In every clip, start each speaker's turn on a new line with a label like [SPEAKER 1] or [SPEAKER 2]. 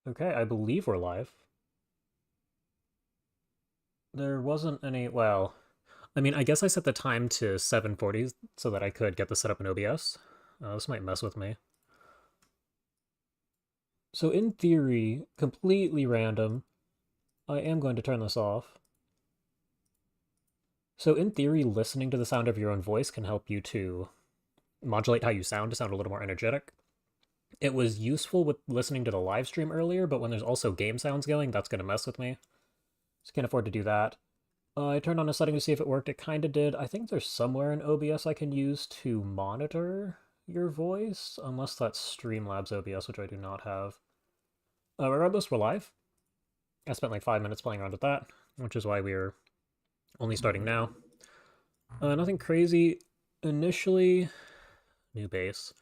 [SPEAKER 1] Okay, I believe we're live. There wasn't any, well, I mean, I guess I set the time to 7:40 so that I could get this set up in OBS. This might mess with me. So in theory, completely random, I am going to turn this off. So in theory, listening to the sound of your own voice can help you to modulate how you sound to sound a little more energetic. It was useful with listening to the live stream earlier, but when there's also game sounds going, that's going to mess with me. So can't afford to do that. I turned on a setting to see if it worked. It kind of did. I think there's somewhere in OBS I can use to monitor your voice, unless that's Streamlabs OBS, which I do not have. Regardless, we're live. I spent like 5 minutes playing around with that, which is why we're only starting now. Nothing crazy. Initially, new base.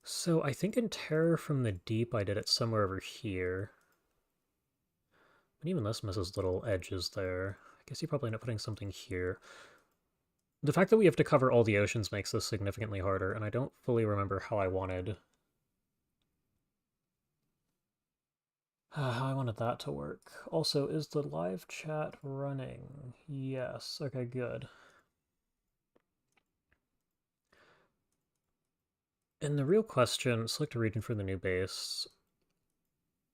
[SPEAKER 1] So I think in Terror from the Deep I did it somewhere over here. But even this misses little edges there. I guess you probably end up putting something here. The fact that we have to cover all the oceans makes this significantly harder, and I don't fully remember how I wanted that to work. Also, is the live chat running? Yes. Okay, good. And the real question, select a region for the new base.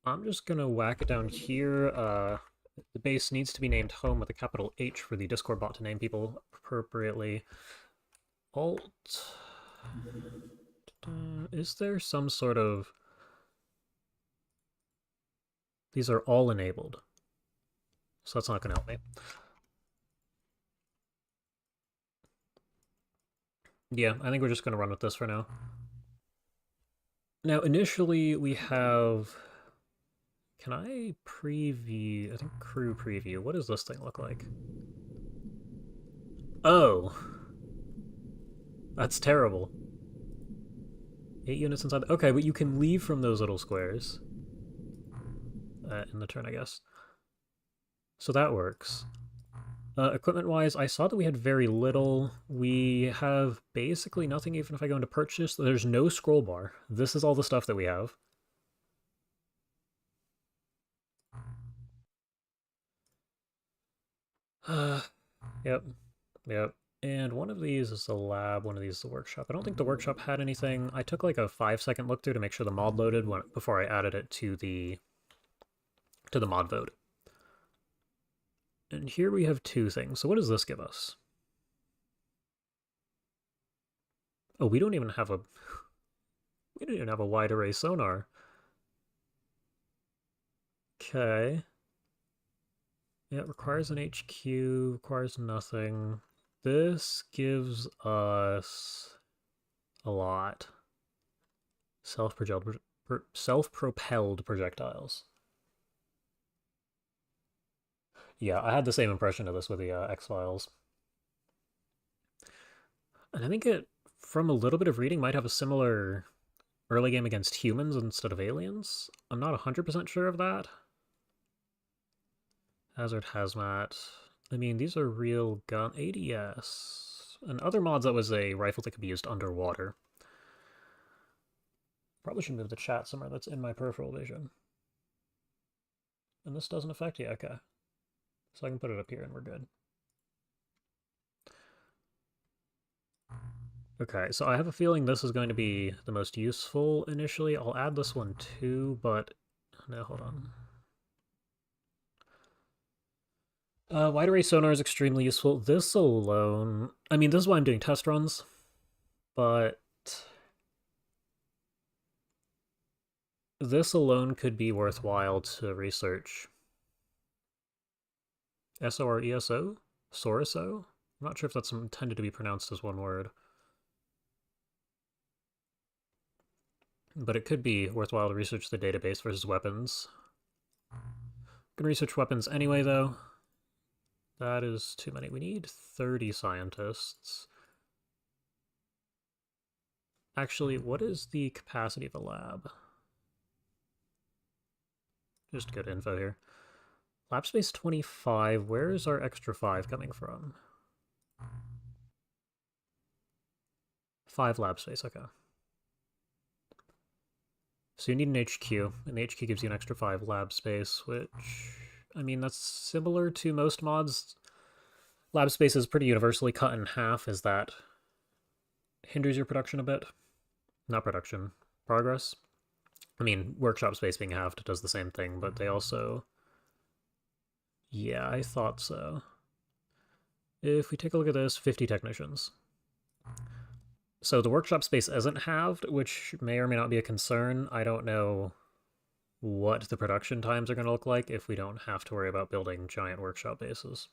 [SPEAKER 1] I'm just gonna whack it down here. The base needs to be named home with a capital H for the Discord bot to name people appropriately. Alt. Is there some sort of... These are all enabled, so that's not going to help me. Yeah, I think we're just going to run with this for now. Now, initially, we have... Can I preview? I think crew preview. What does this thing look like? Oh. That's terrible. 8 units inside. Okay, but you can leave from those little squares. In the turn, I guess. So that works. Equipment-wise, I saw that we had very little. We have basically nothing, even if I go into purchase. There's no scroll bar. This is all the stuff that we have. Yep. Yep. And one of these is the lab, one of these is the workshop. I don't think the workshop had anything. I took like a 5-second look through to make sure the mod loaded before I added it to the mod vote. And here we have two things. So what does this give us? Oh, we don't even have a wide array sonar. Okay. Yeah, it requires an HQ, requires nothing. This gives us a lot. Self-propelled projectiles. Yeah, I had the same impression of this with the X-Files. And I think it, from a little bit of reading, might have a similar early game against humans instead of aliens. I'm not 100% sure of that. Hazard, Hazmat. I mean, these are real gun... ADS. And other mods, that was a rifle that could be used underwater. Probably should move the chat somewhere that's in my peripheral vision. And this doesn't affect you? Okay. So I can put it up here and we're good. Okay, so I have a feeling this is going to be the most useful initially. I'll add this one too, but... No, hold on. Wide array sonar is extremely useful. This alone... I mean, this is why I'm doing test runs, but... This alone could be worthwhile to research. SORESO? Soreso? I'm not sure if that's intended to be pronounced as one word. But it could be worthwhile to research the database versus weapons. I'm gonna research weapons anyway, though. That is too many. We need 30 scientists. Actually, what is the capacity of the lab? Just good info here. Lab space 25. Where is our extra 5 coming from? 5 lab space, okay. So you need an HQ, and the HQ gives you an extra 5 lab space, which, I mean, that's similar to most mods. Lab space is pretty universally cut in half, as that hinders your production a bit. Not production, progress. I mean, workshop space being halved does the same thing, but they also... Yeah, I thought so. If we take a look at this, 50 technicians. So the workshop space isn't halved, which may or may not be a concern. I don't know what the production times are going to look like if we don't have to worry about building giant workshop bases.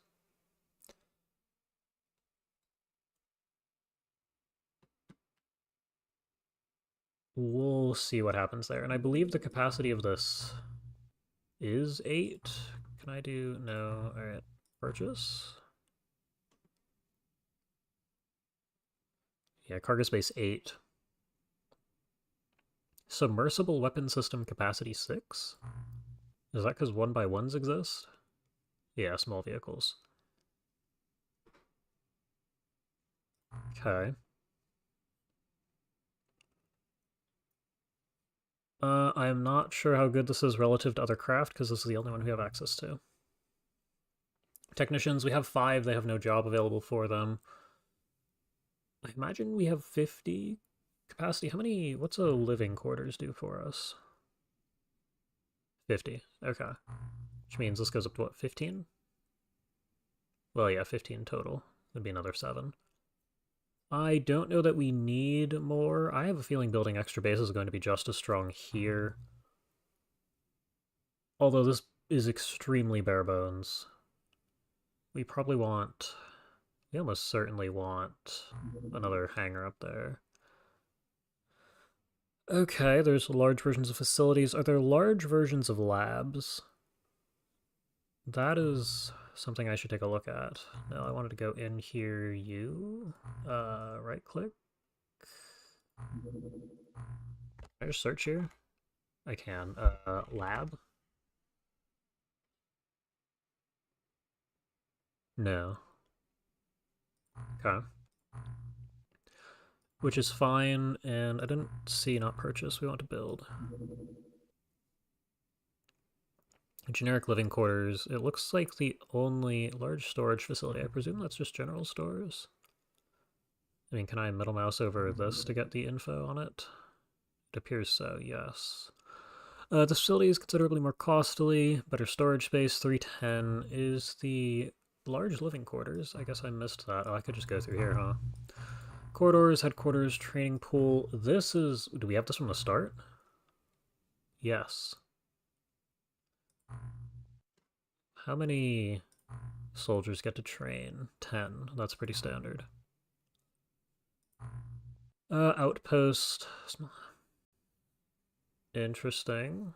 [SPEAKER 1] We'll see what happens there. And I believe the capacity of this is 8. Can I do... No. Alright. Purchase. Yeah, cargo space 8. Submersible weapon system capacity 6? Is that because 1x1s exist? Yeah, small vehicles. Okay. I'm not sure how good this is relative to other craft, because this is the only one we have access to. Technicians, we have 5, they have no job available for them. I imagine we have 50 capacity. How many, what's a living quarters do for us? 50, okay. Which means this goes up to what, 15? Well, yeah, 15 total. That'd be another 7. I don't know that we need more. I have a feeling building extra bases is going to be just as strong here. Although this is extremely bare bones. We probably want... We almost certainly want another hangar up there. Okay, there's large versions of facilities. Are there large versions of labs? That is something I should take a look at. No, I wanted to go in here, right click. Can I just search here? I can. Lab? No. Okay. Which is fine, and I didn't see not purchase. We want to build. Generic living quarters. It looks like the only large storage facility. I presume that's just general stores. I mean, can I middle mouse over this to get the info on it? It appears so, yes. The facility is considerably more costly. Better storage space, 310 is the large living quarters. I guess I missed that. Oh, I could just go through here, huh? Corridors, headquarters, training pool. This is... Do we have this from the start? Yes. How many soldiers get to train? 10. That's pretty standard. Outpost. Interesting.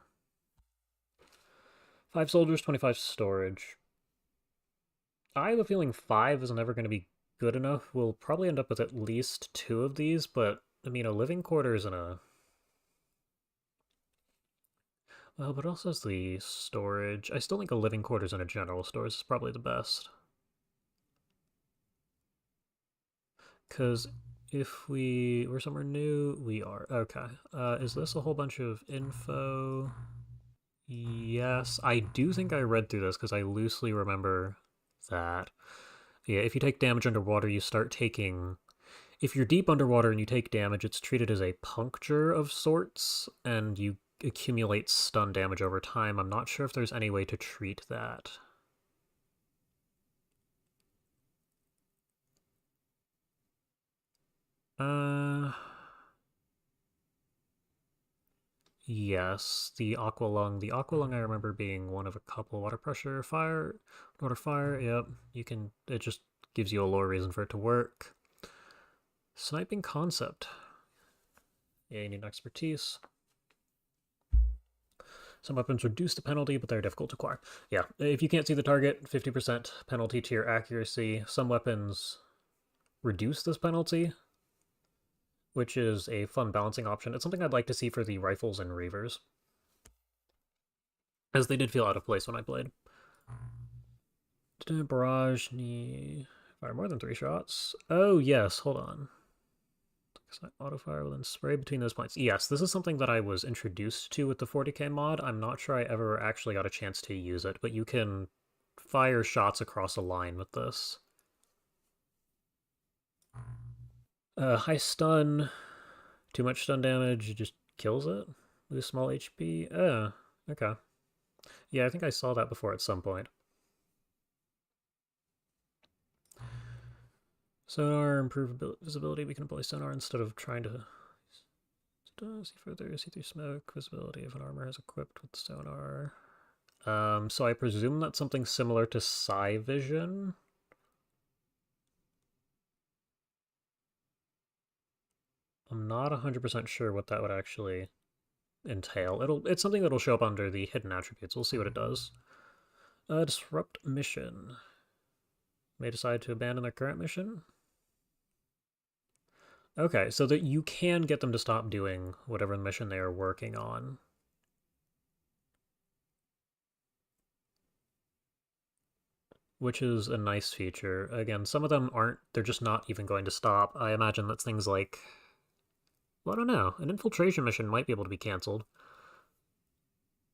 [SPEAKER 1] 5 soldiers, 25 storage. I have a feeling 5 is never going to be good enough. We'll probably end up with at least 2 of these, but, I mean, a living quarters and a... Well, but it also has the storage. I still think a living quarters and a general stores is probably the best. Because if we're somewhere new, we are. Okay. Is this a whole bunch of info? Yes. I do think I read through this because I loosely remember that. Yeah, if you take damage underwater, you start taking... If you're deep underwater and you take damage, it's treated as a puncture of sorts, and you accumulate stun damage over time. I'm not sure if there's any way to treat that. Yes, the aqua lung. The aqua lung I remember being one of a couple. Water pressure, fire, water fire, yep. You can, it just gives you a lower reason for it to work. Sniping concept. Yeah, you need expertise. Some weapons reduce the penalty, but they're difficult to acquire. Yeah, if you can't see the target, 50% penalty to your accuracy. Some weapons reduce this penalty, which is a fun balancing option. It's something I'd like to see for the rifles and reavers, as they did feel out of place when I played. Barrage, fire more than 3 shots. Oh yes, hold on. Autofire will then spray between those points. Yes, this is something that I was introduced to with the 40k mod. I'm not sure I ever actually got a chance to use it, but you can fire shots across a line with this. High stun, too much stun damage, just kills it. Lose small HP. Okay. Yeah, I think I saw that before at some point. Sonar, improve visibility. We can employ sonar instead of trying to see further, see through smoke. Visibility if an armor is equipped with sonar. So I presume that's something similar to Psi Vision. I'm not 100% sure what that would actually entail. It's something that'll show up under the hidden attributes. We'll see what it does. Disrupt mission. May decide to abandon their current mission. Okay, so that you can get them to stop doing whatever mission they are working on. Which is a nice feature. Again, some of them aren't, they're just not even going to stop. I imagine that's things like, well, I don't know, an infiltration mission might be able to be cancelled.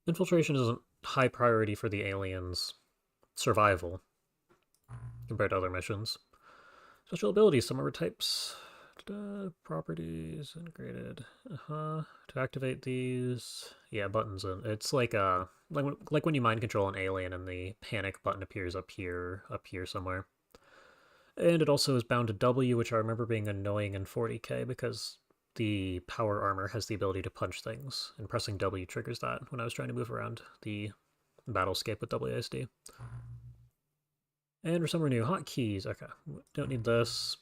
[SPEAKER 1] Infiltration isn't high priority for the aliens' survival compared to other missions. Special abilities, some armor types. Properties integrated. To activate these, yeah, buttons. And it's like when you mind control an alien and the panic button appears up here somewhere. And it also is bound to W, which I remember being annoying in 40k because the power armor has the ability to punch things, and pressing W triggers that when I was trying to move around the battlescape with WASD. And for some new hotkeys, okay, don't need this.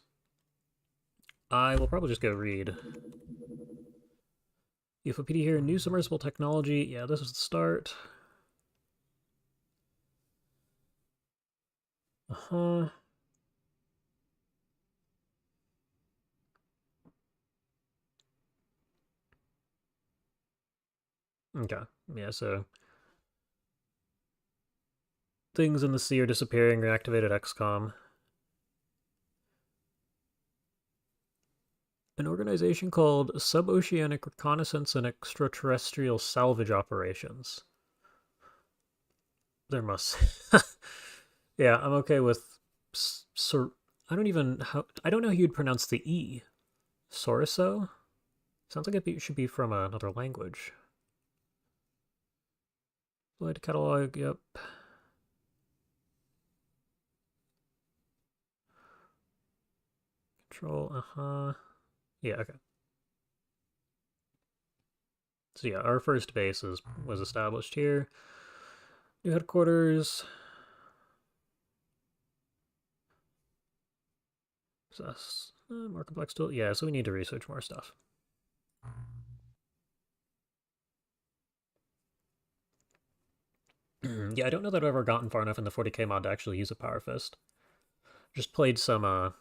[SPEAKER 1] I will probably just go read. UFOPD here, new submersible technology. Yeah, this is the start. Okay, yeah, so things in the sea are disappearing, reactivated XCOM. An organization called Suboceanic Reconnaissance and Extraterrestrial Salvage Operations. There must... Yeah, I'm okay with... I don't know how you'd pronounce the E. Soriso? Sounds like it should be from another language. Flight catalog, yep. Control, yeah, okay. So yeah, our first base was established here. New headquarters. Possess. More complex tool. Yeah, so we need to research more stuff. Yeah, I don't know that I've ever gotten far enough in the 40k mod to actually use a Power Fist. Just played some, I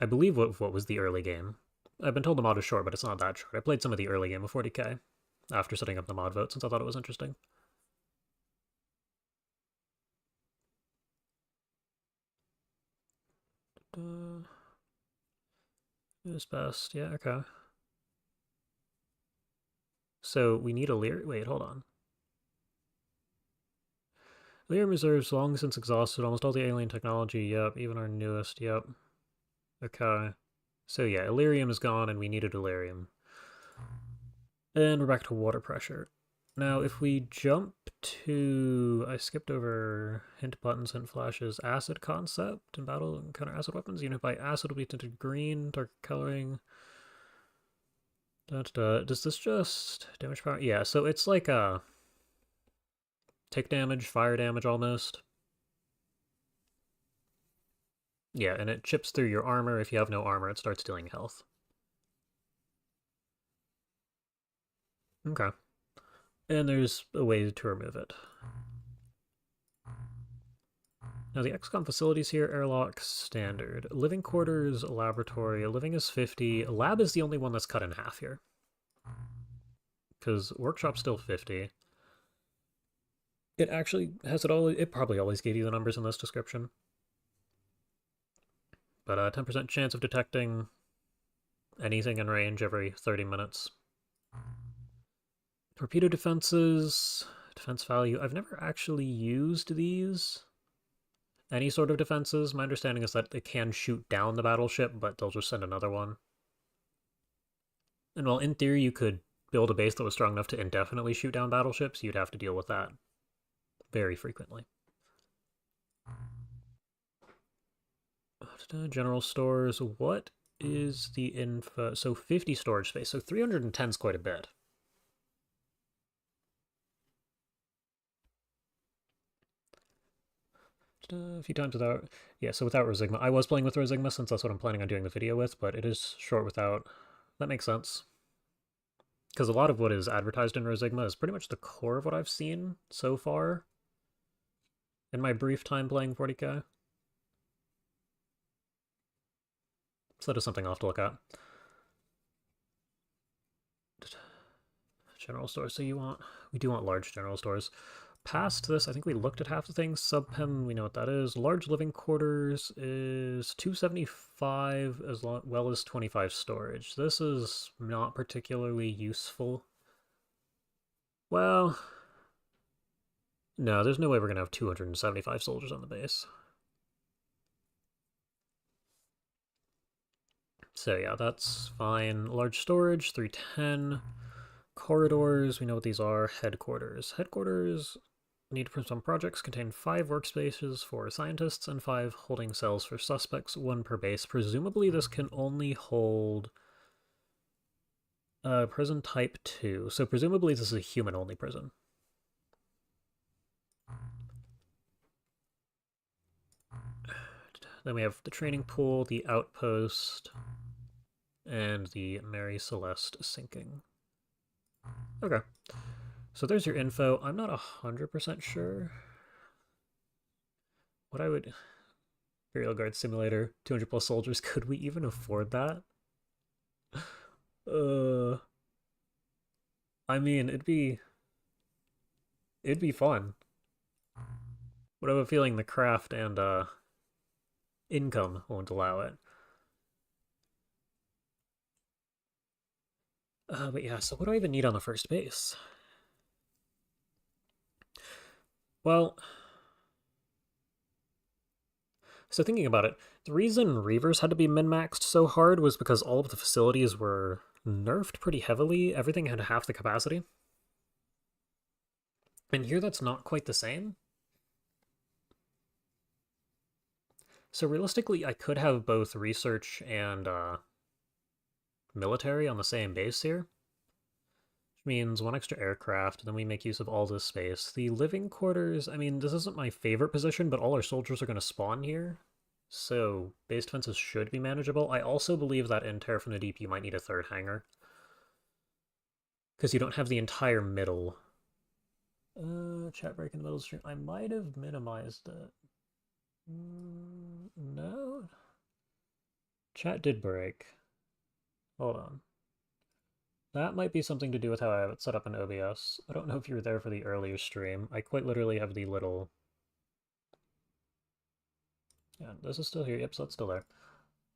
[SPEAKER 1] believe what was the early game. I've been told the mod is short, but it's not that short. I played some of the early game of 40k after setting up the mod vote since I thought it was interesting. Is best. Yeah, okay. So we need a Lear. Wait, hold on. Lyrium reserves long since exhausted. Almost all the alien technology. Yep. Even our newest. Yep. Okay. So yeah, Illyrium is gone and we needed Illyrium. And we're back to water pressure. Now, if we jump to... I skipped over hint buttons, hint flashes, acid concept in battle and counter acid weapons. Unit by acid will be tinted green, dark coloring. Does this just damage power? Yeah, so it's like a take damage, fire damage almost. Yeah, and it chips through your armor. If you have no armor, it starts dealing health. Okay. And there's a way to remove it. Now the XCOM facilities here, airlock, standard. Living quarters, laboratory. Living is 50. Lab is the only one that's cut in half here. Because workshop's still 50. It actually has it probably always gave you the numbers in this description. But 10% chance of detecting anything in range every 30 minutes. Torpedo defenses, defense value. I've never actually used these. Any sort of defenses. My understanding is that they can shoot down the battleship, but they'll just send another one. And while in theory you could build a base that was strong enough to indefinitely shoot down battleships, you'd have to deal with that very frequently. General stores. What is the info? So 50 storage space. So 310 is quite a bit. A few times without, yeah, so without Rosigma. I was playing with Rosigma since that's what I'm planning on doing the video with, but it is short without. That makes sense. Because a lot of what is advertised in Rosigma is pretty much the core of what I've seen so far in my brief time playing 40k. So that is something I'll have to look at. General stores. So we do want large general stores. Past this, I think we looked at half the things. Subpen, we know what that is. Large living quarters is 275 as well as 25 storage. This is not particularly useful. Well, no, there's no way we're going to have 275 soldiers on the base. So yeah, that's fine. Large storage, 310. Corridors, we know what these are. Headquarters. Headquarters need for some projects contain 5 workspaces for scientists and 5 holding cells for suspects, 1 per base. Presumably this can only hold prison type 2. So presumably this is a human-only prison. Then we have the training pool, the outpost, and the Mary Celeste sinking. Okay. So there's your info. I'm not 100% sure what I would... Imperial Guard Simulator, 200 plus soldiers. Could we even afford that? I mean, it'd be fun. But I have a feeling the craft and income won't allow it. But yeah, so what do I even need on the first base? Well, so thinking about it, the reason Reavers had to be min-maxed so hard was because all of the facilities were nerfed pretty heavily. Everything had half the capacity. And here that's not quite the same. So realistically, I could have both research and military on the same base here. Which means 1 extra aircraft, then we make use of all this space. The living quarters, I mean, this isn't my favorite position, but all our soldiers are going to spawn here. So base defenses should be manageable. I also believe that in Terra from the Deep you might need a 3rd hangar. Because you don't have the entire middle. Chat break in the middle of the stream. I might have minimized it. No? Chat did break. Hold on. That might be something to do with how I have it set up in OBS. I don't know if you were there for the earlier stream. I quite literally have the little... Yeah, this is still here. Yep, so it's still there.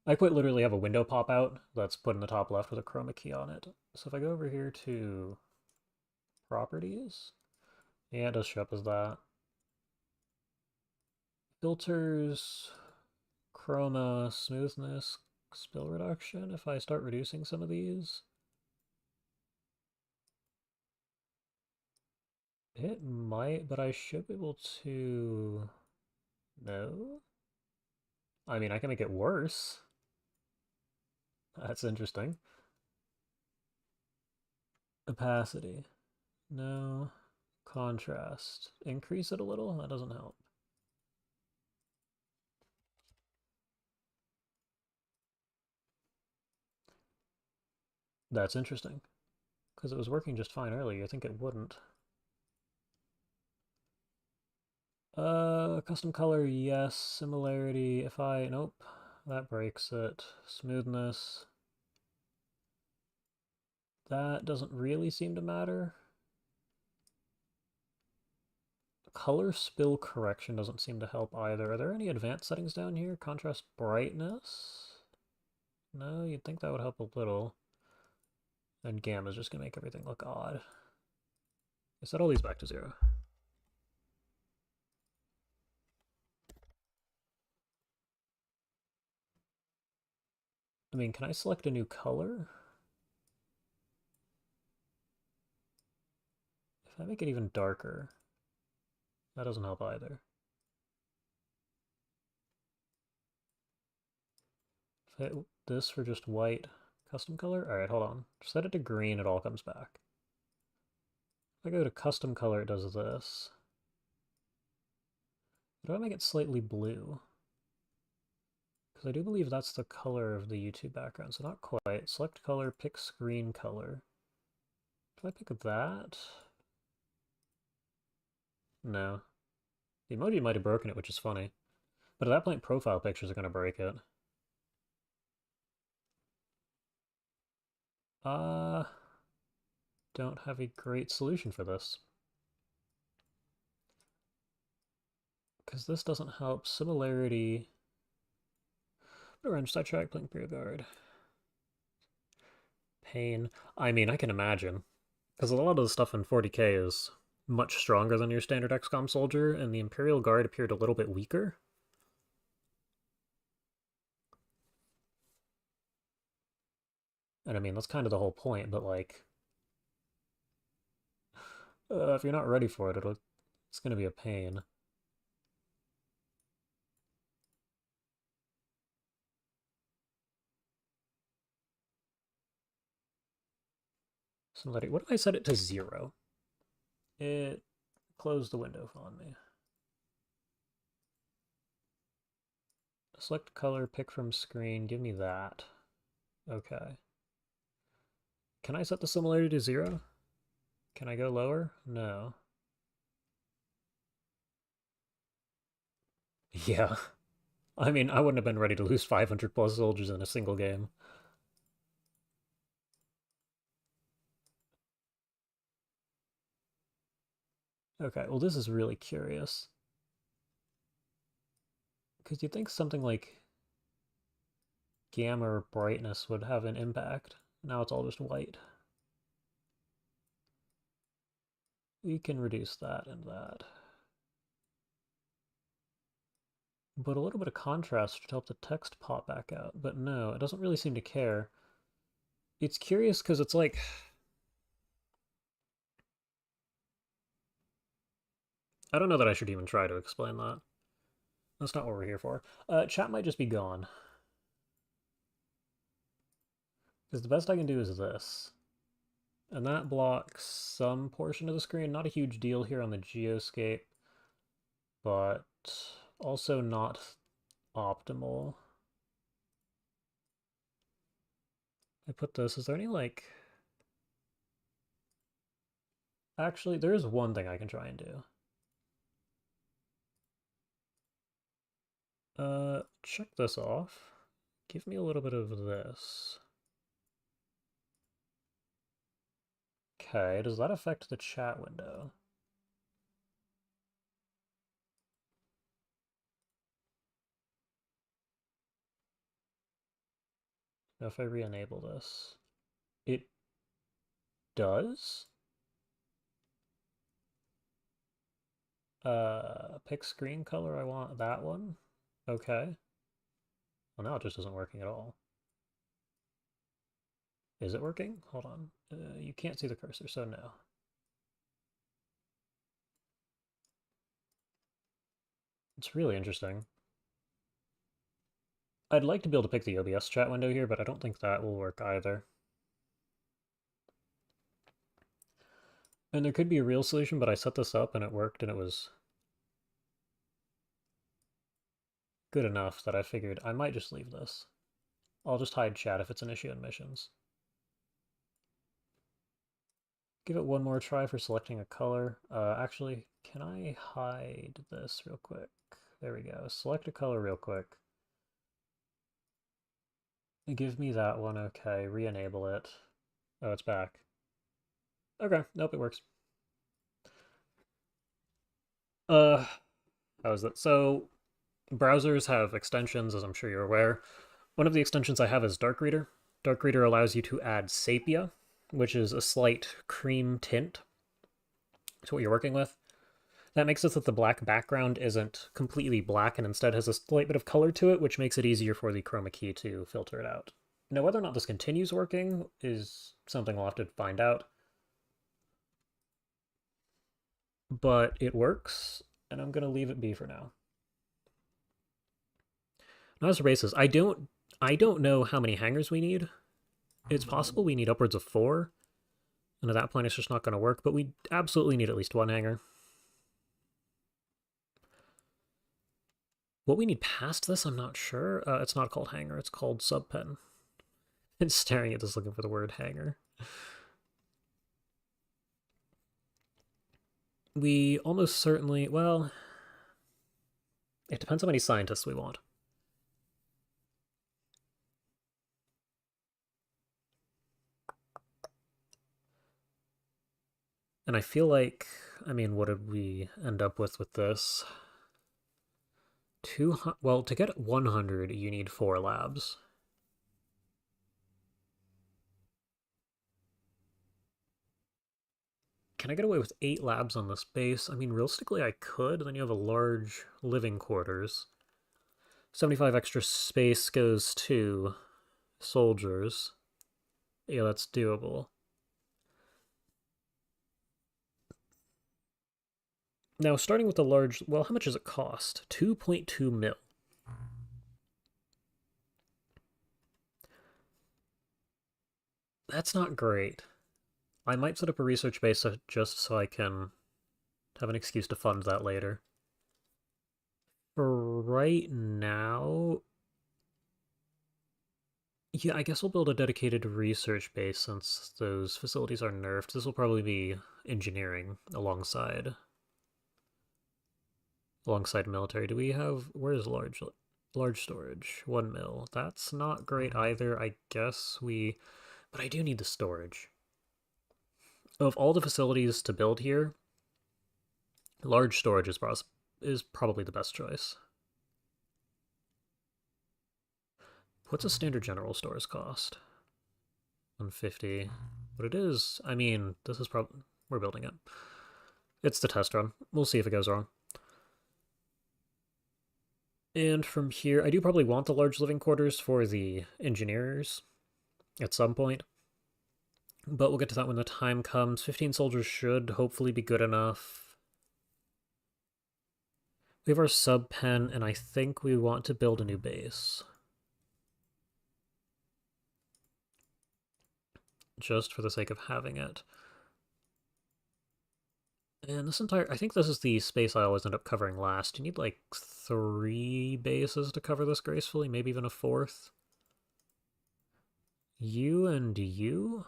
[SPEAKER 1] I quite literally have a window pop out that's put in the top left with a chroma key on it. So if I go over here to properties, yeah, it does show up as that. Filters, chroma, smoothness, spill reduction. If I start reducing some of these, it might, but I should be able to... No? I mean, I can make it worse. That's interesting. Opacity. No. Contrast. Increase it a little? That doesn't help. That's interesting. Because it was working just fine earlier. I think it wouldn't. Custom color, yes. Similarity, if I... Nope. That breaks it. Smoothness. That doesn't really seem to matter. Color spill correction doesn't seem to help either. Are there any advanced settings down here? Contrast brightness? No, you'd think that would help a little. And gamma's just gonna make everything look odd. I set all these back to 0. I mean, can I select a new color? If I make it even darker, that doesn't help either. If I hit this for just white custom color, alright, hold on. Set it to green, it all comes back. If I go to custom color, it does this. How do I make it slightly blue? Because I do believe that's the color of the YouTube background, so not quite. Select color, pick screen color. Do I pick that? No. The emoji might have broken it, which is funny. But at that point, profile pictures are going to break it. Don't have a great solution for this. Because this doesn't help. Similarity. Orange sidetrack, blink period guard. Pain. I mean, I can imagine. Because a lot of the stuff in 40k is much stronger than your standard XCOM soldier, and the Imperial Guard appeared a little bit weaker. And I mean, that's kind of the whole point, but like, if you're not ready for it, it's going to be a pain. Somebody, what if I set it to 0? It closed the window on me. Select color, pick from screen, give me that. Okay. Can I set the similarity to 0? Can I go lower? No. Yeah. I mean, I wouldn't have been ready to lose 500 plus soldiers in a single game. Okay, well this is really curious. Because you'd think something like gamma or brightness would have an impact. Now it's all just white. We can reduce that and that. But a little bit of contrast should help the text pop back out. But no, it doesn't really seem to care. It's curious because it's like... I don't know that I should even try to explain that. That's not what we're here for. Chat might just be gone. Because the best I can do is this. And that blocks some portion of the screen. Not a huge deal here on the geoscape, but also not optimal. I put this, is there any like... Actually, there is one thing I can try and do. Check this off. Give me a little bit of this. Okay, does that affect the chat window? Now if I re-enable this, it does? Pick screen color, I want that one. Okay. Well, now it just isn't working at all. Is it working? Hold on. You can't see the cursor, so no. It's really interesting. I'd like to be able to pick the OBS chat window here, but I don't think that will work either. And there could be a real solution, but I set this up and it worked and it was good enough that I figured I might just leave this. I'll just hide chat if it's an issue in missions. Give it one more try for selecting a color. Actually, can I hide this real quick? There we go. Select a color real quick. Give me that one, okay. Re-enable it. Oh, it's back. Okay, nope, it works. How is that? So, browsers have extensions, as I'm sure you're aware. One of the extensions I have is Dark Reader. Dark Reader allows you to add sepia, which is a slight cream tint to what you're working with. That makes it so that the black background isn't completely black and instead has a slight bit of color to it, which makes it easier for the chroma key to filter it out. Now, whether or not this continues working is something we'll have to find out. But it works, and I'm going to leave it be for now. Now, as for bases, I don't know how many hangars we need. It's possible we need upwards of 4, and at that point it's just not going to work, but we absolutely need at least 1 hangar. What we need past this, I'm not sure. It's not called hangar, it's called subpen. I'm staring at this looking for the word hangar. We almost certainly, well, it depends how many scientists we want. And I feel like, I mean, what did we end up with this? 200, well, to get 100, you need 4 labs. Can I get away with 8 labs on this base? I mean, realistically, I could. Then you have a large living quarters. 75 extra space goes to soldiers. Yeah, that's doable. Now, starting with the large... Well, how much does it cost? 2.2 mil. That's not great. I might set up a research base just so I can have an excuse to fund that later. For right now... Yeah, I guess we'll build a dedicated research base since those facilities are nerfed. This will probably be engineering alongside military. Do we have... Where's large storage? 1 mil. That's not great either. I guess we... But I do need the storage. Of all the facilities to build here, large storage is probably the best choice. What's a standard general stores cost? 150. But it is, I mean, this is probably... We're building it. It's the test run. We'll see if it goes wrong. And from here, I do probably want the large living quarters for the engineers at some point. But we'll get to that when the time comes. 15 soldiers should hopefully be good enough. We have our sub-pen, and I think we want to build a new base. Just for the sake of having it. And this entire... I think this is the space I always end up covering last. You need like 3 bases to cover this gracefully, maybe even a 4th. You and you?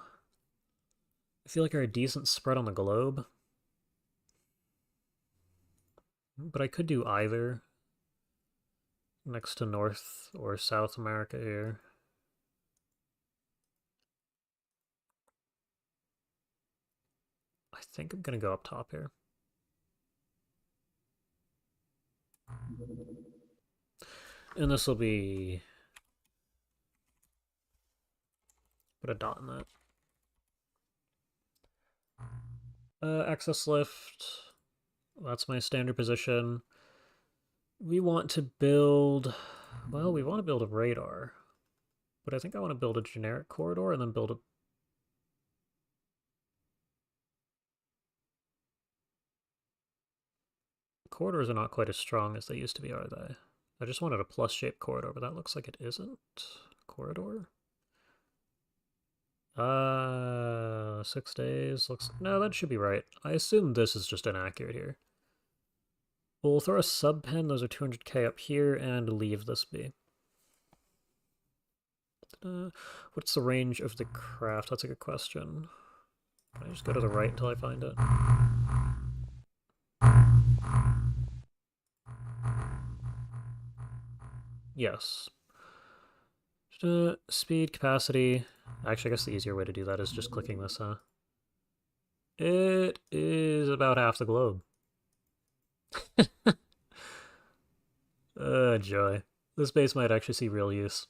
[SPEAKER 1] I feel like are a decent spread on the globe. But I could do either next to North or South America here. I think I'm going to go up top here. And this will be... Put a dot in that. Access lift. That's my standard position. We want to build... Well, we want to build a radar. But I think I want to build a generic corridor and then build a... Corridors are not quite as strong as they used to be, are they? I just wanted a plus-shaped corridor, but that looks like it isn't. Corridor? 6 days. Looks... No, that should be right. I assume this is just inaccurate here. We'll throw a sub-pen. Those are 200k up here, and leave this be. What's the range of the craft? That's a good question. Can I just go to the right until I find it? Yes. Speed, capacity. Actually, I guess the easier way to do that is just clicking this, huh? It is about half the globe. Joy. This base might actually see real use.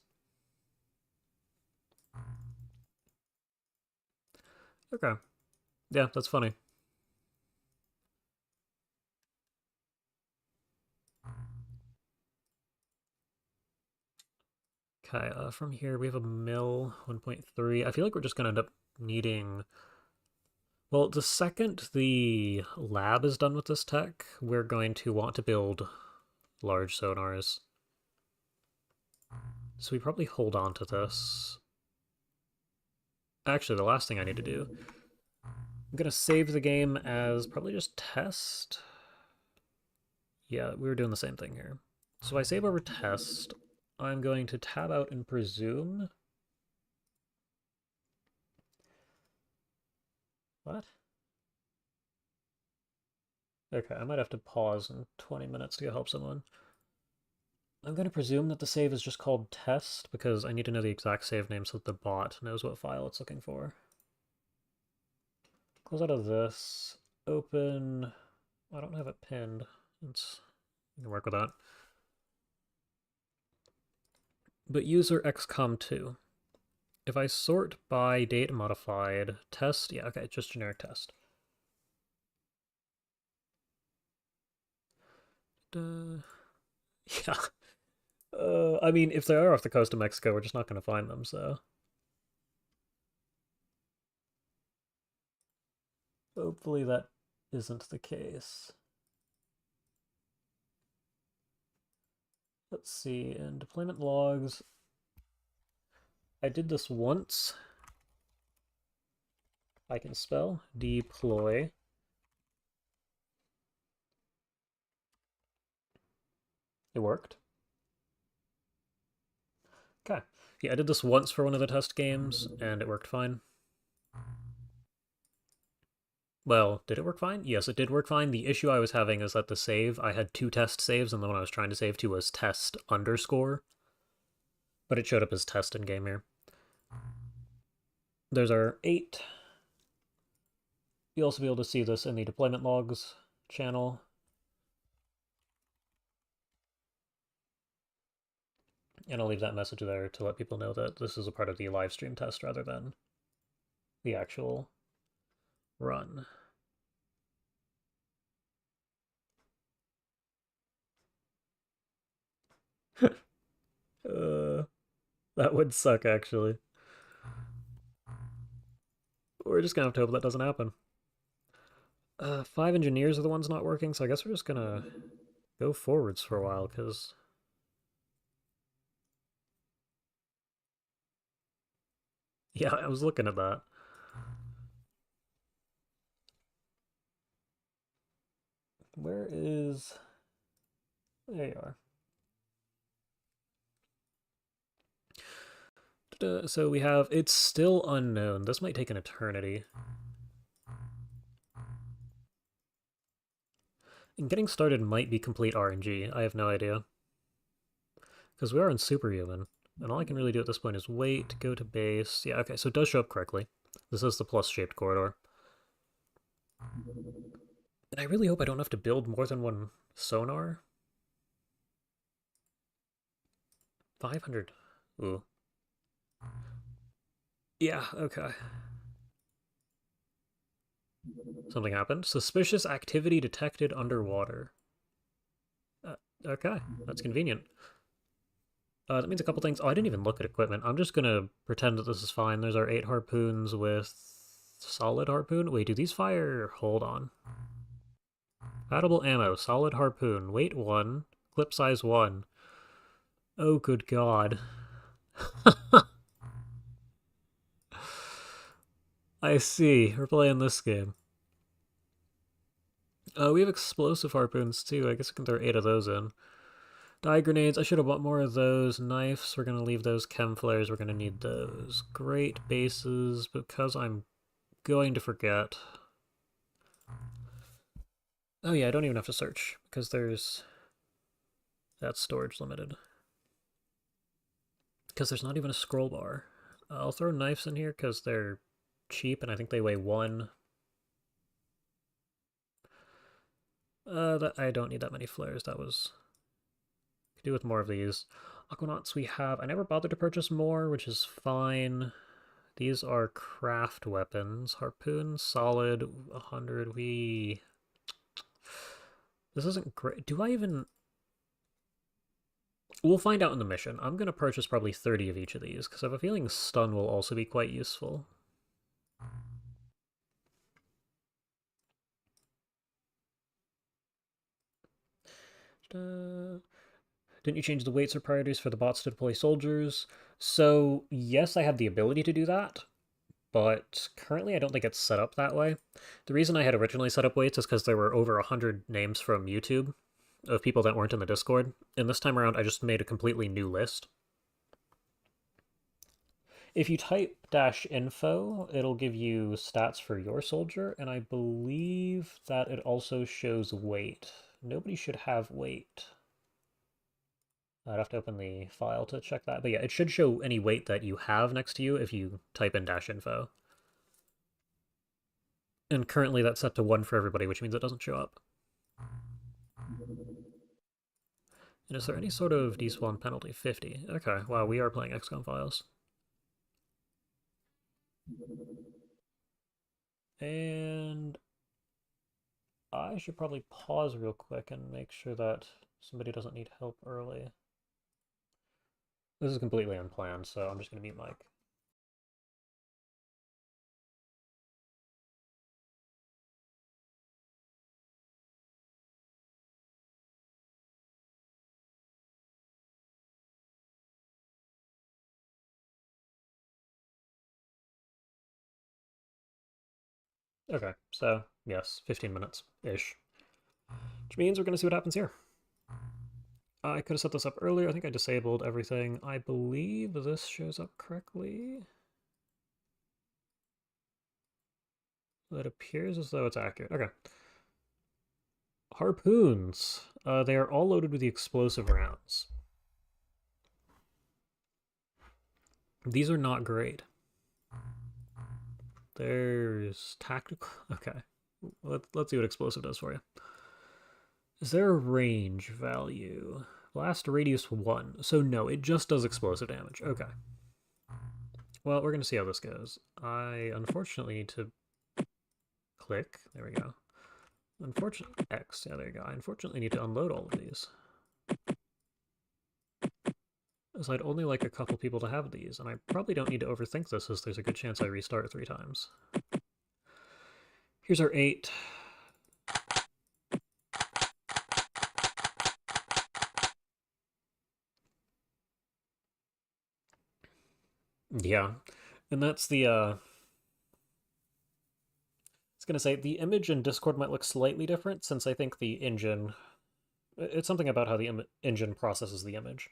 [SPEAKER 1] Okay. Yeah, that's funny. Okay, from here we have a mill 1.3. I feel like we're just gonna end up needing... Well, the second the lab is done with this tech, we're going to want to build large sonars. So we probably hold on to this. Actually, the last thing I need to do, I'm gonna save the game as probably just test. Yeah, we were doing the same thing here. So if I save over test, I'm going to tab out and presume. What? Okay, I might have to pause in 20 minutes to go help someone. I'm going to presume that the save is just called test because I need to know the exact save name so that the bot knows what file it's looking for. Close out of this. Open. I don't have it pinned. I can work with that. But user XCOM2. If I sort by date modified test, yeah, okay, just generic test. Yeah. I mean, if they are off the coast of Mexico, we're just not going to find them, so. Hopefully that isn't the case. Let's see, in deployment logs, I did this once. I can spell deploy. It worked. Okay. Yeah, I did this once for one of the test games, and it worked fine. Well, did it work fine? Yes, it did work fine. The issue I was having is that the save, I had two test saves, and the one I was trying to save to was test underscore. But it showed up as test in game here. There's our 8. You'll also be able to see this in the deployment logs channel. And I'll leave that message there to let people know that this is a part of the live stream test rather than the actual run. That would suck, actually. We're just gonna have to hope that doesn't happen. 5 engineers are the ones not working, so I guess we're just gonna go forwards for a while, because... Yeah, I was looking at that. Where is... There you are. So we have... It's still unknown. This might take an eternity. And getting started might be complete RNG. I have no idea. Because we are in Superhuman. And all I can really do at this point is wait, go to base. Yeah, okay, so it does show up correctly. This is the plus-shaped corridor. And I really hope I don't have to build more than one sonar. 500. Ooh. Yeah, okay. Something happened. Suspicious activity detected underwater. Okay, that's convenient. That means a couple things. Oh, I didn't even look at equipment. I'm just gonna pretend that this is fine. There's our 8 harpoons with solid harpoon. Wait, do these fire? Hold on. Compatible ammo, solid harpoon, weight 1, clip size 1. Oh, good god. I see. We're playing this game. We have explosive harpoons too. I guess we can throw 8 of those in. Dye grenades. I should have bought more of those. Knives. We're going to leave those. Chem flares. We're going to need those. Great bases. Because I'm going to forget. Oh yeah, I don't even have to search. Because there's... That's storage limited. Because there's not even a scroll bar. I'll throw knives in here because they're cheap and I think they weigh 1. I don't need that many flares. That was... Could do with more of these. Aquanauts we have. I never bothered to purchase more, which is fine. These are craft weapons. Harpoon, solid, 100. This isn't great. Do I even... We'll find out in the mission. I'm going to purchase probably 30 of each of these, because I have a feeling stun will also be quite useful. Didn't you change the weights or priorities for the bots to deploy soldiers? So, yes, I have the ability to do that, but currently I don't think it's set up that way. The reason I had originally set up weights is because there were over 100 names from YouTube of people that weren't in the Discord, and this time around I just made a completely new list. If you type -info, it'll give you stats for your soldier, and I believe that it also shows weight. Nobody should have weight. I'd have to open the file to check that. But yeah, it should show any weight that you have next to you if you type in -info. And currently that's set to 1 for everybody, which means it doesn't show up. And is there any sort of despawn penalty? 50. Okay, wow, we are playing XCOM files. And I should probably pause real quick and make sure that somebody doesn't need help early. This is completely unplanned, so I'm just going to mute Mike. Okay, so yes, 15 minutes-ish. Which means we're going to see what happens here. I could have set this up earlier. I think I disabled everything. I believe this shows up correctly. It appears as though it's accurate. Okay. Harpoons. They are all loaded with the explosive rounds. These are not great. There's tactical... Okay. Let's see what explosive does for you. Is there a range value? Blast radius 1. So no, it just does explosive damage. Okay. Well, we're going to see how this goes. I unfortunately need to click. There we go. Unfortunately, X. Yeah, there you go. I unfortunately need to unload all of these. As I'd only like a couple people to have these, and I probably don't need to overthink this as there's a good chance I restart 3 times. Here's our 8. Yeah, and that's the, I was gonna say, the image in Discord might look slightly different since I think the engine, it's something about how the engine processes the image.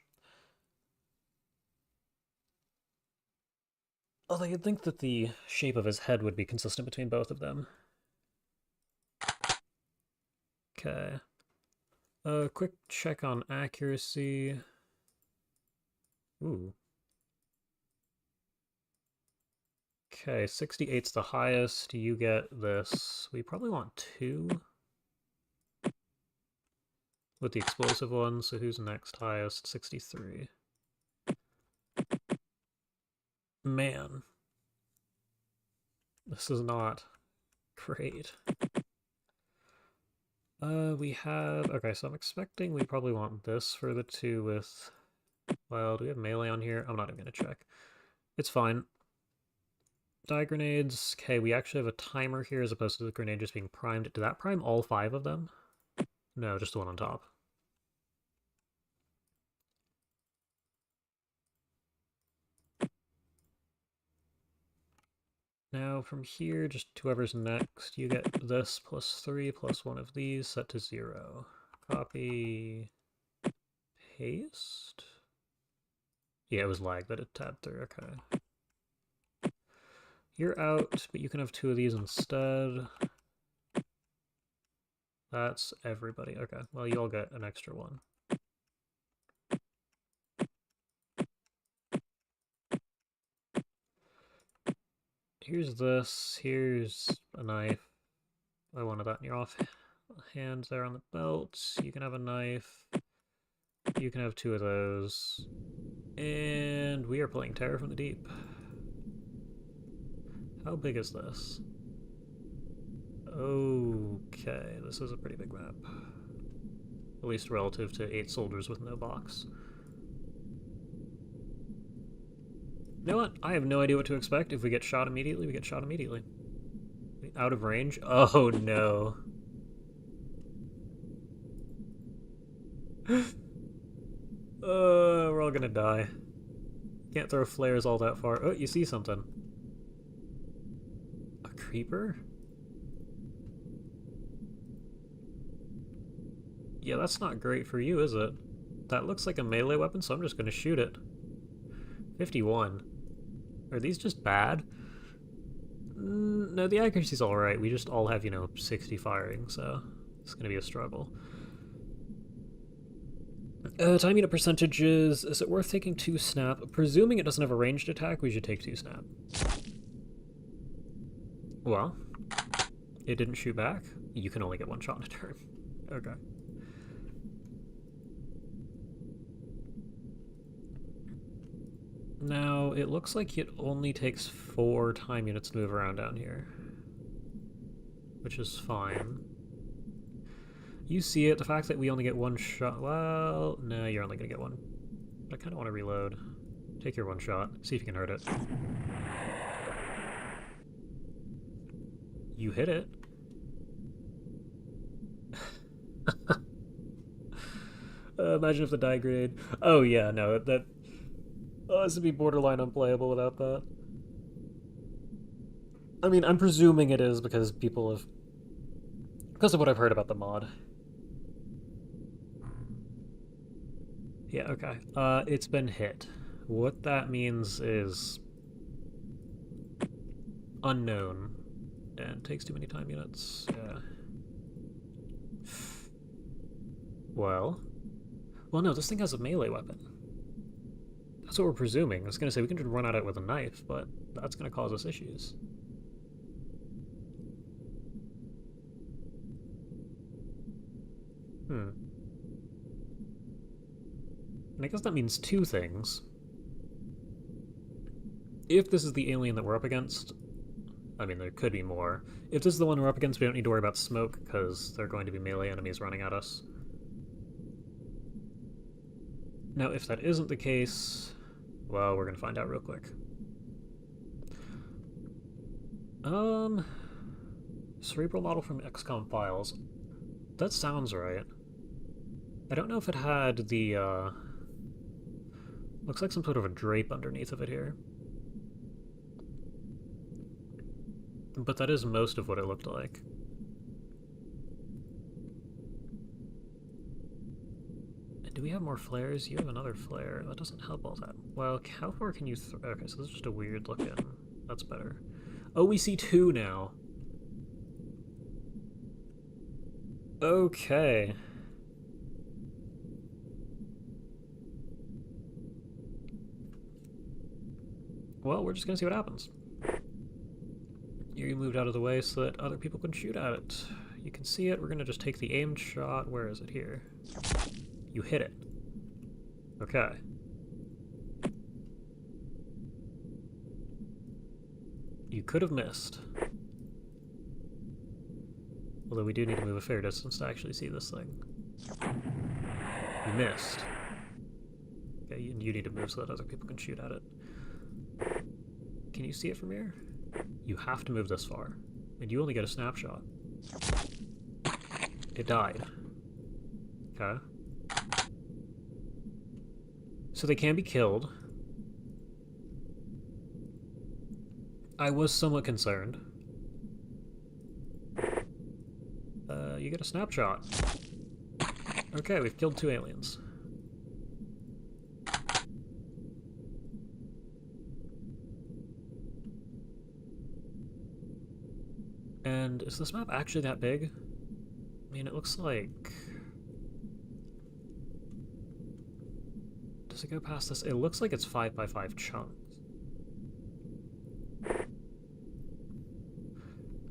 [SPEAKER 1] Although you'd think that the shape of his head would be consistent between both of them. Okay. Quick check on accuracy. Ooh. Okay, 68's the highest. You get this. We probably want 2 with the explosive one. So who's next highest? 63. Man. This is not great. We have... Okay, so I'm expecting we probably want this for the 2 with... Well, do we have melee on here? I'm not even going to check. It's fine. Die grenades. Okay, we actually have a timer here as opposed to the grenade just being primed. Did that prime all 5 of them? No, just the one on top. Now from here, just whoever's next, you get this plus 3 plus 1 of these set to 0. Copy, paste. Yeah, it was lag that it tabbed through, okay. You're out, but you can have 2 of these instead. That's everybody, okay. Well, you all get an extra one. Here's this, here's a knife. I wanted that in your off hand there on the belt. You can have a knife. You can have 2 of those. And we are playing Terror from the Deep. How big is this? Okay, this is a pretty big map. At least relative to 8 soldiers with no box. You know what? I have no idea what to expect. If we get shot immediately, we get shot immediately. Out of range? Oh no. We're all gonna die. Can't throw flares all that far. Oh, you see something. A creeper? Yeah, that's not great for you, is it? That looks like a melee weapon, so I'm just gonna shoot it. 51. Are these just bad? No, the accuracy's alright. We just all have, 60 firing, so it's gonna be a struggle. Time unit percentages. Is it worth taking 2 snap? Presuming it doesn't have a ranged attack, we should take 2 snap. Well, it didn't shoot back. You can only get 1 shot in a turn. Okay. Now, it looks like it only takes 4 time units to move around down here. Which is fine. You see it, the fact that we only get 1 shot... Well, no, you're only gonna get 1. I kind of want to reload. Take your 1 shot. See if you can hurt it. You hit it. Imagine if the die grade... Oh yeah, no, that... Oh, this would be borderline unplayable without that. I mean, I'm presuming it is because people have... Because of what I've heard about the mod. Yeah, okay. It's been hit. What that means is... unknown. And takes too many time units. Yeah. Well, no, this thing has a melee weapon. That's what we're presuming. I was gonna say, we can just run at it with a knife, but that's gonna cause us issues. And I guess that means 2 things. If this is the alien that we're up against, I mean, there could be more. If this is the one we're up against, we don't need to worry about smoke, because they're going to be melee enemies running at us. Now, if that isn't the case, well, we're gonna find out real quick. Cerebral model from XCOM files. That sounds right. I don't know if it had the, looks like some sort of a drape underneath of it here. But that is most of what it looked like. And do we have more flares? You have another flare. That doesn't help all that. Well, how far can you okay, so this is just a weird looking. That's better. Oh, we see 2 now. Okay. Well, we're just gonna see what happens. You moved out of the way so that other people can shoot at it. You can see it. We're gonna just take the aimed shot. Where is it? Here. You hit it. Okay. You could have missed. Although we do need to move a fair distance to actually see this thing. You missed. Okay, you need to move so that other people can shoot at it. Can you see it from here? You have to move this far. And you only get a snapshot. It died. Okay. So they can be killed. I was somewhat concerned. You get a snapshot. Okay, we've killed 2 aliens. And is this map actually that big? I mean, it looks like... Does it go past this? It looks like it's 5x5 chunks.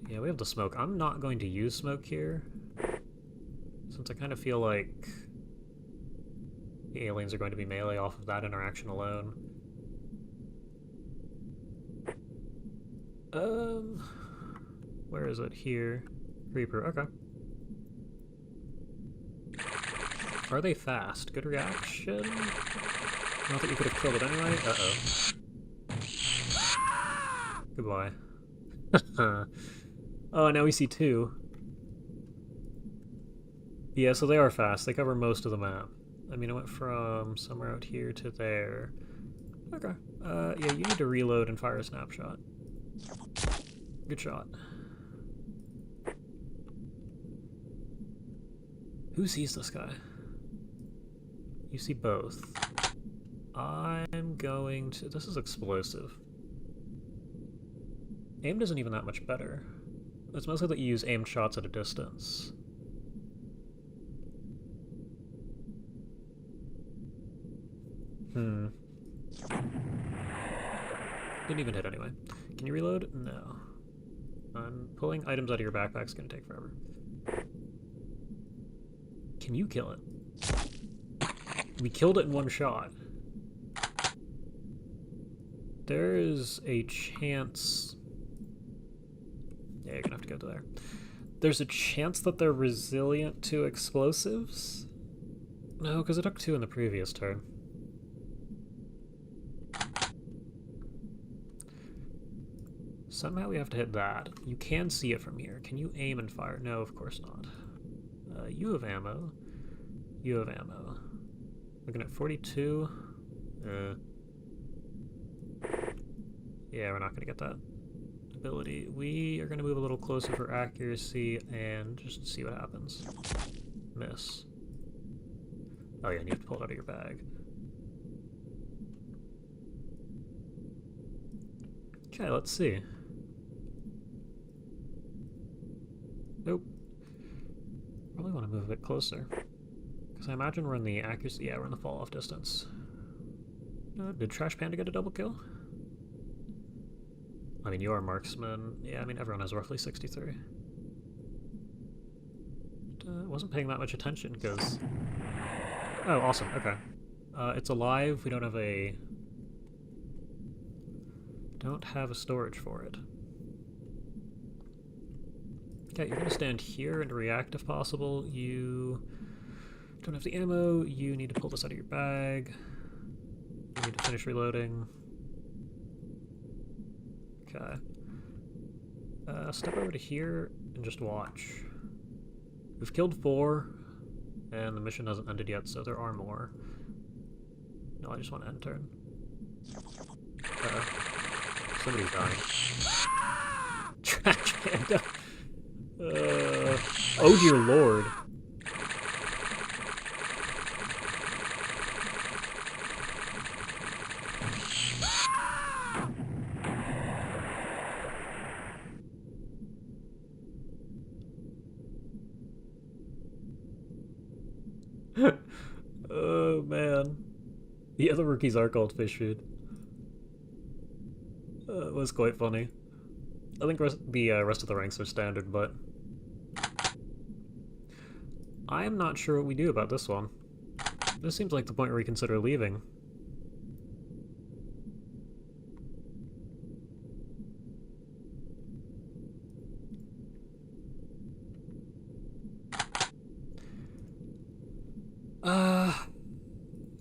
[SPEAKER 1] Yeah, we have the smoke. I'm not going to use smoke here, since I kind of feel like the aliens are going to be melee off of that interaction alone. Um, where is it? Here. Creeper, okay. Are they fast? Good reaction? Not that you could have killed it anyway? Uh-oh. Goodbye. Oh, now we see two. Yeah, so they are fast. They cover most of the map. I mean, it went from somewhere out here to there. Okay. Yeah, you need to reload and fire a snapshot. Good shot. Who sees this guy? You see both. I'm going to... This is explosive. Aimed isn't even that much better. It's mostly that you use aimed shots at a distance. Didn't even hit anyway. Can you reload? No. Pulling items out of your backpack's gonna take forever. Can you kill it? We killed it in one shot. There is a chance... Yeah, you're gonna have to go to there. There's a chance that they're resilient to explosives? No, because it took 2 in the previous turn. Somehow we have to hit that. You can see it from here. Can you aim and fire? No, of course not. You have ammo. You have ammo. Looking at 42. Yeah, we're not going to get that ability. We are going to move a little closer for accuracy and just see what happens. Miss. Oh yeah, and you have to pull it out of your bag. Okay, let's see. Nope. Probably want to move a bit closer. Because I imagine we're in the accuracy... Yeah, we're in the fall-off distance. Did Trash Panda get a double kill? I mean, you're a marksman. Yeah, I mean, everyone has roughly 63. Wasn't paying that much attention, because... Oh, awesome, okay. It's alive, we don't have a... Don't have a storage for it. Okay, you're gonna stand here and react if possible. You don't have the ammo, you need to pull this out of your bag. You need to finish reloading. Okay. Step over to here and just watch. We've killed 4, and the mission hasn't ended yet, so there are more. No, I just want to end turn. Uh-oh. Somebody's dying. Trash Panda. Oh dear lord. Oh man. The other rookies are called fish food. It was quite funny. I think the rest of the ranks are standard, but... I am not sure what we do about this one. This seems like the point where we consider leaving.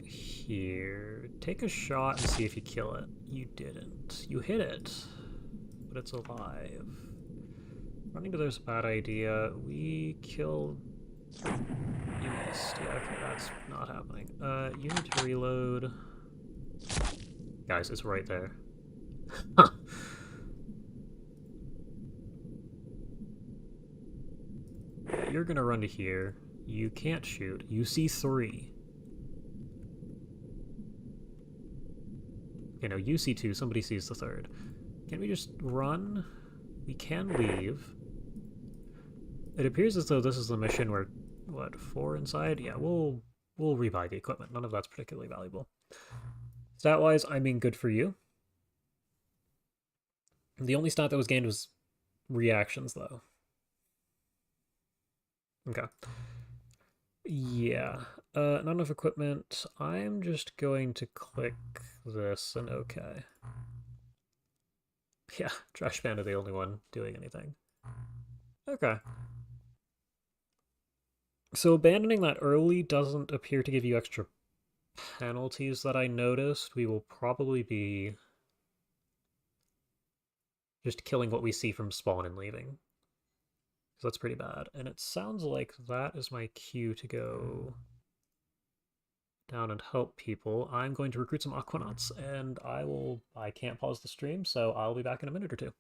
[SPEAKER 1] Here. Take a shot and see if you kill it. You didn't. You hit it, but it's alive. Running to there's a bad idea. We killed... You missed. Yeah, okay, that's not happening. You need to reload. Guys, it's right there. Yeah, you're gonna run to here. You can't shoot. You see 3. You know, you see 2, somebody sees the 3rd. Can we just run? We can leave. It appears as though this is the mission where, what, 4 inside? Yeah, we'll rebuy the equipment. None of that's particularly valuable. Stat-wise, I mean, good for you. The only stat that was gained was reactions, though. Okay. Yeah. Not enough equipment. I'm just going to click this and okay. Yeah, Trash Panda the only one doing anything. Okay. So abandoning that early doesn't appear to give you extra penalties that I noticed. We will probably be just killing what we see from spawn and leaving. So that's pretty bad. And it sounds like that is my cue to go down and help people. I'm going to recruit some Aquanauts, and I can't pause the stream, so I'll be back in a minute or two.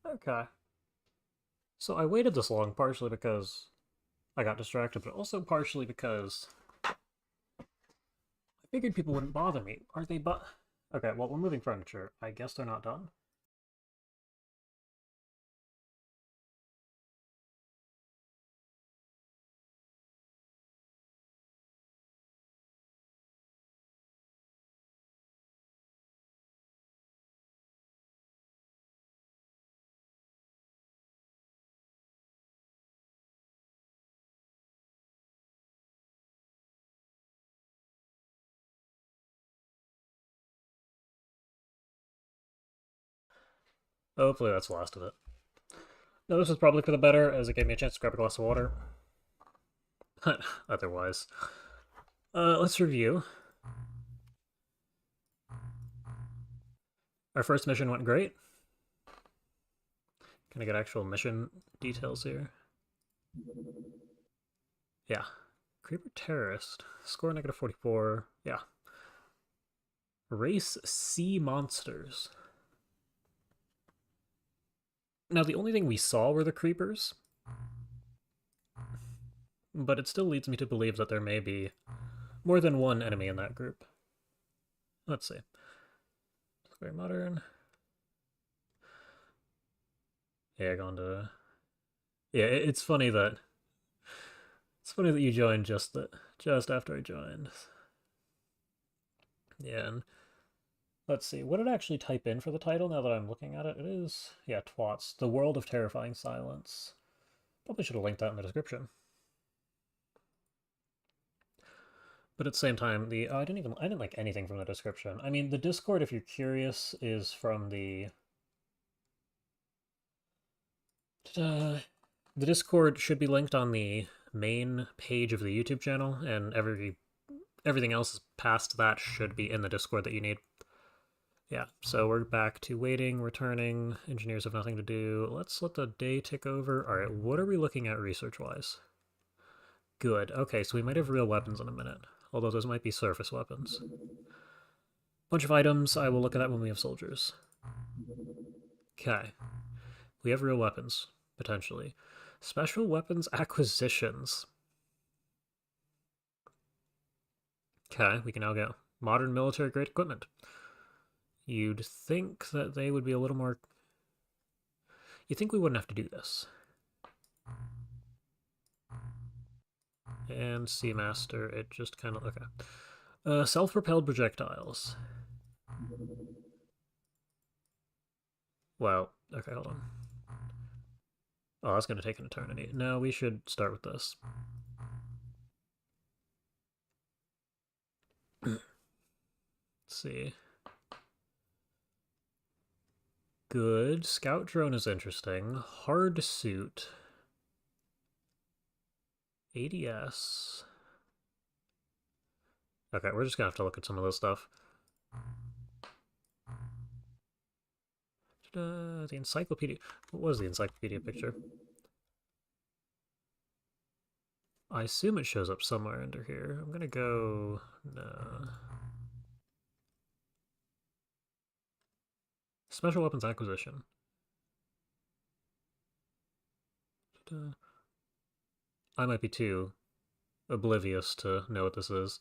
[SPEAKER 1] Okay. So I waited this long partially because I got distracted, but also partially because I figured people wouldn't bother me. Are they Okay, well, we're moving furniture. I guess they're not done. Hopefully that's the last of it. No, this is probably for the better, as it gave me a chance to grab a glass of water. But otherwise. Let's review. Our first mission went great. Can I get actual mission details here? Yeah. Creeper Terrorist. Score negative 44. Yeah. Race sea monsters. Now, the only thing we saw were the creepers, but it still leads me to believe that there may be more than one enemy in that group. Let's see. Very modern. Yeah, gone to. Yeah, it's funny that you joined just after I joined. Yeah, and let's see. What did I actually type in for the title now that I'm looking at it? It is, yeah, TWoTS, The World of Terrifying Silence. Probably should have linked that in the description. But at the same time, I didn't like anything from the description. I mean, the Discord, if you're curious, is from the the Discord should be linked on the main page of the YouTube channel, and everything else past that should be in the Discord that you need. Yeah, so we're back to waiting, returning. Engineers have nothing to do. Let's let the day tick over. All right, what are we looking at research-wise? Good. Okay, so we might have real weapons in a minute, although those might be surface weapons. Bunch of items. I will look at that when we have soldiers. Okay. We have real weapons, potentially. Special weapons acquisitions. Okay, we can now go. Modern military-grade equipment. You'd think that they would be a little more... You'd think we wouldn't have to do this. And Seamaster, it just kind of... Okay. Self-propelled projectiles. Well, okay, hold on. Oh, that's going to take an eternity. No, we should start with this. Let's see. Good. Scout drone is interesting. Hard suit. ADS. Okay, we're just going to have to look at some of this stuff. The encyclopedia. What was the encyclopedia picture? I assume it shows up somewhere under here. I'm gonna go... No. Special weapons acquisition. I might be too oblivious to know what this is.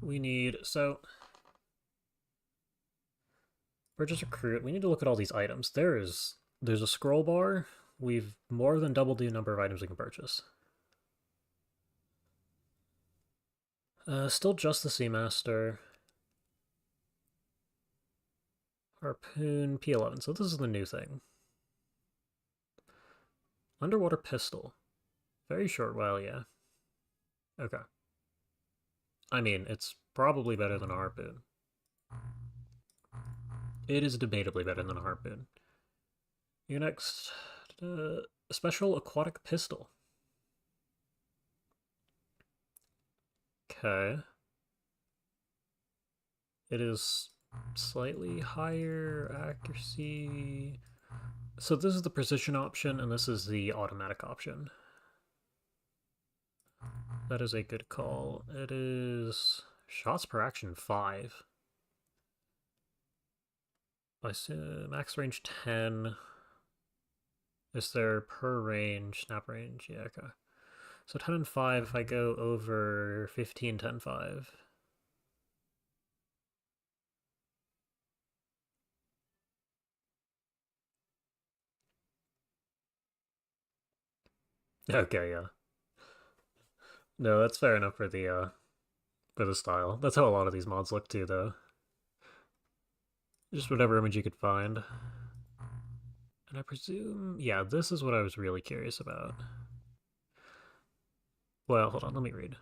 [SPEAKER 1] We need... So... Purchase recruit. We need to look at all these items. There's a scroll bar. We've more than doubled the number of items we can purchase. Still just the Seamaster. Harpoon P11. So this is the new thing. Underwater pistol. Very short while, yeah. Okay. I mean, it's probably better than a harpoon. It is debatably better than a harpoon. You next. Special aquatic pistol. Okay. It is slightly higher accuracy. So this is the precision option, and this is the automatic option. That is a good call. It is shots per action 5. I see max range 10. Is there per range, snap range? Yeah, okay. So 10 and 5 if I go over 15, 10, 5. Okay, yeah. No, that's fair enough for the style. That's how a lot of these mods look too, though. Just whatever image you could find. And I presume, yeah, this is what I was really curious about. Well, hold on, let me read.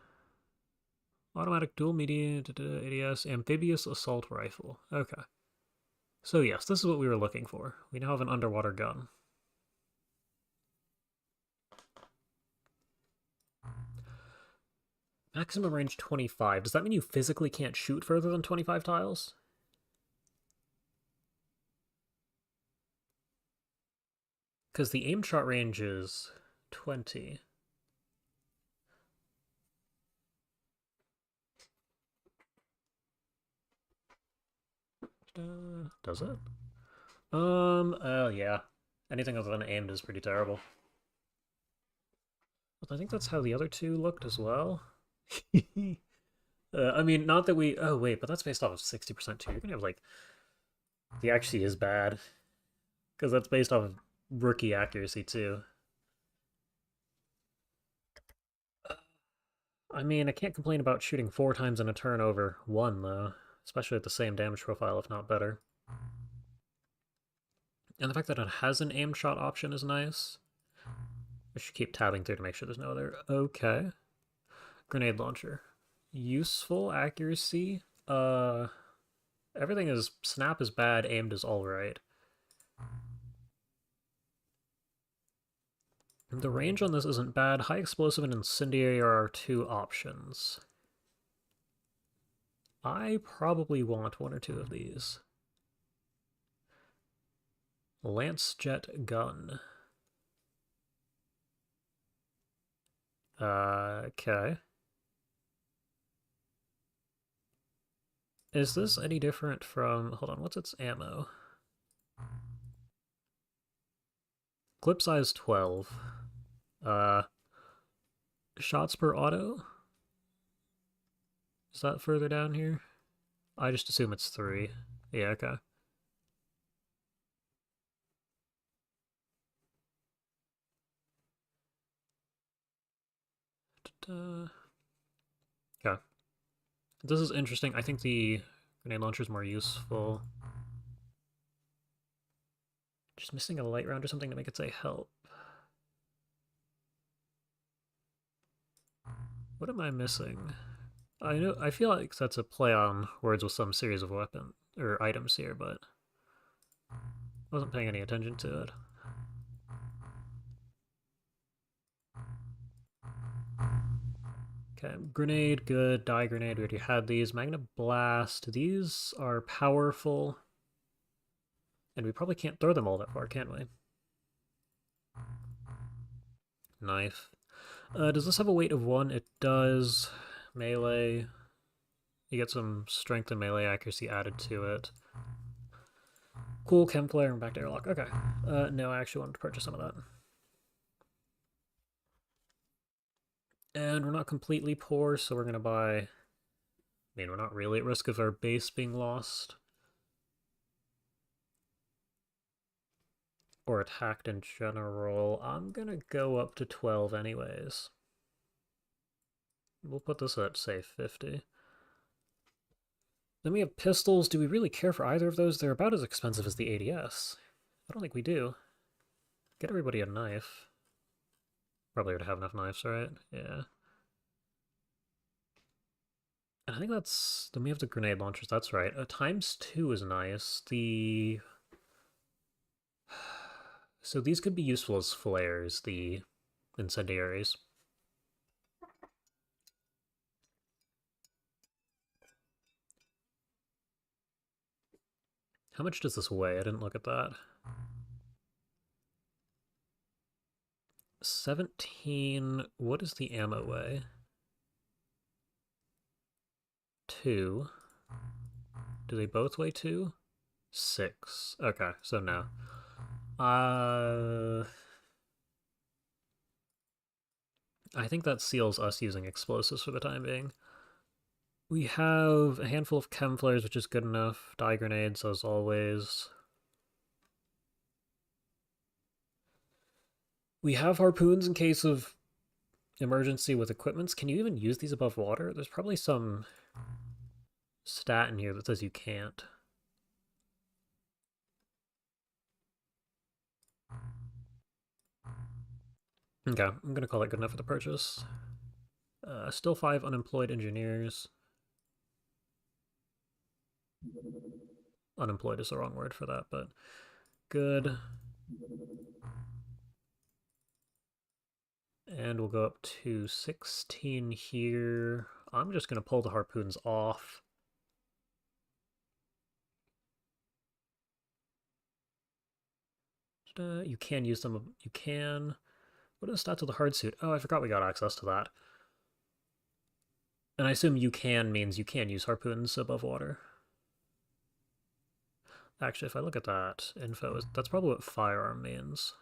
[SPEAKER 1] Automatic dual media ADS amphibious assault rifle. Okay. So yes, this is what we were looking for. We now have an underwater gun. Maximum range 25. Does that mean you physically can't shoot further than 25 tiles? Because the aim shot range is 20. Does it? Yeah. Anything other than aimed is pretty terrible. But I think that's how the other two looked as well. I mean, not that we... Oh, wait, but that's based off of 60% too. You're gonna have, like... The accuracy is bad. Because that's based off of rookie accuracy, too. I mean, I can't complain about shooting 4 times in a turn over 1, though. Especially at the same damage profile, if not better. And the fact that it has an aim shot option is nice. I should keep tabbing through to make sure there's no other... Okay. Grenade launcher. Useful accuracy. Everything is... Snap is bad, aimed is alright. The range on this isn't bad. High explosive and incendiary are our 2 options. I probably want 1 or 2 of these. Lance jet gun. Okay. Is this any different from... Hold on, what's its ammo? Clip size 12. Shots per auto? Is that further down here? I just assume it's 3. Yeah, okay. Yeah. This is interesting. I think the grenade launcher is more useful. Just missing a light round or something to make it say help. What am I missing? I feel like that's a play on words with some series of weapon or items here, but I wasn't paying any attention to it. Okay, grenade, good. Die grenade, we already had these. Magna Blast, these are powerful. And we probably can't throw them all that far, can we? Knife. Does this have a weight of 1? It does. Melee. You get some strength and melee accuracy added to it. Cool, chem flare, and back to airlock. Okay. No, I actually wanted to purchase some of that. And we're not completely poor, so we're gonna buy... I mean, we're not really at risk of our base being lost. Or attacked in general. I'm gonna go up to 12 anyways. We'll put this at, say, 50. Then we have pistols. Do we really care for either of those? They're about as expensive as the ADS. I don't think we do. Get everybody a knife. Probably would have enough knives, right? Yeah. And I think that's... Then we have the grenade launchers, that's right. ×2 is nice. The... So these could be useful as flares, the incendiaries. How much does this weigh? I didn't look at that. 17. What does the ammo weigh? 2. Do they both weigh 2? 6. Okay, so no. I think that seals us using explosives for the time being. We have a handful of chem flares, which is good enough. Dye grenades, as always. We have harpoons in case of emergency with equipments. Can you even use these above water? There's probably some stat in here that says you can't. Okay, I'm gonna call it good enough for the purchase. Still 5 unemployed engineers. Unemployed is the wrong word for that, but good. And we'll go up to 16 here. I'm just gonna pull the harpoons off. You can use them. You can. What are the stats of the hard suit? Oh, I forgot we got access to that. And I assume you can means you can use harpoons above water. Actually, if I look at that info, that's probably what firearm means.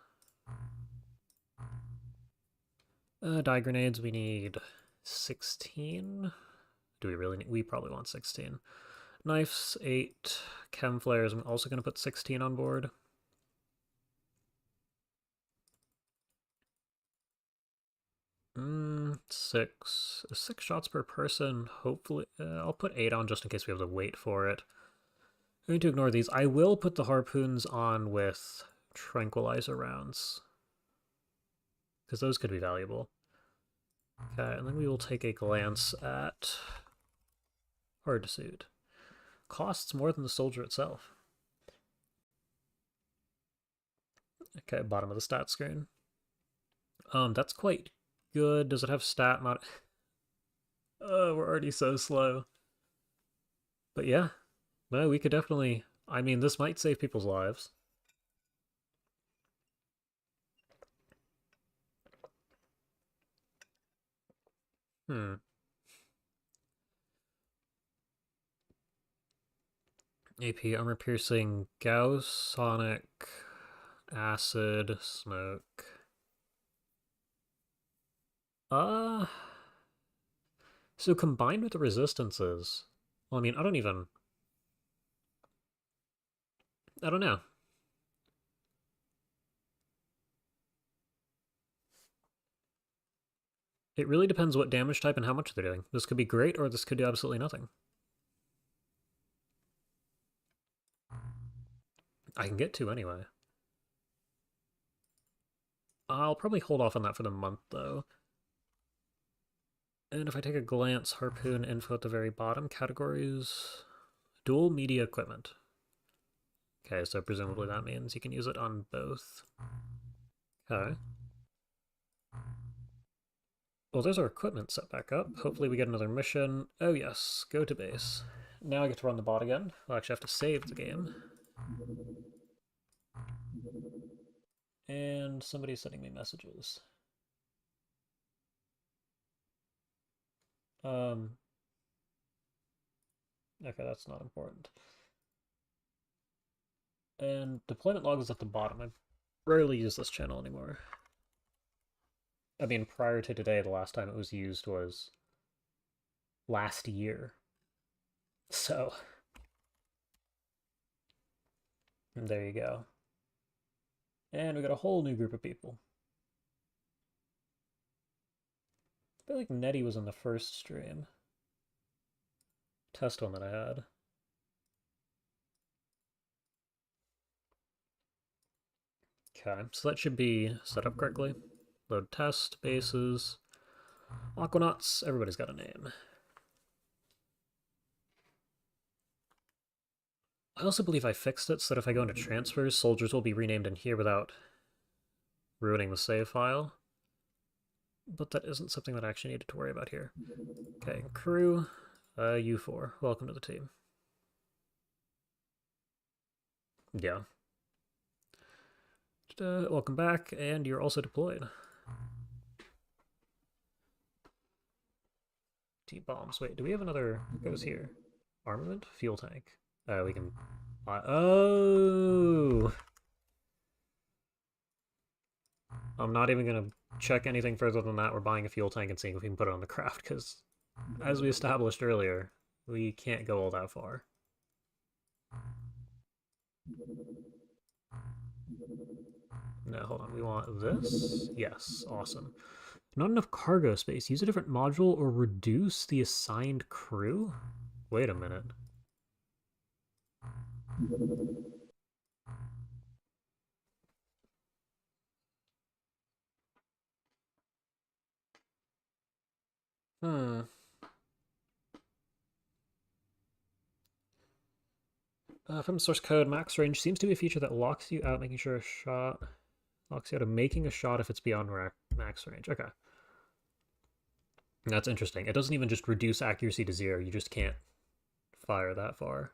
[SPEAKER 1] Dye grenades, we need 16. Do we really need? We probably want 16. Knives, 8. Chem flares, I'm also going to put 16 on board. Six shots per person. Hopefully, I'll put 8 on just in case we have to wait for it. I'm going to ignore these. I will put the harpoons on with tranquilizer rounds, because those could be valuable. Okay, and then we will take a glance at hard suit. Costs more than the soldier itself. Okay, bottom of the stat screen. That's quite good. Does it have stat mod? Oh, we're already so slow. But yeah, no, we could definitely. I mean, this might save people's lives. AP armor piercing, Gauss, Sonic, Acid, Smoke. So combined with the resistances, well, I mean, I don't know. It really depends what damage type and how much they're doing. This could be great, or this could do absolutely nothing. I can get 2 anyway. I'll probably hold off on that for the month, though. And if I take a glance, harpoon info at the very bottom, categories, dual media equipment. Okay, so presumably that means you can use it on both. Okay. Well, there's our equipment set back up. Hopefully we get another mission. Oh yes, go to base. Now I get to run the bot again. I'll actually have to save the game. And somebody's sending me messages. Okay, that's not important. And deployment log is at the bottom. I rarely use this channel anymore. I mean, prior to today, the last time it was used was last year. So, there you go. And we got a whole new group of people. I feel like Nettie was in the first stream. Test one that I had. Okay, so that should be set up correctly. Load test, bases, Aquanauts, everybody's got a name. I also believe I fixed it so that if I go into transfers, soldiers will be renamed in here without ruining the save file. But that isn't something that I actually needed to worry about here. Okay, crew, U4, welcome to the team. Yeah. Welcome back, and you're also deployed. T-bombs. Wait, do we have another? What goes here? Armament? Fuel tank. We can... Oh! I'm not even going to check anything further than that. We're buying a fuel tank and seeing if we can put it on the craft, because as we established earlier, we can't go all that far. No, hold on. We want this? Yes, awesome. Not enough cargo space. Use a different module or reduce the assigned crew? Wait a minute. Hmm. From source code, max range seems to be a feature that locks you out, making sure a shot locks you out of making a shot if it's beyond max range. Okay. That's interesting. It doesn't even just reduce accuracy to 0. You just can't fire that far.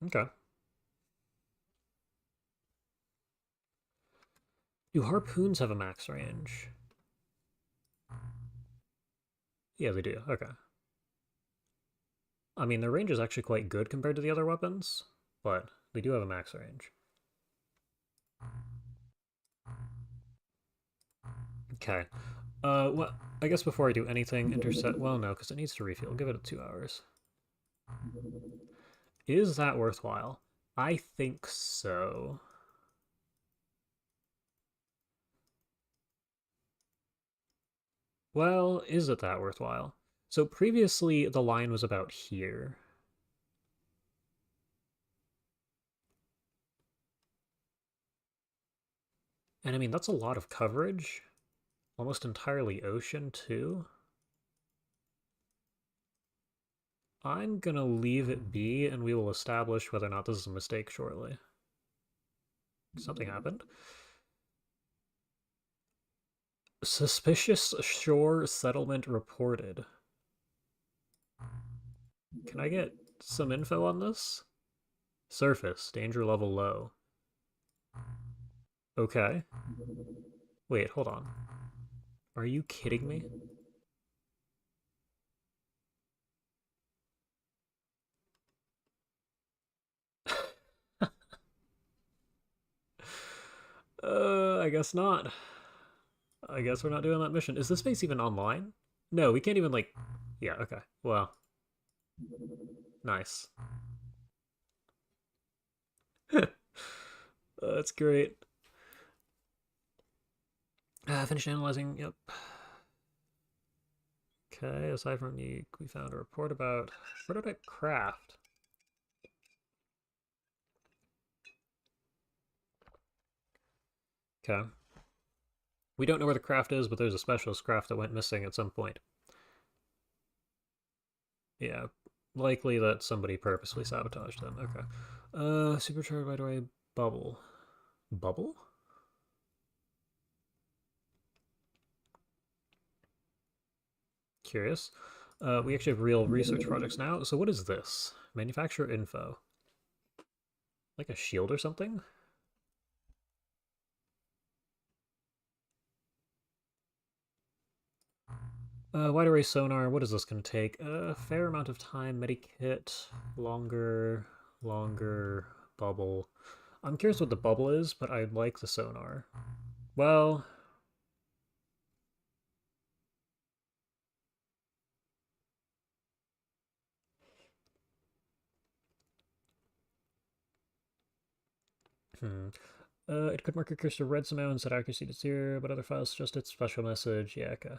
[SPEAKER 1] Okay. Do harpoons have a max range? Yeah, they do. Okay. I mean, their range is actually quite good compared to the other weapons, but they do have a max range. Okay. Well, I guess before I do anything, intercept... Well, no, because it needs to refuel. Give it 2 hours. Is that worthwhile? I think so. Well, is it that worthwhile? So previously, the line was about here. And I mean, that's a lot of coverage. Almost entirely ocean, too. I'm gonna leave it be, and we will establish whether or not this is a mistake shortly. Something happened. Suspicious shore settlement reported. Can I get some info on this? Surface, danger level low. Okay. Wait, hold on. Are you kidding me? I guess not. I guess we're not doing that mission. Is this base even online? No, we can't even, like... Yeah, okay. Well. Nice. That's great. Finished analyzing, yep. Okay, aside from the... We found a report about prototype craft. Okay. We don't know where the craft is, but there's a specialist craft that went missing at some point. Yeah, likely that somebody purposely sabotaged them. Okay. Supercharged by the way, bubble. Bubble? Curious. We actually have real research projects now. So what is this? Manufacturer info. Like a shield or something? Wide array sonar, what is this going to take? A fair amount of time, medikit, longer, bubble. I'm curious what the bubble is, but I like the sonar. Well... It could mark your cursor red somehow and set accuracy to 0, but other files suggest it's special message. Yeah, okay.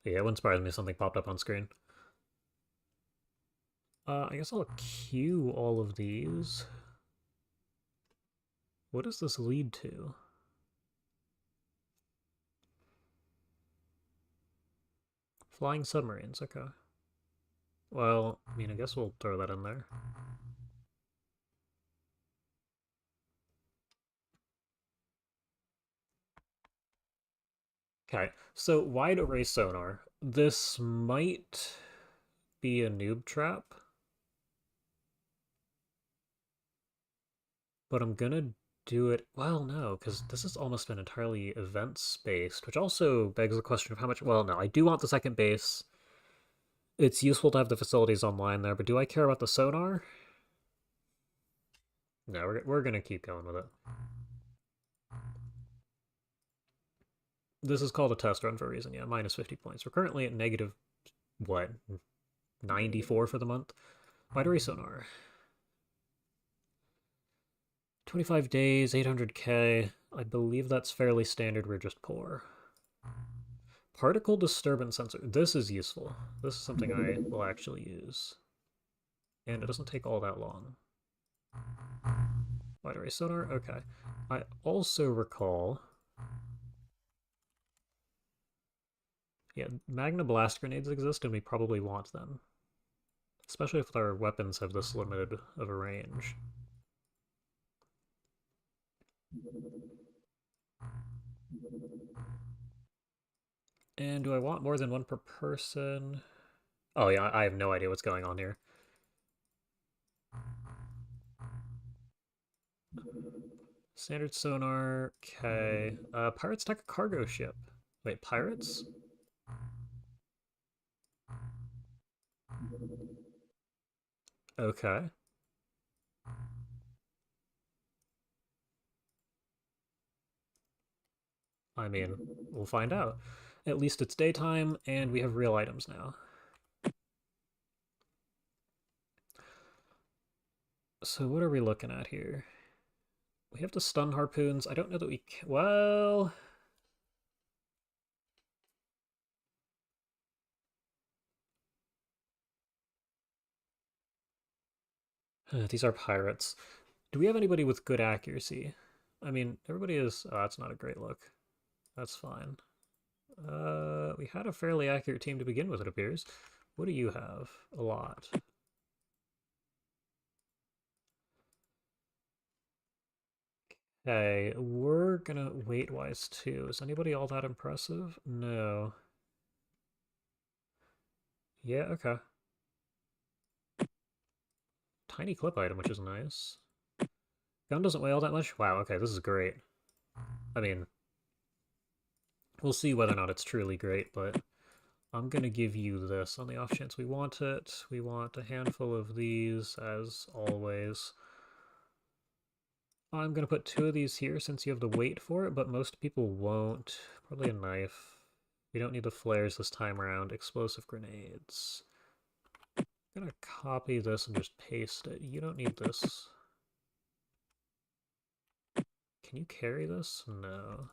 [SPEAKER 1] Yeah, it wouldn't surprise me if something popped up on screen. I guess I'll queue all of these. What does this lead to? Flying submarines, okay. Well, I mean, I guess we'll throw that in there. Okay, so wide array sonar. This might be a noob trap, but I'm gonna do it. Well, no, because this has almost been entirely events based, which also begs the question of how much. Well, no, I do want the second base. It's useful to have the facilities online there, but do I care about the sonar? No, we're gonna keep going with it. This is called a test run for a reason. Yeah, minus 50 points. We're currently at negative what 94 for the month. Wide array sonar. 25 days, 800k. I believe that's fairly standard. We're just poor. Particle disturbance sensor. This is useful. This is something I will actually use. And it doesn't take all that long. Wide array sonar? Okay. I also recall... Yeah, Magna Blast grenades exist and we probably want them. Especially if our weapons have this limited of a range. And do I want more than one per person? Oh yeah, I have no idea what's going on here. Standard sonar, okay. Pirates attack a cargo ship. Wait, pirates? Okay. I mean, we'll find out. At least it's daytime, and we have real items now. So what are we looking at here? We have to stun harpoons. I don't know that we can... Well... These are pirates. Do we have anybody with good accuracy? I mean, everybody is... Oh, that's not a great look. That's fine. We had a fairly accurate team to begin with, it appears. What do you have? A lot. Okay, we're gonna weight-wise too. Is anybody all that impressive? No. Yeah, okay. Tiny clip item, which is nice. Gun doesn't weigh all that much? Wow, okay, this is great. I mean, we'll see whether or not it's truly great, but I'm gonna give you this on the off chance we want it. We want a handful of these, as always. I'm gonna put 2 of these here since you have the weight for it, but most people won't. Probably a knife. We don't need the flares this time around. Explosive grenades. I'm gonna copy this and just paste it. You don't need this. Can you carry this? No.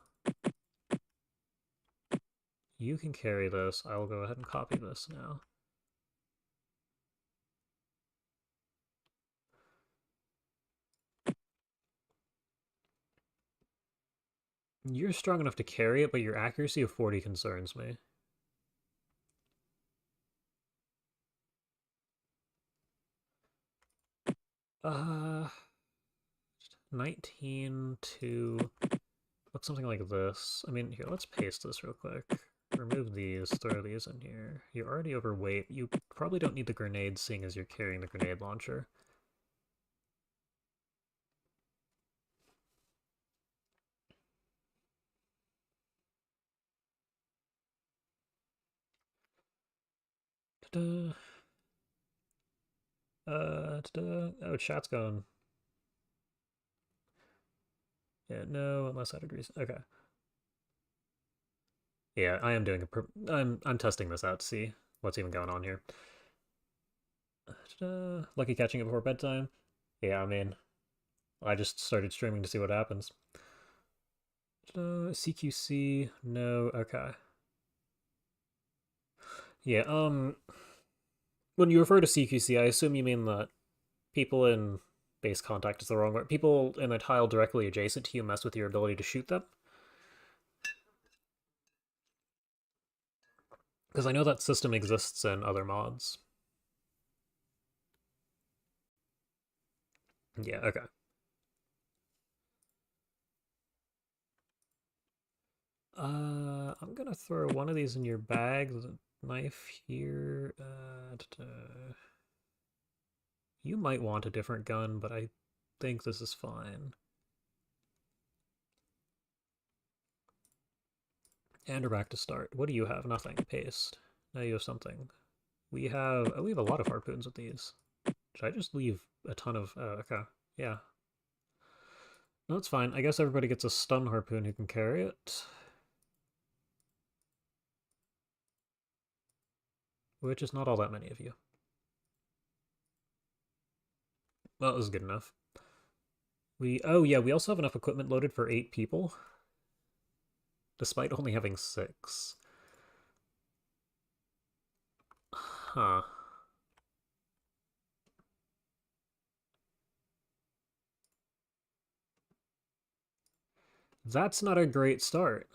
[SPEAKER 1] You can carry this. I will go ahead and copy this now. You're strong enough to carry it, but your accuracy of 40 concerns me. Uh, 19 to... Looks something like this. I mean, here, let's paste this real quick. Remove these, throw these in here. You're already overweight. You probably don't need the grenades, seeing as you're carrying the grenade launcher. Ta-da. Ta-da. Oh, chat's going. Yeah, no, unless I agrees. Okay. Yeah, I am doing a... I'm testing this out to see what's even going on here. Ta-da. Lucky catching it before bedtime. Yeah, I mean, I just started streaming to see what happens. Ta-da. CQC, no, okay. Yeah, when you refer to CQC, I assume you mean that people in base contact is the wrong word. People in a tile directly adjacent to you mess with your ability to shoot them. Because I know that system exists in other mods. Yeah, okay. I'm gonna throw one of these in your bag. There's a knife here. You might want a different gun, but I think this is fine. And we're back to start. What do you have? Nothing. Paste. Now you have something. We have... Oh, we have a lot of harpoons with these. Should I just leave a ton of... Oh, okay. Yeah. No, it's fine. I guess everybody gets a stun harpoon who can carry it. Which is not all that many of you. Well, that was good enough. Oh yeah, we also have enough equipment loaded for 8 people. Despite only having 6. Huh. That's not a great start.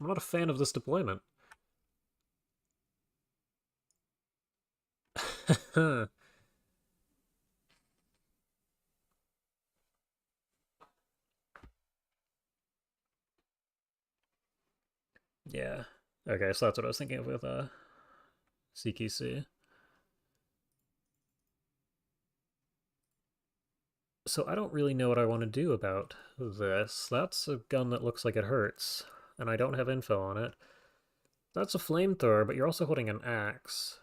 [SPEAKER 1] I'm not a fan of this deployment. Yeah. Okay, so that's what I was thinking of with CQC. So I don't really know what I want to do about this. That's a gun that looks like it hurts, and I don't have info on it. That's a flamethrower, but you're also holding an axe.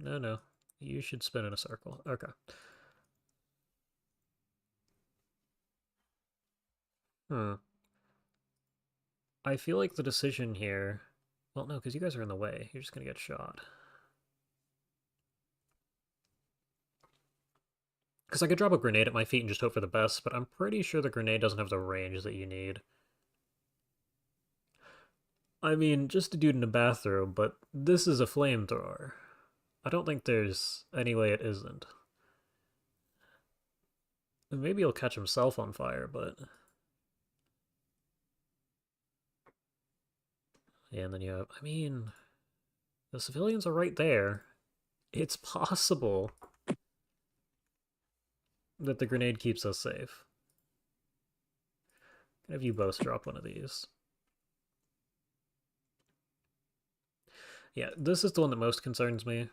[SPEAKER 1] No. You should spin in a circle. Okay. Hmm. I feel like the decision here... Well, no, because you guys are in the way. You're just going to get shot. Because I could drop a grenade at my feet and just hope for the best, but I'm pretty sure the grenade doesn't have the range that you need. I mean, just a dude in a bathroom, but this is a flamethrower. I don't think there's any way it isn't. Maybe he'll catch himself on fire, but... Yeah, and then you have... I mean... The civilians are right there. It's possible that the grenade keeps us safe. Can have you both drop one of these. Yeah, this is the one that most concerns me.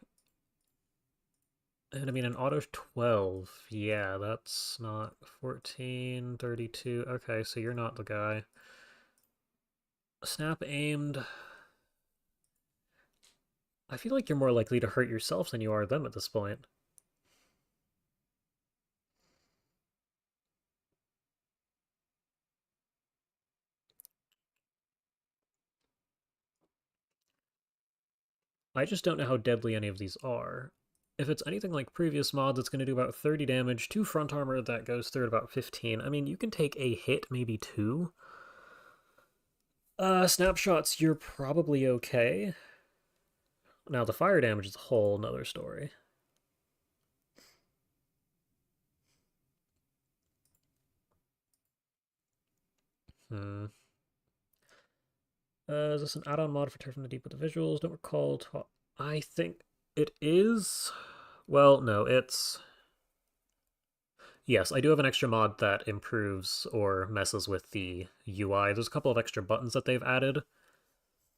[SPEAKER 1] And I mean, an auto 12, yeah, that's not 14, 32. Okay, so you're not the guy. Snap aimed. I feel like you're more likely to hurt yourself than you are them at this point. I just don't know how deadly any of these are. If it's anything like previous mods, it's going to do about 30 damage, 2 front armor that goes through at about 15. I mean, you can take a hit, maybe 2. Snapshots, you're probably okay. Now, the fire damage is a whole nother story. Hmm. Is this an add-on mod for Terror from the Deep with the visuals? Don't recall. I think it is. Well, no, it's... Yes, I do have an extra mod that improves or messes with the UI. There's a couple of extra buttons that they've added.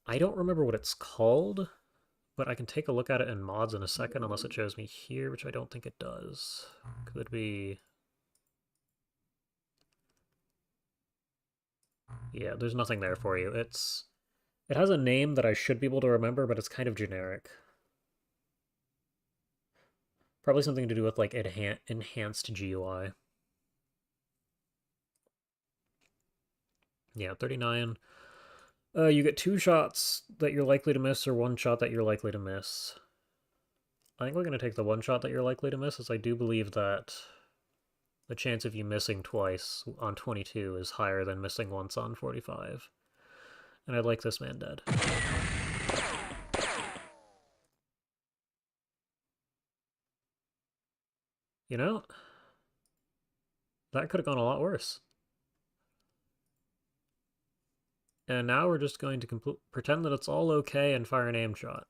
[SPEAKER 1] I don't remember what it's called, but I can take a look at it in mods in a second, unless it shows me here, which I don't think it does. Could be... Yeah, there's nothing there for you. It has a name that I should be able to remember, but it's kind of generic. Probably something to do with, like, enhanced GUI. Yeah, 39. You get 2 shots that you're likely to miss or 1 shot that you're likely to miss. I think we're going to take the 1 shot that you're likely to miss, as I do believe that the chance of you missing twice on 22 is higher than missing once on 45. And I'd like this man dead. You know, that could have gone a lot worse. And now we're just going to pretend that it's all okay and fire an aim shot.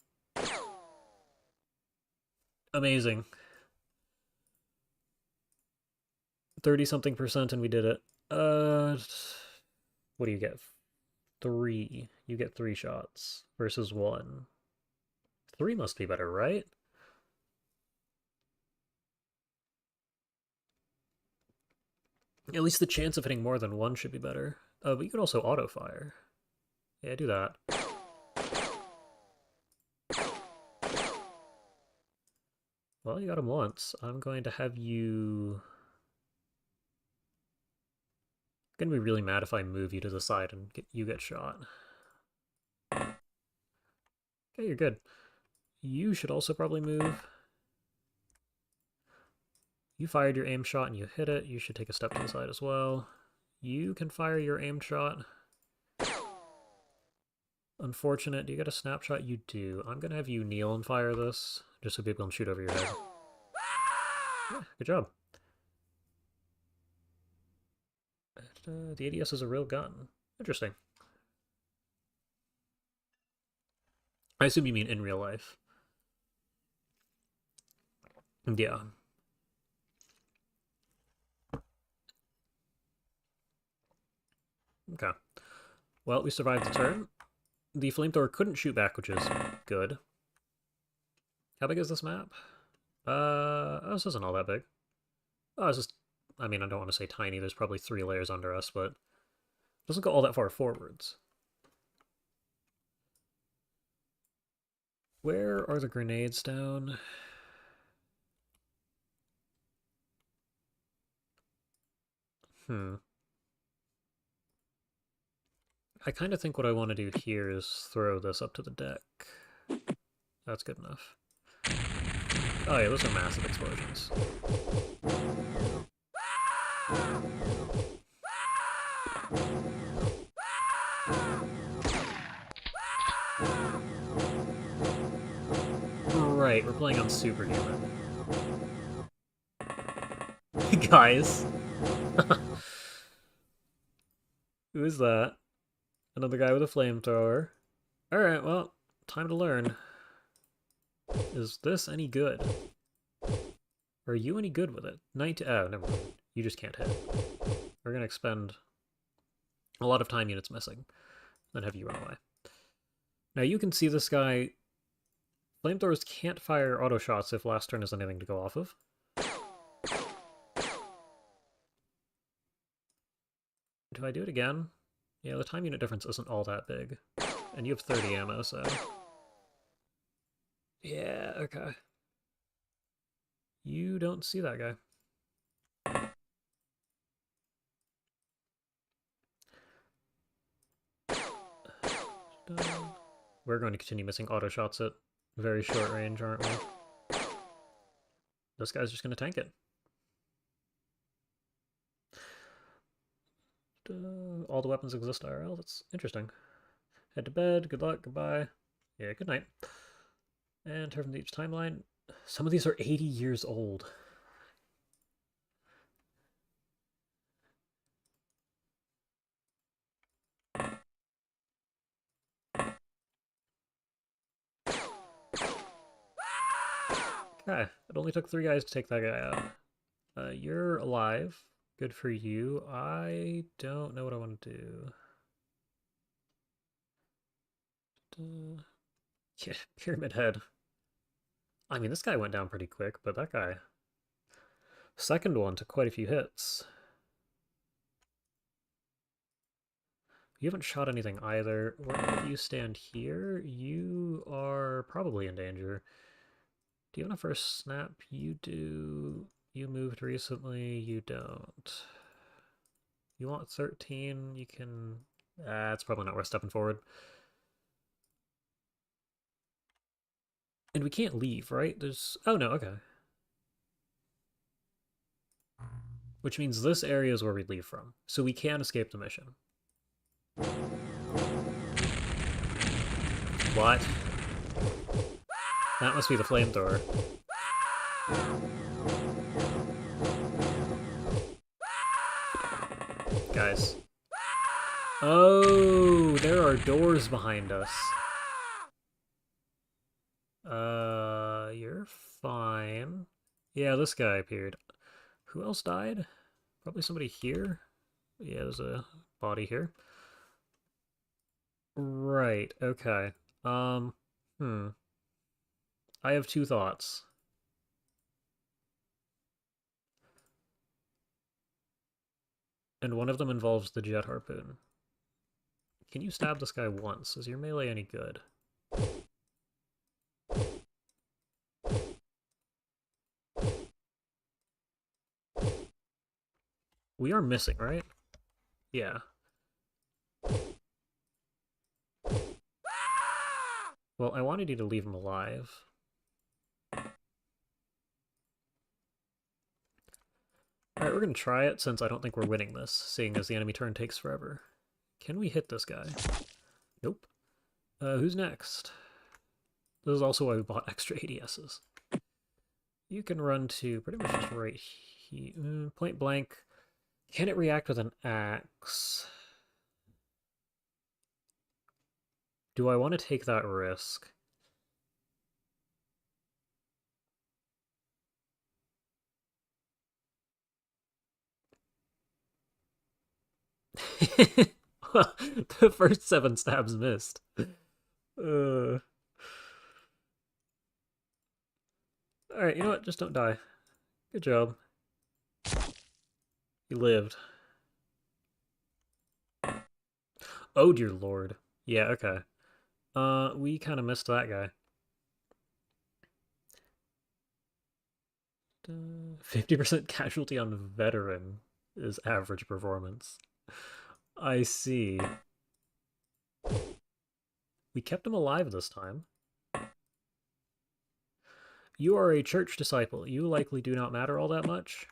[SPEAKER 1] Amazing. 30-something% and we did it. What do you get? 3. You get 3 shots versus 1. 3 must be better, right? At least the chance of hitting more than 1 should be better. But you could also auto-fire. Yeah, do that. Well, you got him once. I'm going to have you... I'm gonna be really mad if I move you to the side and you get shot. Okay, you're good. You should also probably move. You fired your aim shot and you hit it. You should take a step to the side as well. You can fire your aim shot. Unfortunate. Do you get a snapshot? You do. I'm going to have you kneel and fire this, just so people can shoot over your head. Yeah, good job. The ADS is a real gun. Interesting. I assume you mean in real life. Yeah. Okay. Well, we survived the turn. The flamethrower couldn't shoot back, which is good. How big is this map? Oh, this isn't all that big. Oh, it's just... I mean, I don't want to say tiny. There's probably 3 layers under us, but... it doesn't go all that far forwards. Where are the grenades down? I kind of think what I want to do here is throw this up to the deck. That's good enough. Oh yeah, those are massive explosions. Right, we're playing on Superhuman. Guys. Who is that? Another guy with a flamethrower. Alright, well, time to learn. Is this any good? Are you any good with it? Oh, never mind. You just can't hit. We're gonna expend a lot of time units missing, then have you run away. Now you can see this guy. Flamethrowers can't fire auto shots if last turn is anything to go off of. Do I do it again? Yeah, the time unit difference isn't all that big. And you have 30 ammo, so... yeah, okay. You don't see that guy. We're going to continue missing auto shots at very short range, aren't we? This guy's just going to tank it. All the weapons exist IRL. That's interesting. Head to bed. Good luck. Goodbye. Yeah, good night. And turn from each timeline. Some of these are 80 years old. Okay, it only took 3 guys to take that guy out. You're alive. Good for you. I don't know what I want to do. Yeah, Pyramid Head. I mean, this guy went down pretty quick, but that guy... second one took quite a few hits. You haven't shot anything either. Where you stand here, you are probably in danger. Do you have a first snap? You do. You moved recently. You don't. You want 13? You can... it's probably not worth stepping forward. And we can't leave, right? There's... oh, no, okay. Which means this area is where we leave from. So we can escape the mission. What? That must be the flamethrower. Guys. Oh, there are doors behind us. You're fine. Yeah, this guy appeared. Who else died? Probably somebody here? Yeah, there's a body here. Right, okay. Hmm. I have two thoughts. And one of them involves the jet harpoon. Can you stab this guy once? Is your melee any good? We are missing, right? Yeah. Well, I wanted you to leave him alive. Alright, we're gonna try it since I don't think we're winning this, seeing as the enemy turn takes forever. Can we hit this guy? Nope. Who's next? This is also why we bought extra ADSs. You can run to pretty much just right here. Point blank. Can it react with an axe? Do I want to take that risk? The first 7 stabs missed. Alright, you know what? Just don't die. Good job. You lived. Oh dear lord. Yeah, okay. We kind of missed that guy. 50% casualty on veteran is average performance. I see. We kept him alive this time. You are a church disciple. You likely do not matter all that much.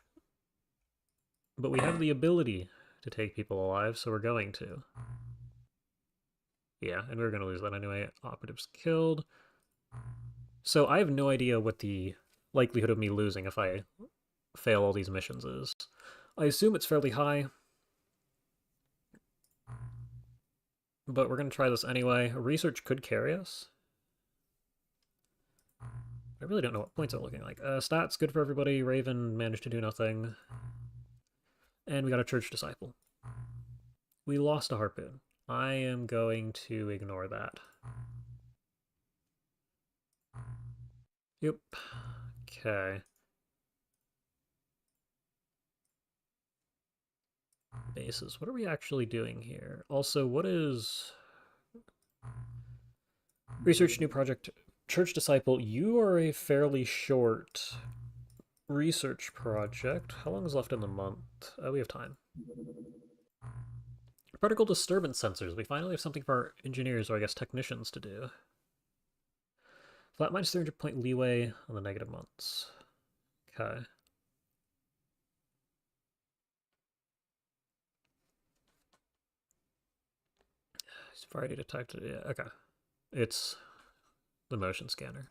[SPEAKER 1] But we have the ability to take people alive, so we're going to. Yeah, and we were going to lose that anyway. Operatives killed. So I have no idea what the likelihood of me losing if I fail all these missions is. I assume it's fairly high. But we're going to try this anyway. Research could carry us. I really don't know what points are looking like. Stats, good for everybody. Raven managed to do nothing. And we got a church disciple. We lost a harpoon. I am going to ignore that. Yep. Okay. Bases. What are we actually doing here? Also, what is... Research new project. Church disciple, you are a fairly short research project. How long is left in the month? We have time. Particle disturbance sensors. We finally have something for our engineers, or I guess technicians, to do. Flat minus 300 point leeway on the negative months. Okay. Variety detected. Yeah, okay. It's the motion scanner.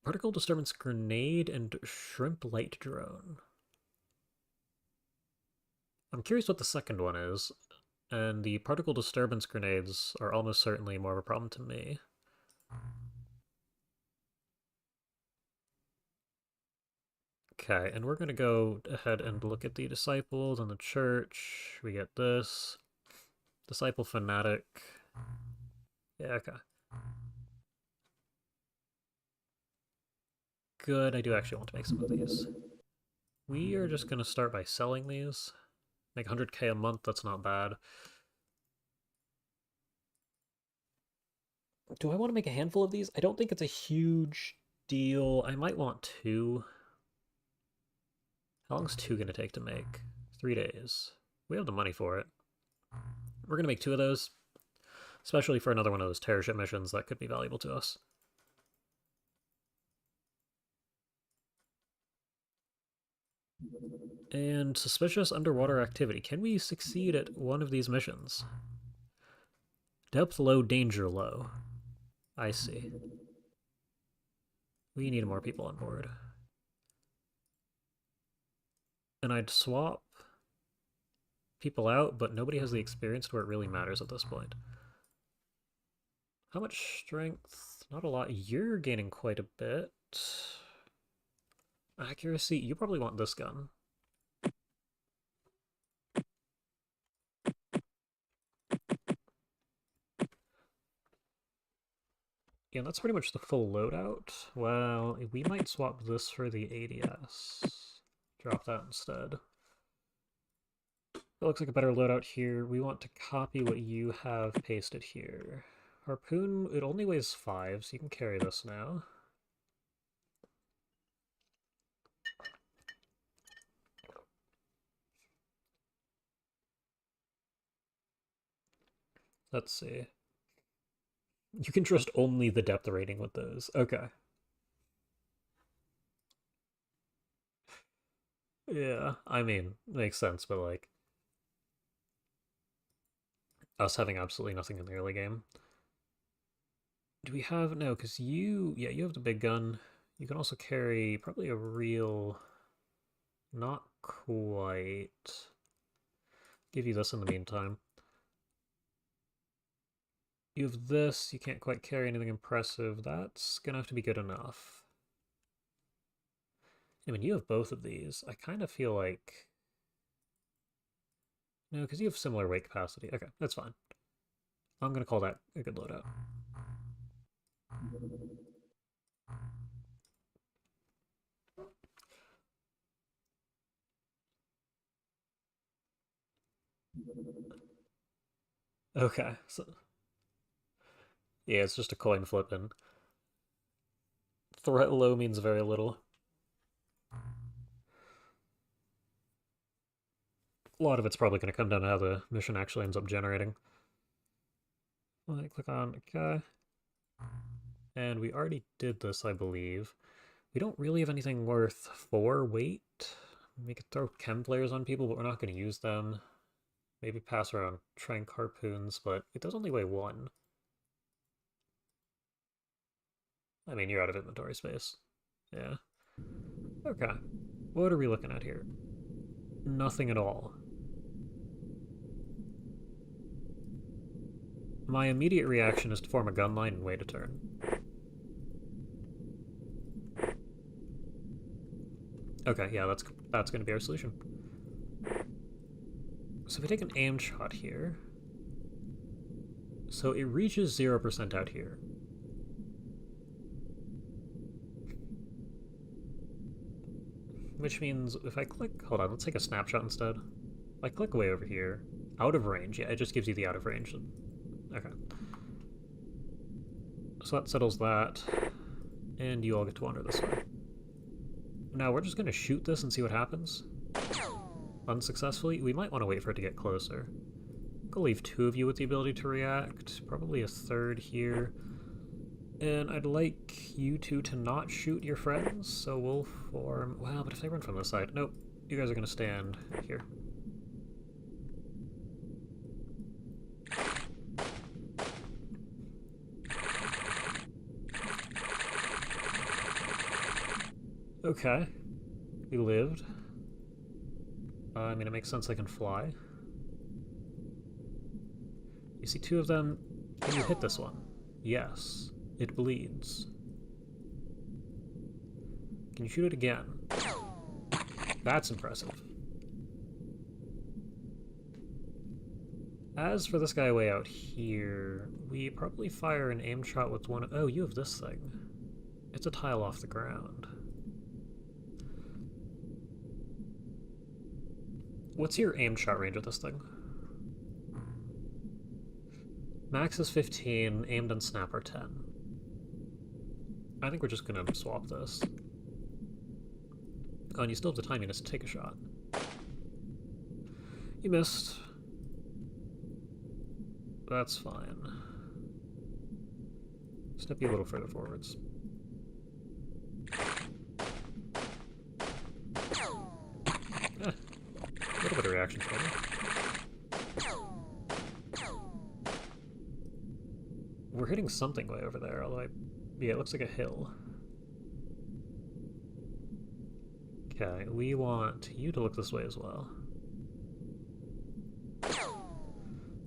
[SPEAKER 1] Particle disturbance grenade and shrimp light drone. I'm curious what the second one is, and the particle disturbance grenades are almost certainly more of a problem to me. Okay, and we're going to go ahead and look at the disciples and the church. We get this. Disciple fanatic. Yeah, okay. Good, I do actually want to make some of these. We are just going to start by selling these. Make 100k a month, that's not bad. Do I want to make a handful of these? I don't think it's a huge deal. I might want 2. How long is 2 going to take to make? 3 days. We have the money for it. We're going to make 2 of those, especially for another one of those terror ship missions that could be valuable to us. And suspicious underwater activity. Can we succeed at one of these missions? Depth low, danger low. I see. We need more people on board. And I'd swap people out, but nobody has the experience to where it really matters at this point. How much strength? Not a lot. You're gaining quite a bit. Accuracy? You probably want this gun. Yeah, that's pretty much the full loadout. Well, we might swap this for the ADS. Drop that instead. That looks like a better loadout here. We want to copy what you have pasted here. Harpoon, it only weighs 5, so you can carry this now. Let's see. You can trust only the depth rating with those. Okay. Yeah, I mean, makes sense, but like, us having absolutely nothing in the early game. Do we have... No, because yeah, you have the big gun. You can also carry probably a real... Not quite. Give you this in the meantime. You have this, you can't quite carry anything impressive. That's gonna have to be good enough. I mean, you have both of these. I kind of feel like... No, because you have similar weight capacity. Okay, that's fine. I'm gonna call that a good loadout. Okay, so... Yeah, it's just a coin flip, and threat low means very little. A lot of it's probably going to come down to how the mission actually ends up generating. I click on okay. And we already did this, I believe. We don't really have anything worth 4 weight. We could throw chem players on people, but we're not going to use them. Maybe pass around trank harpoons, but it does only weigh 1. I mean, you're out of inventory space. Yeah. Okay. What are we looking at here? Nothing at all. My immediate reaction is to form a gun line and wait a turn. Okay, yeah, that's going to be our solution. So if we take an aimed shot here, so it reaches 0% out here. Which means if I click, hold on, let's take a snapshot instead. If I click way over here, out of range, yeah, it just gives you the out of range. Okay. So that settles that, and you all get to wander this way. Now we're just going to shoot this and see what happens. Unsuccessfully, we might want to wait for it to get closer. I'll leave 2 of you with the ability to react, probably a 3rd here. And I'd like you 2 to not shoot your friends, so we'll form... Well, but if they run from this side... Nope, you guys are going to stand here. Okay. We lived. I mean, it makes sense they can fly. You see 2 of them. Can you hit this one? Yes. It bleeds. Can you shoot it again? That's impressive. As for this guy way out here, we probably fire an aim shot with one... Oh, you have this thing. It's a tile off the ground. What's your aim shot range with this thing? Max is 15, aimed and snap are 10. I think we're just gonna swap this. Oh, and you still have the timiness to take a shot. You missed. That's fine. Step you a little further forwards. A little bit of reaction for me. We're hitting something way over there, although yeah, it looks like a hill. Okay, we want you to look this way as well.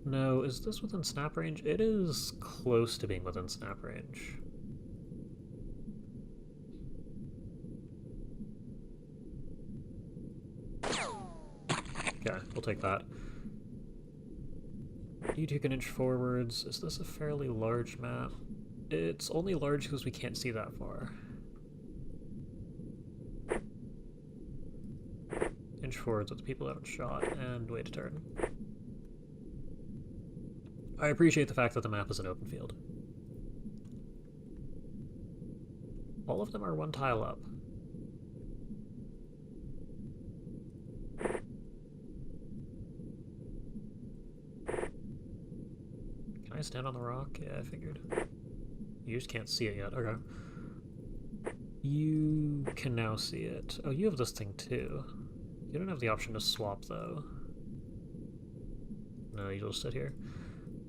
[SPEAKER 1] No, is this within snap range? It is close to being within snap range. Okay, we'll take that. You 2 can inch forwards. Is this a fairly large map? It's only large because we can't see that far. Inch forwards with the people that have shot, and wait a turn. I appreciate the fact that the map is an open field. All of them are one tile up. Can I stand on the rock? Yeah, I figured. You just can't see it yet. Okay. You can now see it. Oh, you have this thing too. You don't have the option to swap, though. No, you'll just sit here.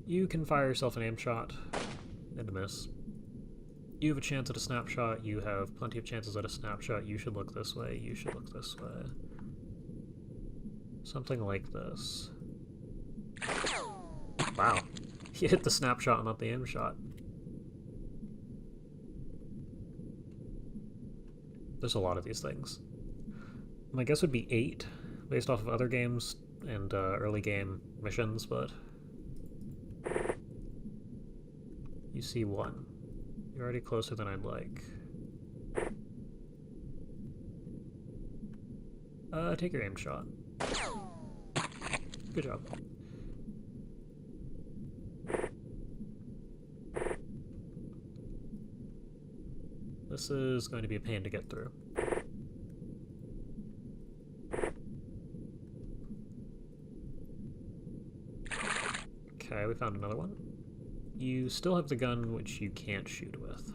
[SPEAKER 1] You can fire yourself an aim shot and a miss. You have a chance at a snapshot. You have plenty of chances at a snapshot. You should look this way. You should look this way. Something like this. Wow. You hit the snapshot, not the aim shot. There's a lot of these things. My guess would be 8, based off of other games and early game missions, but... You see 1. You're already closer than I'd like. Take your aim shot. Good job. This is going to be a pain to get through. Okay, we found another one. You still have the gun, which you can't shoot with.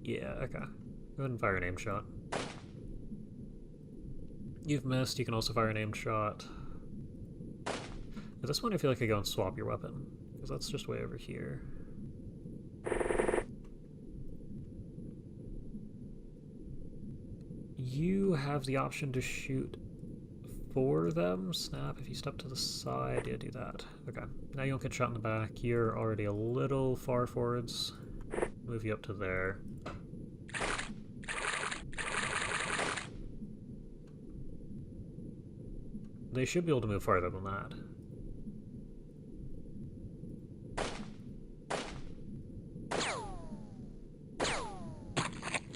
[SPEAKER 1] Yeah, okay. Go ahead and fire an aim shot. You've missed, you can also fire an aim shot. At this point I feel like I go and swap your weapon, because that's just way over here. You have the option to shoot for them. Snap, if you step to the side, yeah, do that. Okay, now you don't get shot in the back. You're already a little far forwards. Move you up to there. They should be able to move farther than that.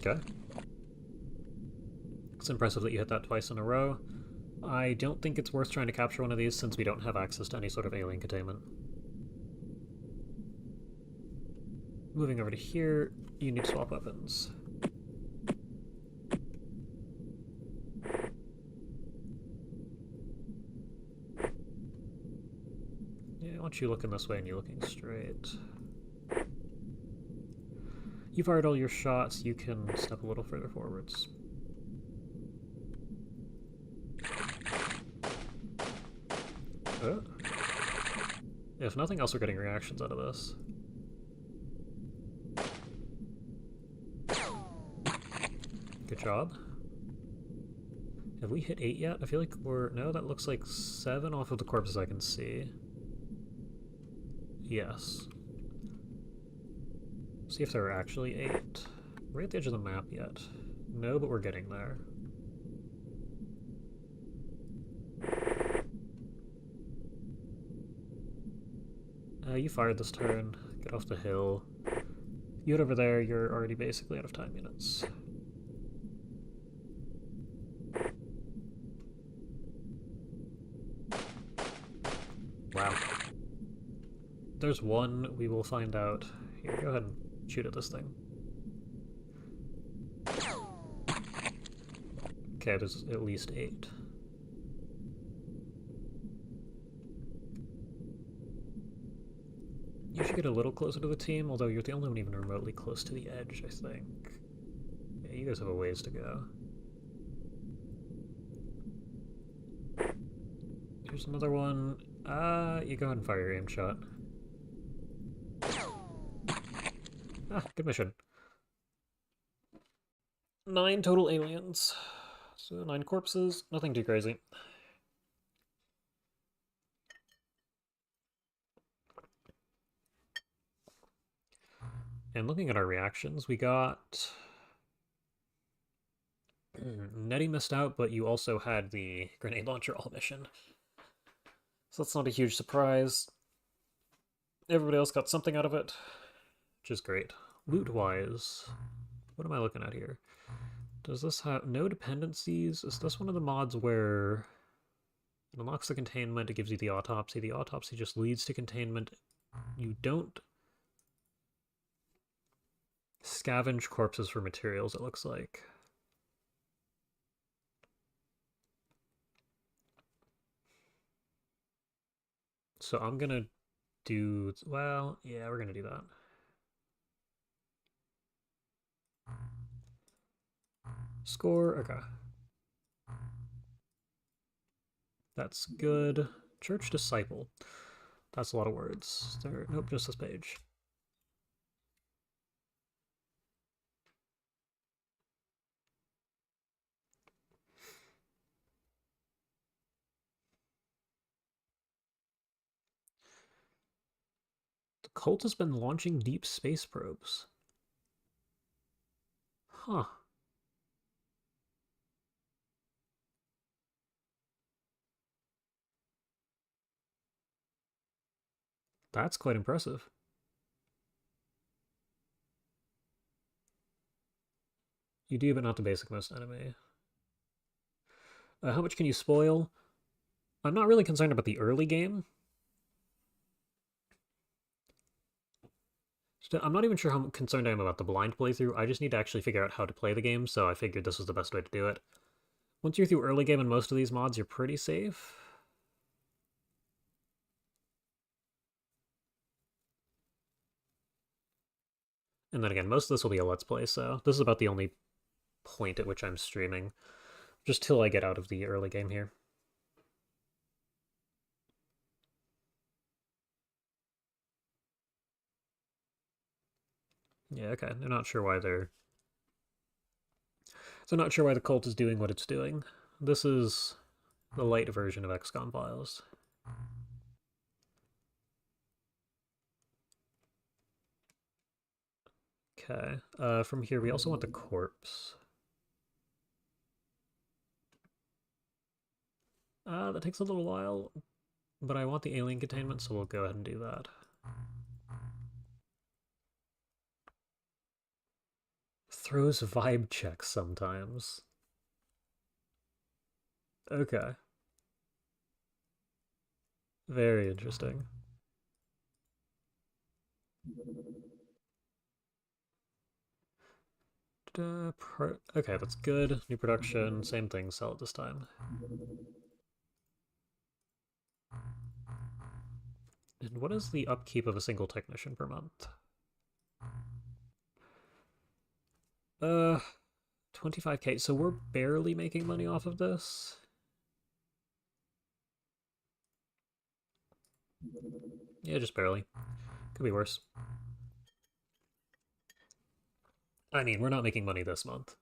[SPEAKER 1] Okay. It's impressive that you hit that twice in a row. I don't think it's worth trying to capture one of these since we don't have access to any sort of alien containment. Moving over to here, you need to swap weapons. Yeah, I want you looking this way and you looking straight. You fired all your shots, you can step a little further forwards. Oh. If nothing else, we're getting reactions out of this. Good job. Have we hit 8 yet? I feel like we're... No, that looks like 7 off of the corpses I can see. Yes. See if there are actually 8. We're at the edge of the map yet. No, but we're getting there. You fired this turn. Get off the hill. You get over there, you're already basically out of time units. Wow. There's one, we will find out. Here, go ahead and shoot at this thing. Okay, there's at least 8. You should get a little closer to the team, although you're the only one even remotely close to the edge, I think. Yeah, you guys have a ways to go. Here's another one. You go ahead and fire your aim shot. Ah, good mission. 9 total aliens. So 9 corpses, nothing too crazy. And looking at our reactions, we got... Nettie missed out, but you also had the grenade launcher all mission. So that's not a huge surprise. Everybody else got something out of it, which is great. Loot-wise, what am I looking at here? Does this have no dependencies? Is this one of the mods where it unlocks the containment, it gives you the autopsy. The autopsy just leads to containment. You don't scavenge corpses for materials, it looks like. So I'm gonna do, well, yeah, we're gonna do that. Score, okay. That's good. Church Disciple. That's a lot of words. There, nope, just this page. The cult has been launching deep space probes. Huh. That's quite impressive. You do, but not the basic most enemy. How much can you spoil? I'm not really concerned about the early game. I'm not even sure how concerned I am about the blind playthrough. I just need to actually figure out how to play the game, so I figured this was the best way to do it. Once you're through early game in most of these mods, you're pretty safe. And then again, most of this will be a Let's Play, so this is about the only point at which I'm streaming. Just till I get out of the early game here. Yeah, okay. I'm not sure why they're... So I'm not sure why the cult is doing what it's doing. This is the light version of XCOM files. Okay. From here, we also want the corpse. That takes a little while, but I want the alien containment, so we'll go ahead and do that. Throws vibe checks sometimes. Okay. Very interesting. Okay, that's good. New production, same thing, sell it this time. And what is the upkeep of a single technician per month? 25k, so we're barely making money off of this. Yeah, just barely. Could be worse. I mean, we're not making money this month.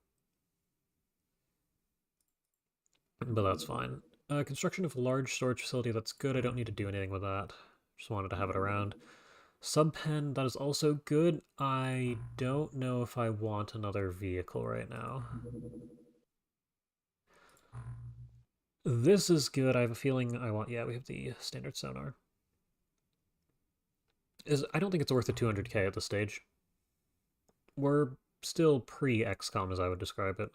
[SPEAKER 1] But that's fine. Construction of a large storage facility, that's good. I don't need to do anything with that. Just wanted to have it around. Subpen, that is also good. I don't know if I want another vehicle right now. This is good. I have a feeling I want... Yeah, we have the standard sonar. I don't think it's worth the 200k at this stage. We're still pre-XCOM as I would describe it.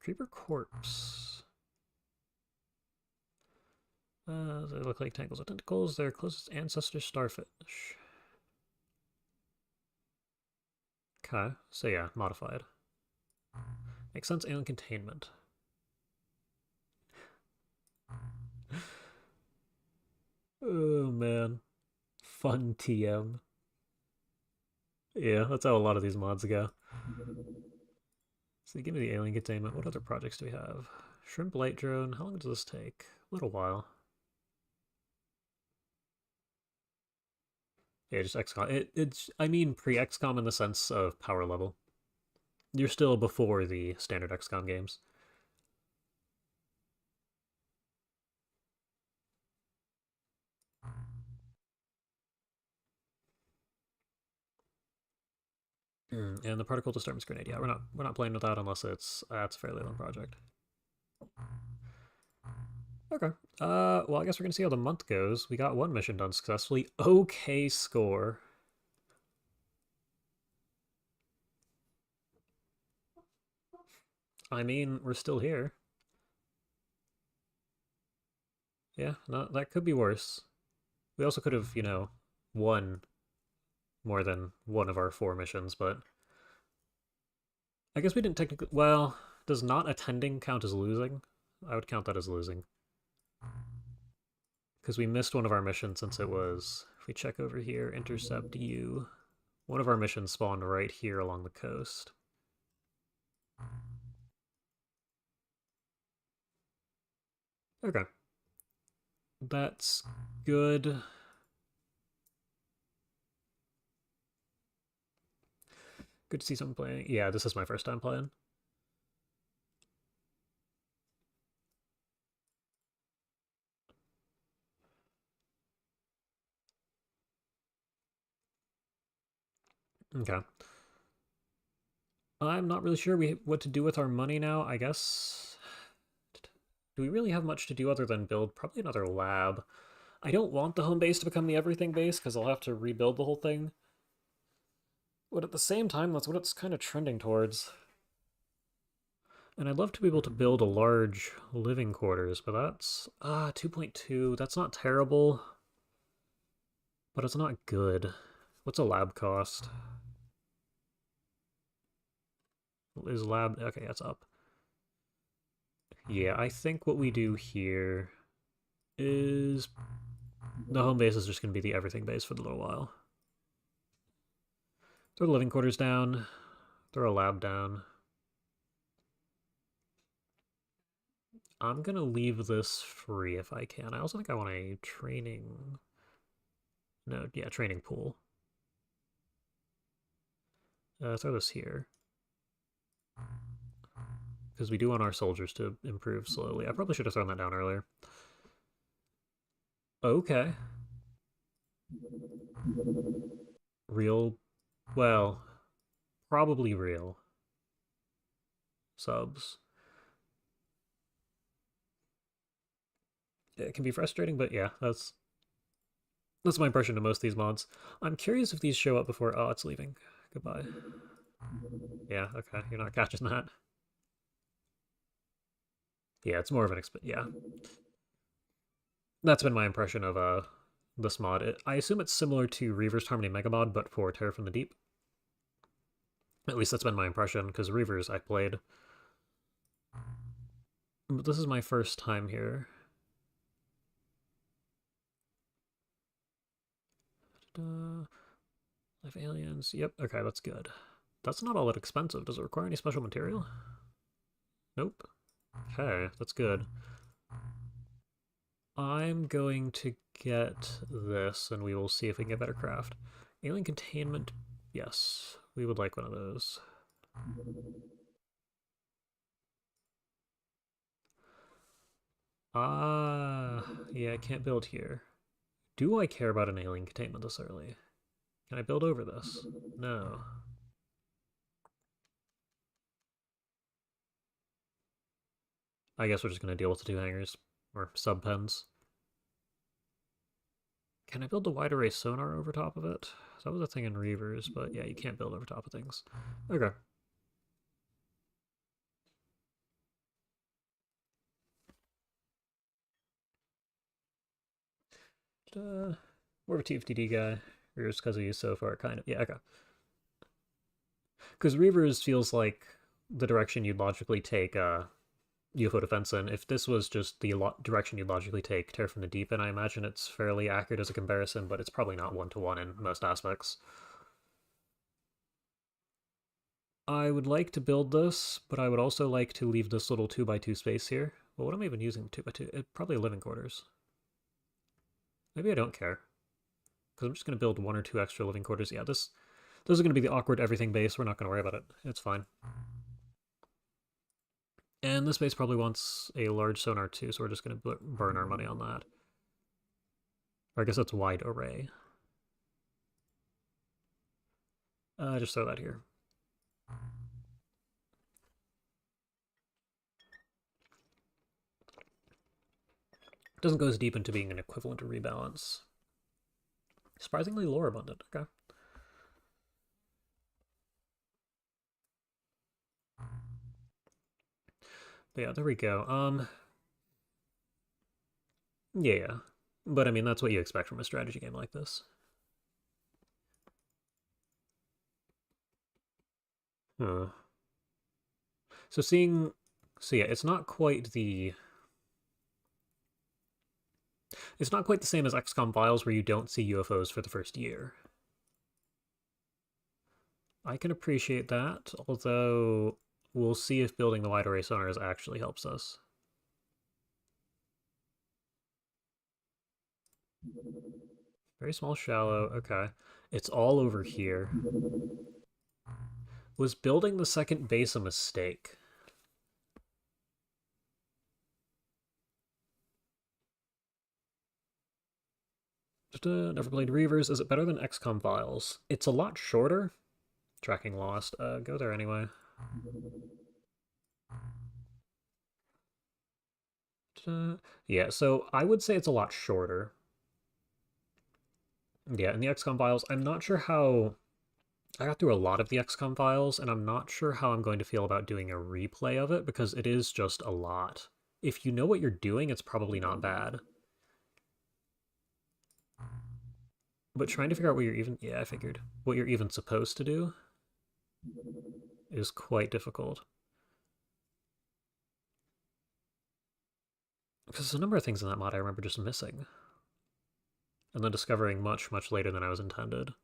[SPEAKER 1] Creeper corpse. They look like tangles of tentacles. Their closest ancestor, starfish. Okay, so yeah, modified. Makes sense, alien containment. Oh man. Fun TM. Yeah, that's how a lot of these mods go. So give me the alien containment. What other projects do we have? Shrimp light drone. How long does this take? A little while. Yeah, just XCOM. It's, I mean, pre-XCOM in the sense of power level. You're still before the standard XCOM games. And the particle disturbance grenade. Yeah, we're not playing with that unless it's that's a fairly long project. Okay. Well, I guess we're gonna see how the month goes. We got one mission done successfully. Okay score. I mean, we're still here. Yeah, no, that could be worse. We also could have, won more than one of our 4 missions, but I guess we didn't technically. Well, does not attending count as losing? I would count that as losing. Because we missed one of our missions since it was. If we check over here, intercept you. One of our missions spawned right here along the coast. Okay. That's good. Good to see someone playing. Yeah, this is my first time playing. Okay. I'm not really sure what to do with our money now. I guess. Do we really have much to do other than build probably another lab? I don't want the home base to become the everything base because I'll have to rebuild the whole thing. But at the same time, that's what it's kind of trending towards. And I'd love to be able to build a large living quarters, but that's 2.2. That's not terrible, but it's not good. What's a lab cost? Is lab okay? That's up. Yeah, I think what we do here is the home base is just going to be the everything base for a little while. Throw the living quarters down. Throw a lab down. I'm going to leave this free if I can. I also think I want a training... No, yeah, training pool. Throw this here. Because we do want our soldiers to improve slowly. I probably should have thrown that down earlier. Okay. Real... Well, probably real. Subs. It can be frustrating, but yeah, that's my impression of most of these mods. I'm curious if these show up before... Oh, it's leaving. Goodbye. Yeah, okay, you're not catching that. Yeah, it's more of an yeah. That's been my impression of this mod. I assume it's similar to Reaver's Harmony Mega Mod, but for Terror from the Deep. At least that's been my impression, because Reavers I played. But this is my first time here. Live aliens. Yep, okay, that's good. That's not all that expensive. Does it require any special material? Nope. Okay, that's good. I'm going to get this, and we will see if we can get better craft. Alien containment. Yes, we would like one of those. Yeah, I can't build here. Do I care about an alien containment this early? Can I build over this? No. I guess we're just going to deal with the 2 hangars, or sub-pens. Can I build the wide array sonar over top of it? That was a thing in Reavers, but yeah, you can't build over top of things. Okay. More of a TFTD guy. Reavers because of you so far, kind of. Yeah, okay. Because Reavers feels like the direction you'd logically take UFO defense in. If this was just the direction you'd logically take Terror from the Deep in, I imagine it's fairly accurate as a comparison, but it's probably not one-to-one in most aspects. I would like to build this, but I would also like to leave this little 2x2 space here. Well, what am I even using 2x2? Probably living quarters. Maybe I don't care. Because I'm just going to build 1 or 2 extra living quarters. Yeah, this is going to be the awkward everything base. We're not going to worry about it. It's fine. And this base probably wants a large sonar too, so we're just going to burn our money on that. Or I guess that's wide array. Just throw that here. It doesn't go as deep into being an equivalent to rebalance. Surprisingly lore abundant. Okay. But yeah, there we go. Yeah. But I mean, that's what you expect from a strategy game like this. Huh. So seeing... So yeah, it's not quite the... It's not quite the same as XCOM Files where you don't see UFOs for the first year. I can appreciate that, although we'll see if building the wide array sonars actually helps us. Very small, shallow. Okay. It's all over here. Was building the second base a mistake? Never played Reavers. Is it better than XCOM Files? It's a lot shorter. Tracking lost. Go there anyway. Yeah, so I would say it's a lot shorter. Yeah, in the XCOM Files, I'm not sure how... I got through a lot of the XCOM Files, and I'm not sure how I'm going to feel about doing a replay of it, because it is just a lot. If you know what you're doing, it's probably not bad. But trying to figure out what you're even... Yeah, I figured. What you're even supposed to do is quite difficult. Because there's a number of things in that mod I remember just missing. And then discovering much, much later than I was intended.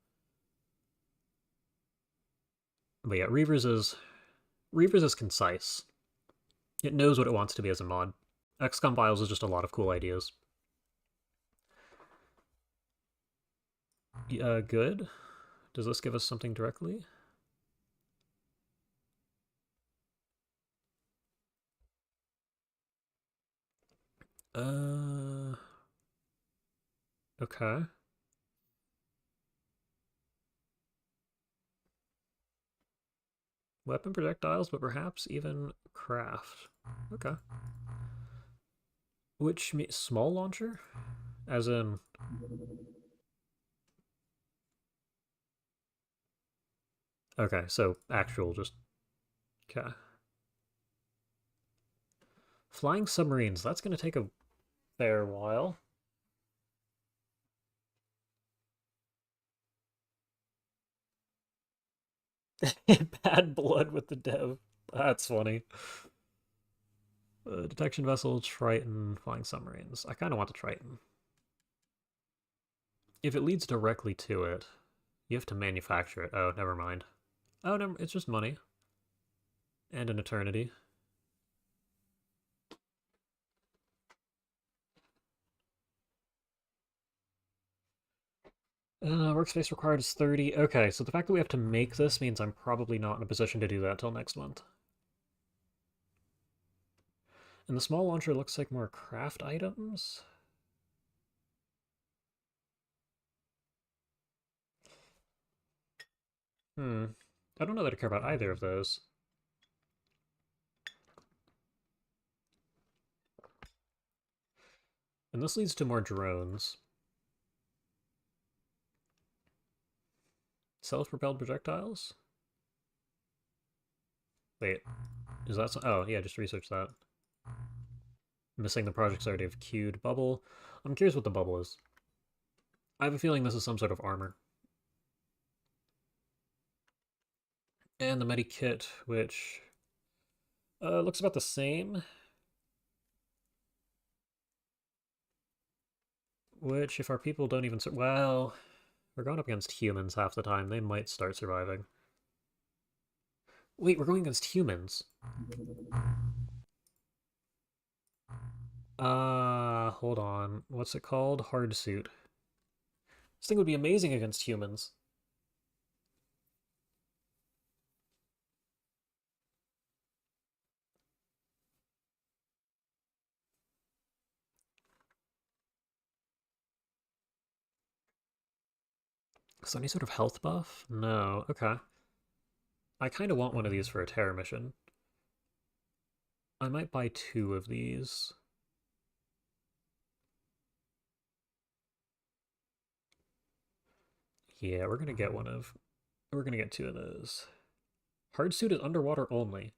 [SPEAKER 1] But yeah, Reavers is concise. It knows what it wants to be as a mod. XCOM Files is just a lot of cool ideas. Good. Does this give us something directly? Okay. Weapon projectiles, but perhaps even craft. Okay. Which small launcher? As in... Okay, so actual just... Okay. Flying submarines, that's going to take a fair while. Bad blood with the dev. That's funny. Detection vessel, Triton, flying submarines. I kind of want the Triton. If it leads directly to it, you have to manufacture it. Oh, never mind. Oh, never. It's just money. And an eternity. Workspace required is 30. Okay, so the fact that we have to make this means I'm probably not in a position to do that till next month. And the small launcher looks like more craft items. I don't know that I care about either of those. And this leads to more drones. Self-propelled projectiles? Wait, is that oh, yeah, just research that. Missing the projects already have queued. Bubble. I'm curious what the bubble is. I have a feeling this is some sort of armor. And the medikit, which looks about the same. Which, if our people don't even... Well, we're going up against humans half the time. They might start surviving. Wait, we're going against humans. Hold on. What's it called? Hard suit. This thing would be amazing against humans. So any sort of health buff? No. Okay. I kind of want one of these for a terror mission. I might buy 2 of these. Yeah, we're gonna get 2 of those. Hard suit is underwater only.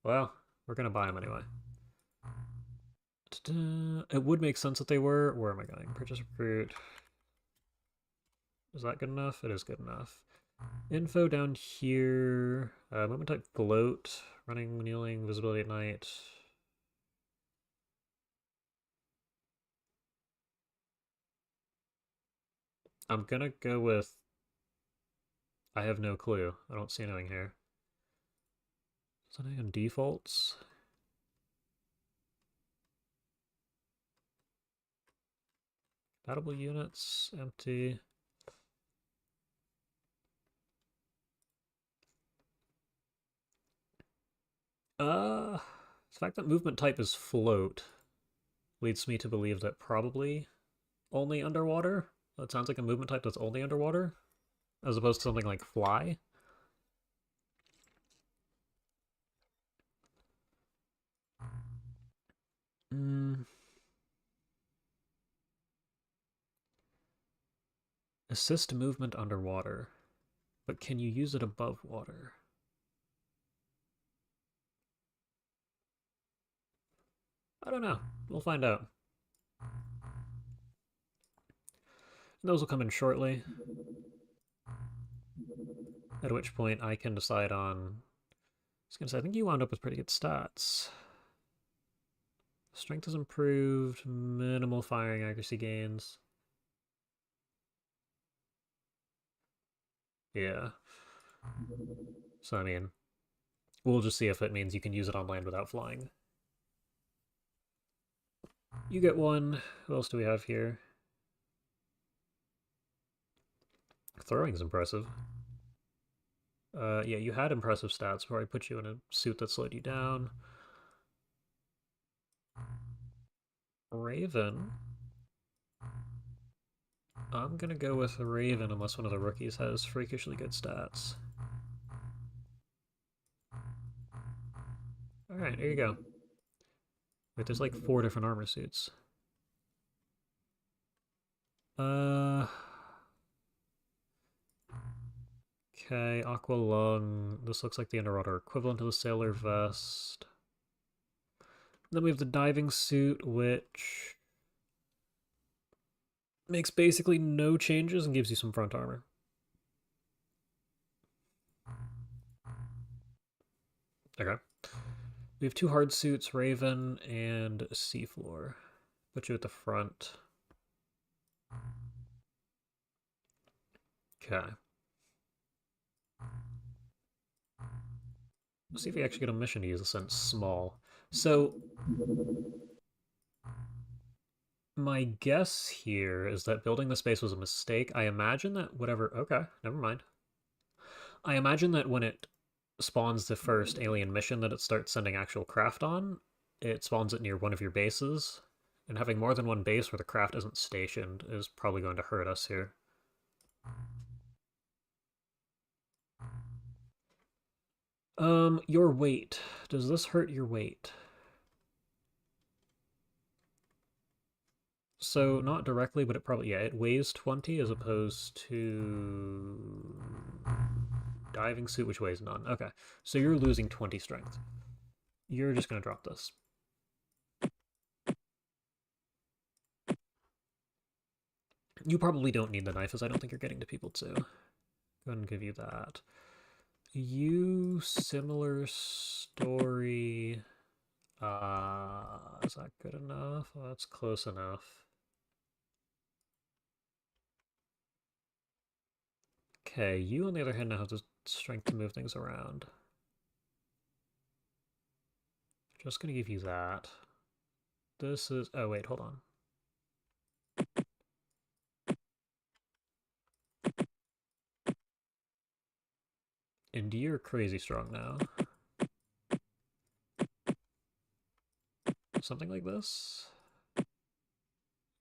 [SPEAKER 1] Well, we're gonna buy them anyway. Ta-da. It would make sense that they were. Where am I going? Purchase recruit. Is that good enough? It is good enough. Info down here. Movement type float. Running, kneeling, visibility at night. I'm gonna go with... I have no clue. I don't see anything here. Something on defaults. Compatible units, empty. The fact that movement type is float leads me to believe that probably only underwater. That sounds like a movement type that's only underwater, as opposed to something like fly. Assist movement underwater, but can you use it above water? I don't know. We'll find out. Those will come in shortly. At which point I can decide on... I was gonna say, I think you wound up with pretty good stats. Strength is improved, minimal firing accuracy gains. Yeah. So, I mean, we'll just see if it means you can use it on land without flying. You get 1. Who else do we have here? Throwing's impressive. Yeah, you had impressive stats before I put you in a suit that slowed you down. Raven. I'm gonna go with Raven unless one of the rookies has freakishly good stats. Alright, here you go. Wait, there's like 4 different armor suits. Okay, Aqua Lung. This looks like the underwater equivalent to the Sailor Vest. Then we have the diving suit, which makes basically no changes and gives you some front armor. Okay. We have 2 hard suits, Raven and Seafloor. Put you at the front. Okay. Let's see if we actually get a mission to use this in small. So, my guess here is that building the space was a mistake. I imagine that whatever... Okay, never mind. I imagine that when it spawns the first alien mission that it starts sending actual craft on, it spawns it near one of your bases. And having more than one base where the craft isn't stationed is probably going to hurt us here. Your weight. Does this hurt your weight? So, not directly, but it probably... Yeah, it weighs 20 as opposed to... Diving suit, which weighs none. Okay, so you're losing 20 strength. You're just going to drop this. You probably don't need the knife, as I don't think you're getting to people too. Go ahead and give you that. You, similar story. Is that good enough? Well, that's close enough. Okay, you on the other hand now have the strength to move things around. Just gonna give you that. This is... Oh, wait, hold on. And you're crazy strong now. Something like this.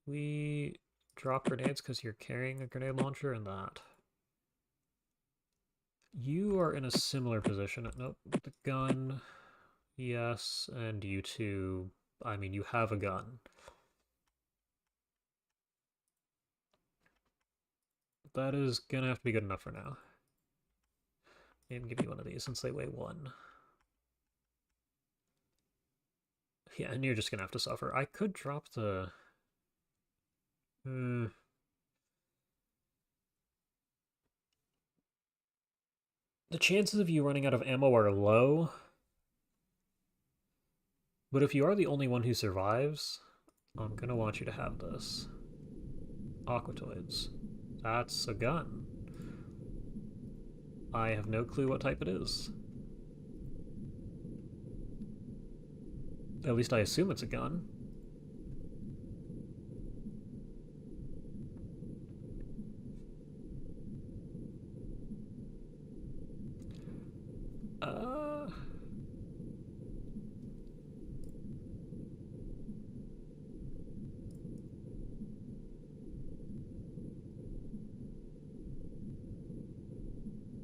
[SPEAKER 1] We drop grenades because you're carrying a grenade launcher and that. You are in a similar position. Nope, the gun. Yes, and you two... I mean, you have a gun. That is gonna have to be good enough for now. Maybe give you one of these since they weigh 1. Yeah, and you're just gonna have to suffer. I could drop the... The chances of you running out of ammo are low, but if you are the only one who survives, I'm gonna want you to have this. TWoTS. That's a gun. I have no clue what type it is. At least I assume it's a gun.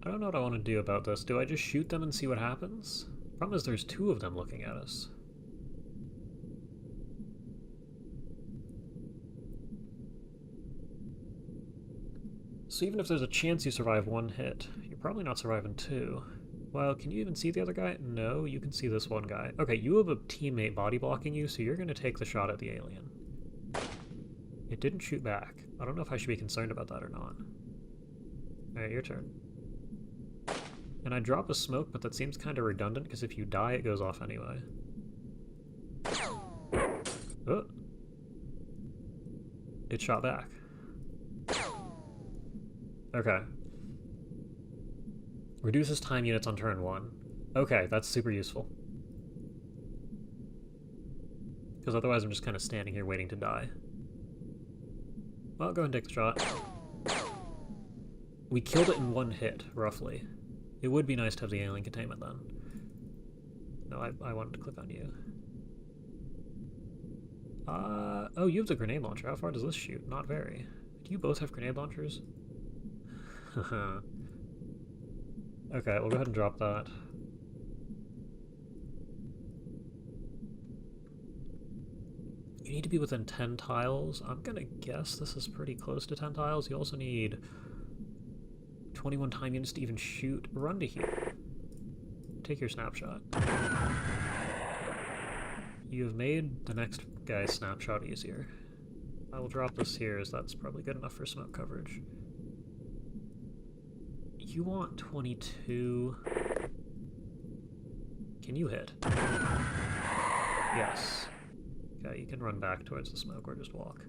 [SPEAKER 1] I don't know what I want to do about this. Do I just shoot them and see what happens? Problem is there's 2 of them looking at us. So even if there's a chance you survive 1 hit, you're probably not surviving 2. Well, can you even see the other guy? No, you can see this one guy. Okay, you have a teammate body blocking you, so you're going to take the shot at the alien. It didn't shoot back. I don't know if I should be concerned about that or not. Alright, your turn. And I drop a smoke, but that seems kind of redundant, because if you die, it goes off anyway. Oh. It shot back. Okay. Reduces time units on turn 1. Okay, that's super useful. Because otherwise I'm just kind of standing here waiting to die. Well, go ahead and take the shot. We killed it in 1 hit, roughly. It would be nice to have the alien containment then. No, I wanted to click on you. Oh, you have the grenade launcher. How far does this shoot? Not very. Do you both have grenade launchers? Okay, we'll go ahead and drop that. You need to be within 10 tiles. I'm gonna guess this is pretty close to 10 tiles. You also need 21 time units to even shoot. Run to here. Take your snapshot. You have made the next guy's snapshot easier. I will drop this here, as that's probably good enough for smoke coverage. You want 22... Can you hit? Yes. Okay, you can run back towards the smoke or just walk.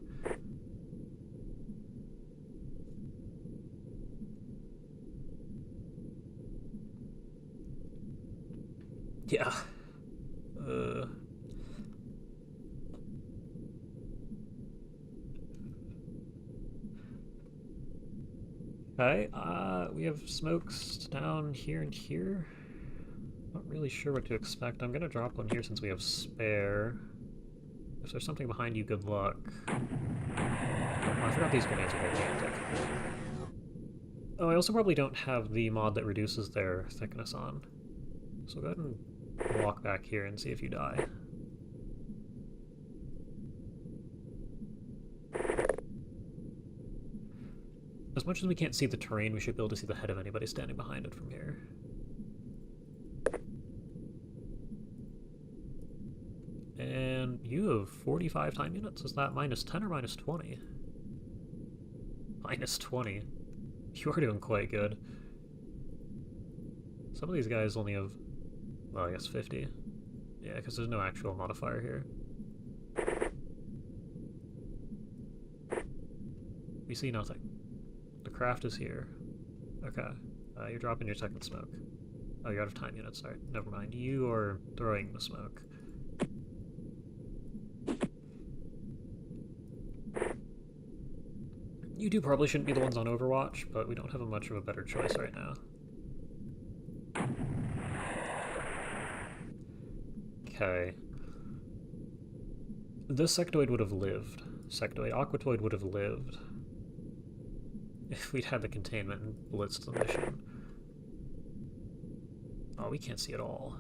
[SPEAKER 1] Yeah. Okay, we have smokes down here and here. Not really sure what to expect. I'm gonna drop one here since we have spare. If there's something behind you, good luck. Oh, I forgot these grenades are gigantic. Oh, I also probably don't have the mod that reduces their thickness on. So go ahead and walk back here and see if you die. As much as we can't see the terrain, we should be able to see the head of anybody standing behind it from here. And you have 45 time units? Is that minus 10 or minus 20? Minus 20. You are doing quite good. Some of these guys only have, well, I guess 50. Yeah, because there's no actual modifier here. We see nothing. The craft is here. Okay. You're dropping your second smoke. Oh, you're out of time units. Sorry. Never mind. You are throwing the smoke. You two probably shouldn't be the ones on Overwatch, but we don't have much of a better choice right now. Okay. This sectoid would have lived. Sectoid. Aquatoid would have lived. If we'd had the containment and blitzed the mission. Oh, we can't see at all.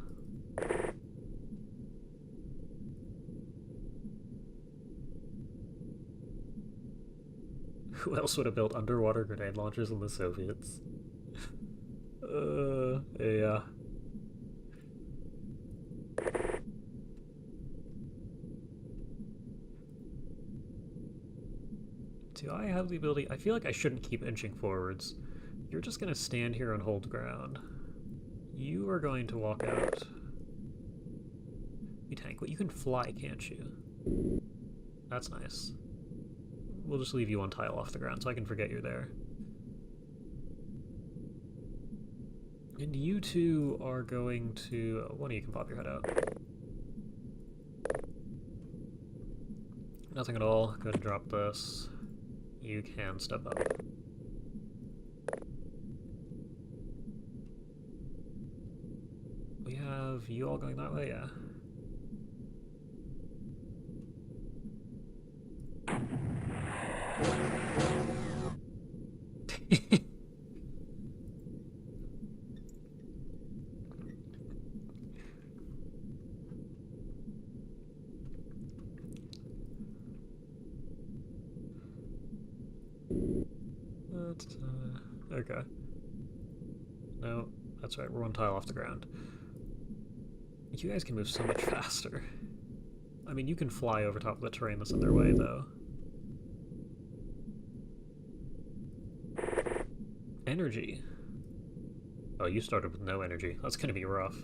[SPEAKER 1] Who else would have built underwater grenade launchers than the Soviets? Yeah. Do I have the ability? I feel like I shouldn't keep inching forwards. You're just gonna stand here and hold ground. You are going to walk out. You tank, but you can fly, can't you? That's nice. We'll just leave you one tile off the ground so I can forget you're there. And you two are going to... one of you can pop your head out. Nothing at all. Go ahead and drop this. You can step up. We have you all going that way, yeah. Okay. No, that's right, we're one tile off the ground. You guys can move so much faster. I mean, you can fly over top of the terrain that's in their way, though. Energy. Oh, you started with no energy. That's gonna be rough.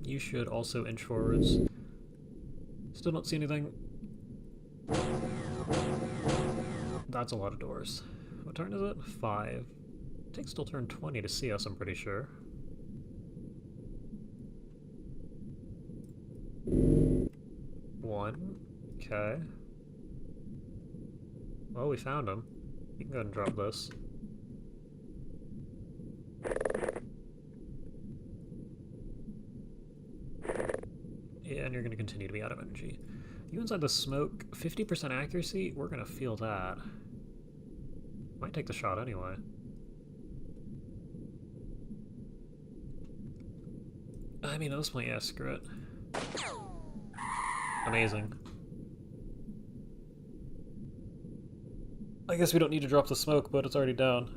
[SPEAKER 1] You should also inch forwards. Still don't see anything. That's a lot of doors. What turn is it? 5. It takes till turn 20 to see us, I'm pretty sure. One. Okay. Well, we found him. You can go ahead and drop this. Yeah, and you're going to continue to be out of energy. You inside the smoke, 50% accuracy, we're going to feel that. Might take the shot anyway. I mean, at this point, yeah, screw it. Amazing. I guess we don't need to drop the smoke, but it's already down.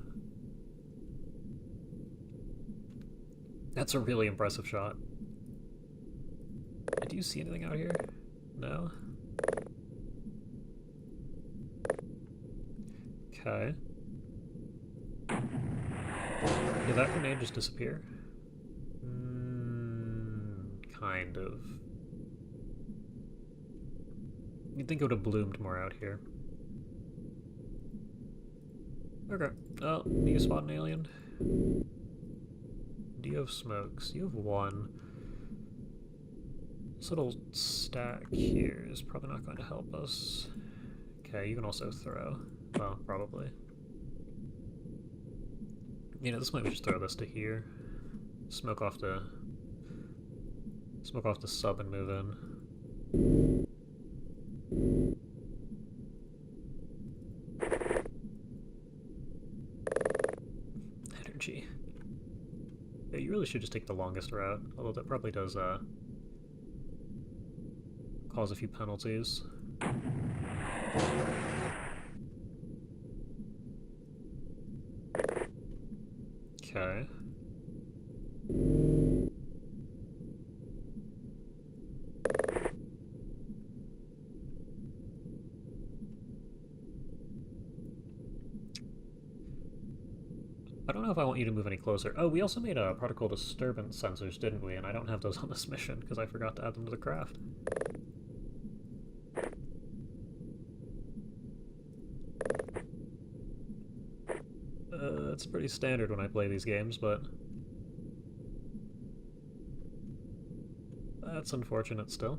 [SPEAKER 1] That's a really impressive shot. Do you see anything out here? No? Okay. Did that grenade just disappear? Kind of. You'd think it would have bloomed more out here. Okay. Oh, do you spot an alien? Do you have smokes? You have one. This little stack here is probably not going to help us. Okay, you can also throw. Well, probably. You know, this might just throw this to here. Smoke off the sub and move in. Energy. Yeah, you really should just take the longest route, although that probably does cause a few penalties. Okay. I don't know if I want you to move any closer. Oh, we also made a particle disturbance sensors, didn't we? And I don't have those on this mission because I forgot to add them to the craft. It's pretty standard when I play these games, but that's unfortunate still.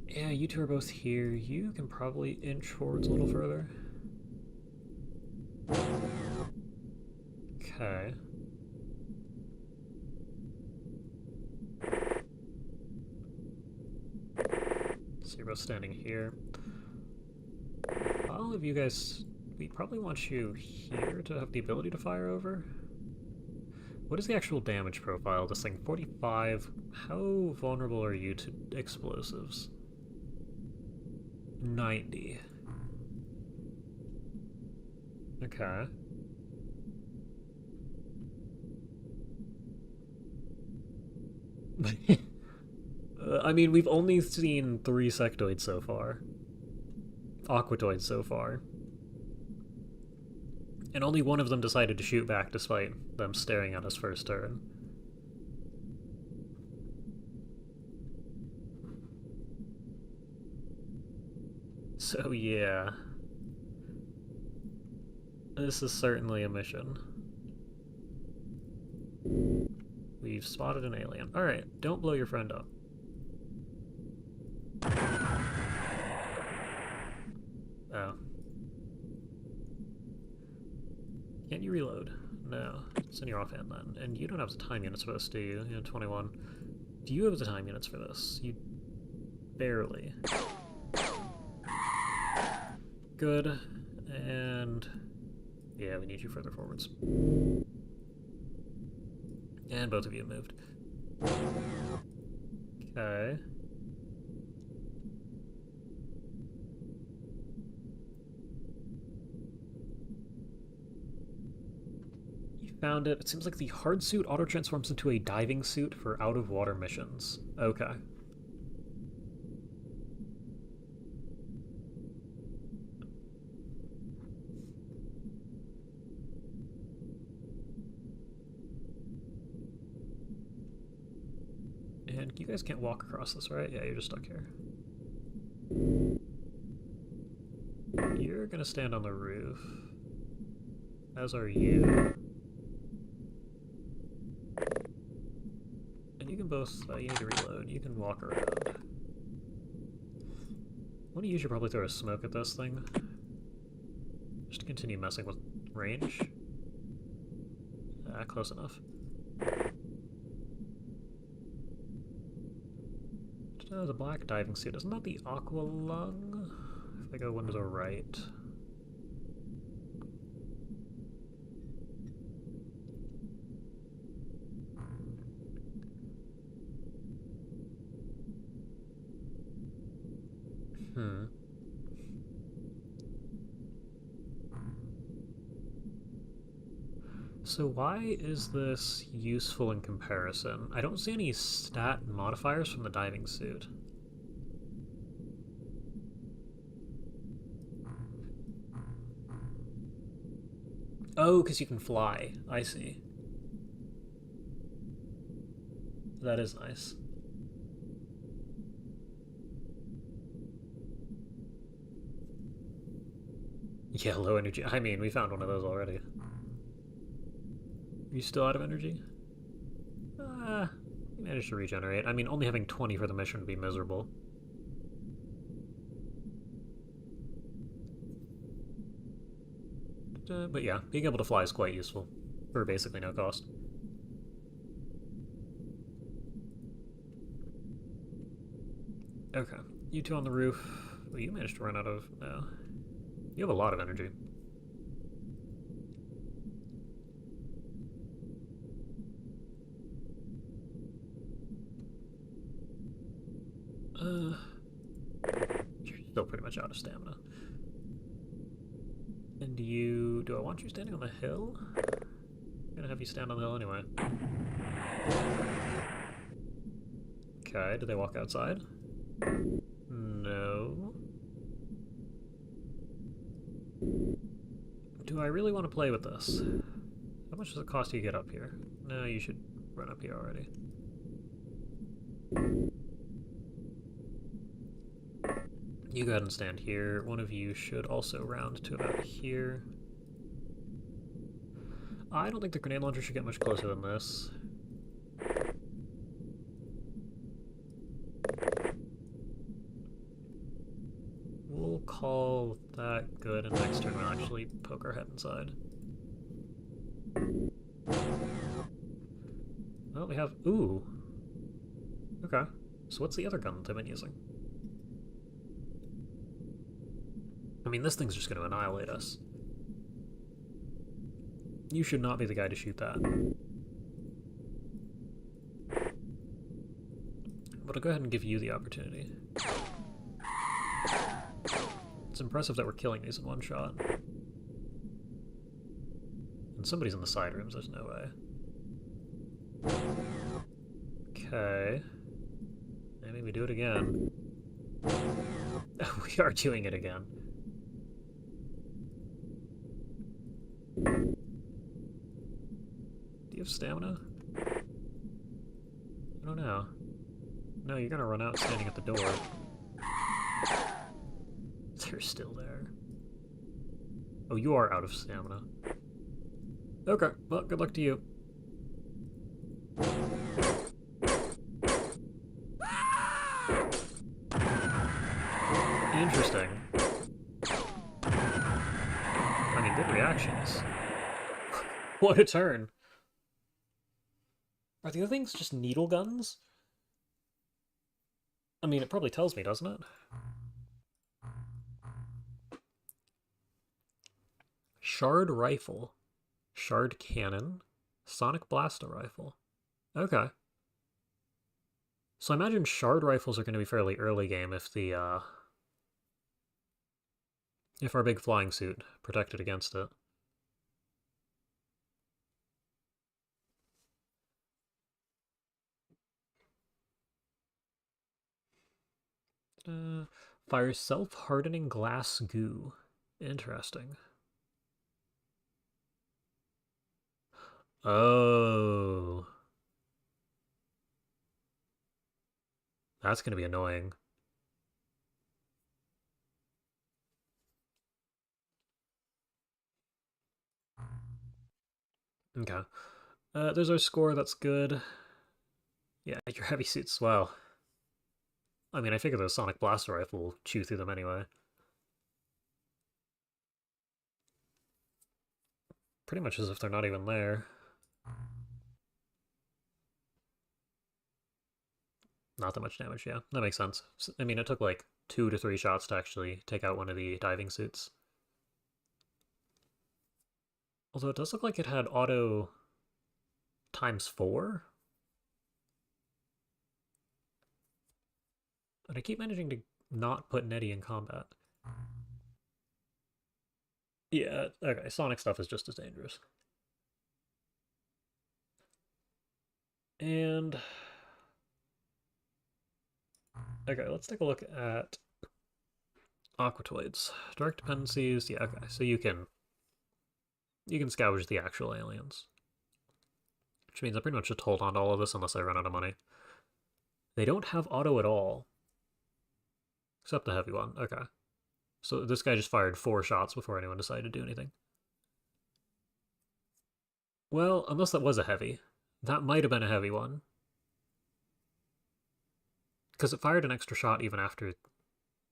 [SPEAKER 1] Yeah, you two are both here. You can probably inch forwards a little further. Okay. So you're both standing here. All of you guys we probably want you here to have the ability to fire over. What is the actual damage profile of this thing? 45. How vulnerable are you to explosives? 90. Okay. I mean, we've only seen 3 sectoids so far. Aquatoids so far. And only one of them decided to shoot back despite them staring at us first turn. So yeah. This is certainly a mission. We've spotted an alien. Alright, don't blow your friend up. Oh. Can you reload? No. It's in your offhand then. And you don't have the time units for this, do you? You have 21. Do you have the time units for this? You... barely. Good. And... yeah, we need you further forwards. And both of you moved. Okay. You found it. It seems like the hard suit auto-transforms into a diving suit for out-of-water missions. Okay. And you guys can't walk across this, right? Yeah, you're just stuck here. You're gonna stand on the roof. As are you. And you can both, you need to reload. You can walk around. One of you should probably throw a smoke at this thing. Just to continue messing with range. Ah, close enough. The black diving suit. Isn't that the aqua lung? If I go one to the right. So why is this useful in comparison? I don't see any stat modifiers from the diving suit. Oh, because you can fly. I see. That is nice. Yeah, low energy. I mean, we found one of those already. Are you still out of energy? You managed to regenerate. I mean, only having 20 for the mission would be miserable. But yeah, being able to fly is quite useful. For basically no cost. Okay, you two on the roof. Well, you managed to run out of... no. You have a lot of energy. You're still pretty much out of stamina. And you... do I want you standing on the hill? I'm gonna have you stand on the hill anyway. Okay, did they walk outside? No. Do I really want to play with this? How much does it cost you to get up here? No, you should run up here already. You go ahead and stand here. One of you should also round to about here. I don't think the grenade launcher should get much closer than this. We'll call that good, and next turn we'll actually poke our head inside. Well, we have... ooh. Okay. So what's the other gun that they've been using? I mean, this thing's just going to annihilate us. You should not be the guy to shoot that. But I'll go ahead and give you the opportunity. It's impressive that we're killing these in one shot. And somebody's in the side rooms, there's no way. Okay. Maybe we do it again. We are doing it again. Do you have stamina? I don't know. No, you're gonna run out standing at the door. They're still there. Oh, you are out of stamina. Okay, well, good luck to you. Interesting. I mean, good reactions. What a turn. Are the other things just needle guns? I mean, it probably tells me, doesn't it? Shard rifle. Shard cannon. Sonic blaster rifle. Okay. So I imagine shard rifles are going to be fairly early game if the, if our big flying suit protected against it. Fires self-hardening glass goo. Interesting. Oh. That's going to be annoying. Okay. There's our score, that's good. Yeah, your heavy suits, well. I mean, I figure the Sonic Blaster Rifle will chew through them anyway. Pretty much as if they're not even there. Not that much damage, yeah. That makes sense. I mean, it took like 2 to 3 shots to actually take out one of the diving suits. Although it does look like it had auto ×4. And I keep managing to not put Nettie in combat. Yeah, okay, Sonic stuff is just as dangerous. And... okay, let's take a look at Aquatoids. Direct dependencies, yeah, okay, so you can scavenge the actual aliens. Which means I pretty much just hold on to all of this unless I run out of money. They don't have auto at all. Except the heavy one, okay. So this guy just fired 4 shots before anyone decided to do anything. Well, unless that was a heavy. That might have been a heavy one. Because it fired an extra shot even after it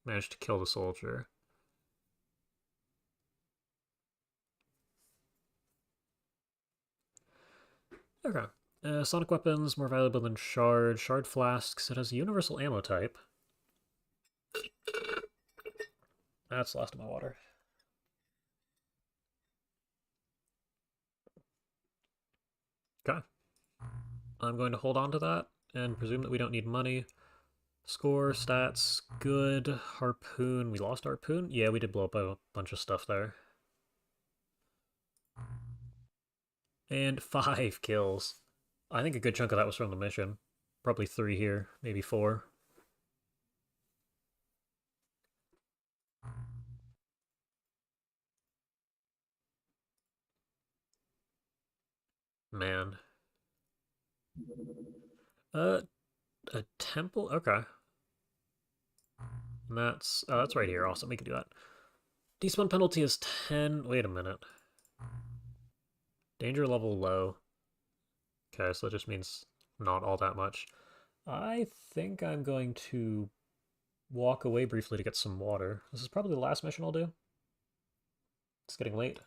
[SPEAKER 1] managed to kill the soldier. Okay. Sonic weapons, more valuable than Shard. Shard flasks. It has a universal ammo type. That's the last of my water. Okay. I'm going to hold on to that and presume that we don't need money. Score, stats, good. Harpoon. We lost Harpoon? Yeah, we did blow up a bunch of stuff there. And 5 kills. I think a good chunk of that was from the mission. Probably 3 here, maybe 4. Man. A temple? Okay. And that's right here. Awesome, we can do that. Despawn penalty is 10. Wait a minute. Danger level low. Okay, so that just means not all that much. I think I'm going to walk away briefly to get some water. This is probably the last mission I'll do. It's getting late,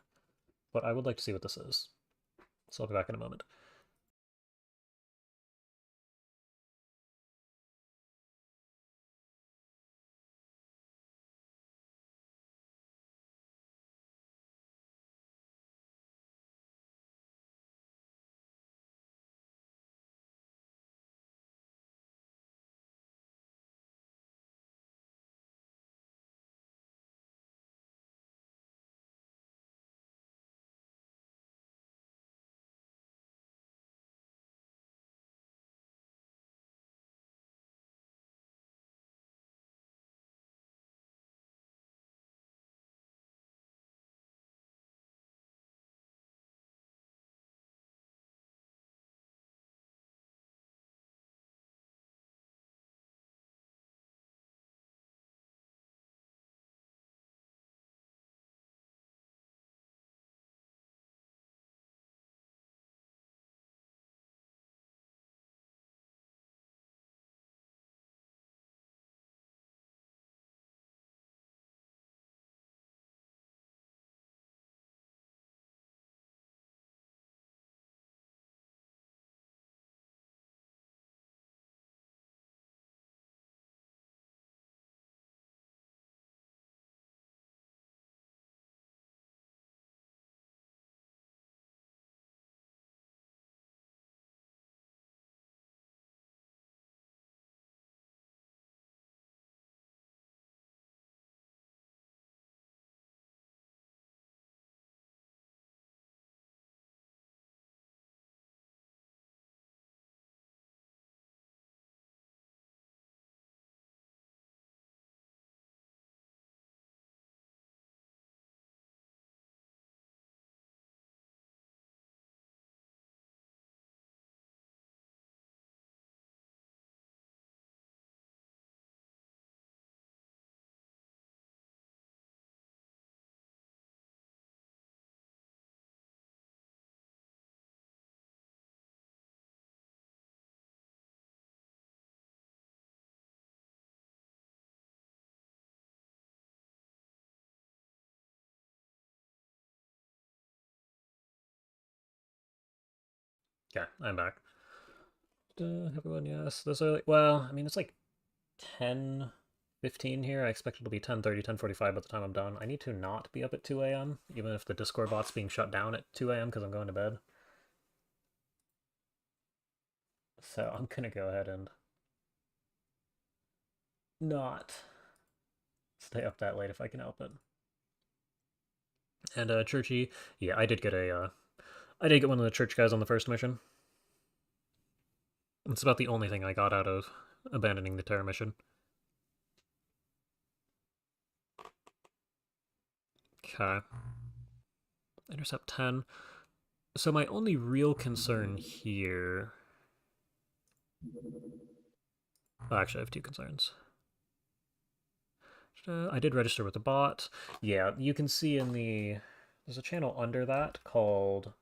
[SPEAKER 1] but I would like to see what this is. So I'll be back in a moment. Okay, I'm back. Everyone, yes. This early? Well, I mean, it's like 10:15 here. I expect it'll be 10:30, 10:45 by the time I'm done. I need to not be up at 2 a.m., even if the Discord bot's being shut down at 2 a.m. because I'm going to bed. So I'm gonna go ahead and not stay up that late if I can help it. And Churchy, yeah, I did get one of the church guys on the first mission. It's about the only thing I got out of abandoning the Terra mission. Okay. Intercept 10. So my only real concern here... Oh, actually, I have two concerns. I did register with the bot. Yeah, you can see in the... There's a channel under that called...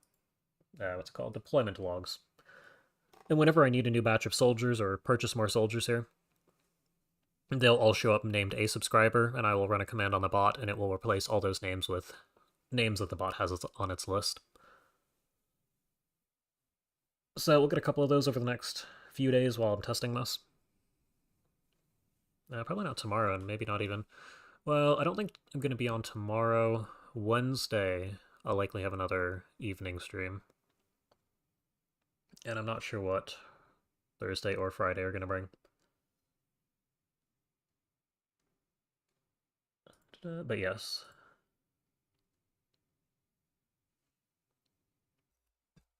[SPEAKER 1] what's it called? Deployment logs. And whenever I need a new batch of soldiers or purchase more soldiers here, they'll all show up named a subscriber, and I will run a command on the bot, and it will replace all those names with names that the bot has on its list. So we'll get a couple of those over the next few days while I'm testing this. Probably not tomorrow, and maybe not even... Well, I don't think I'm going to be on tomorrow. Wednesday, I'll likely have another evening stream. And I'm not sure what Thursday or Friday are going to bring. But yes.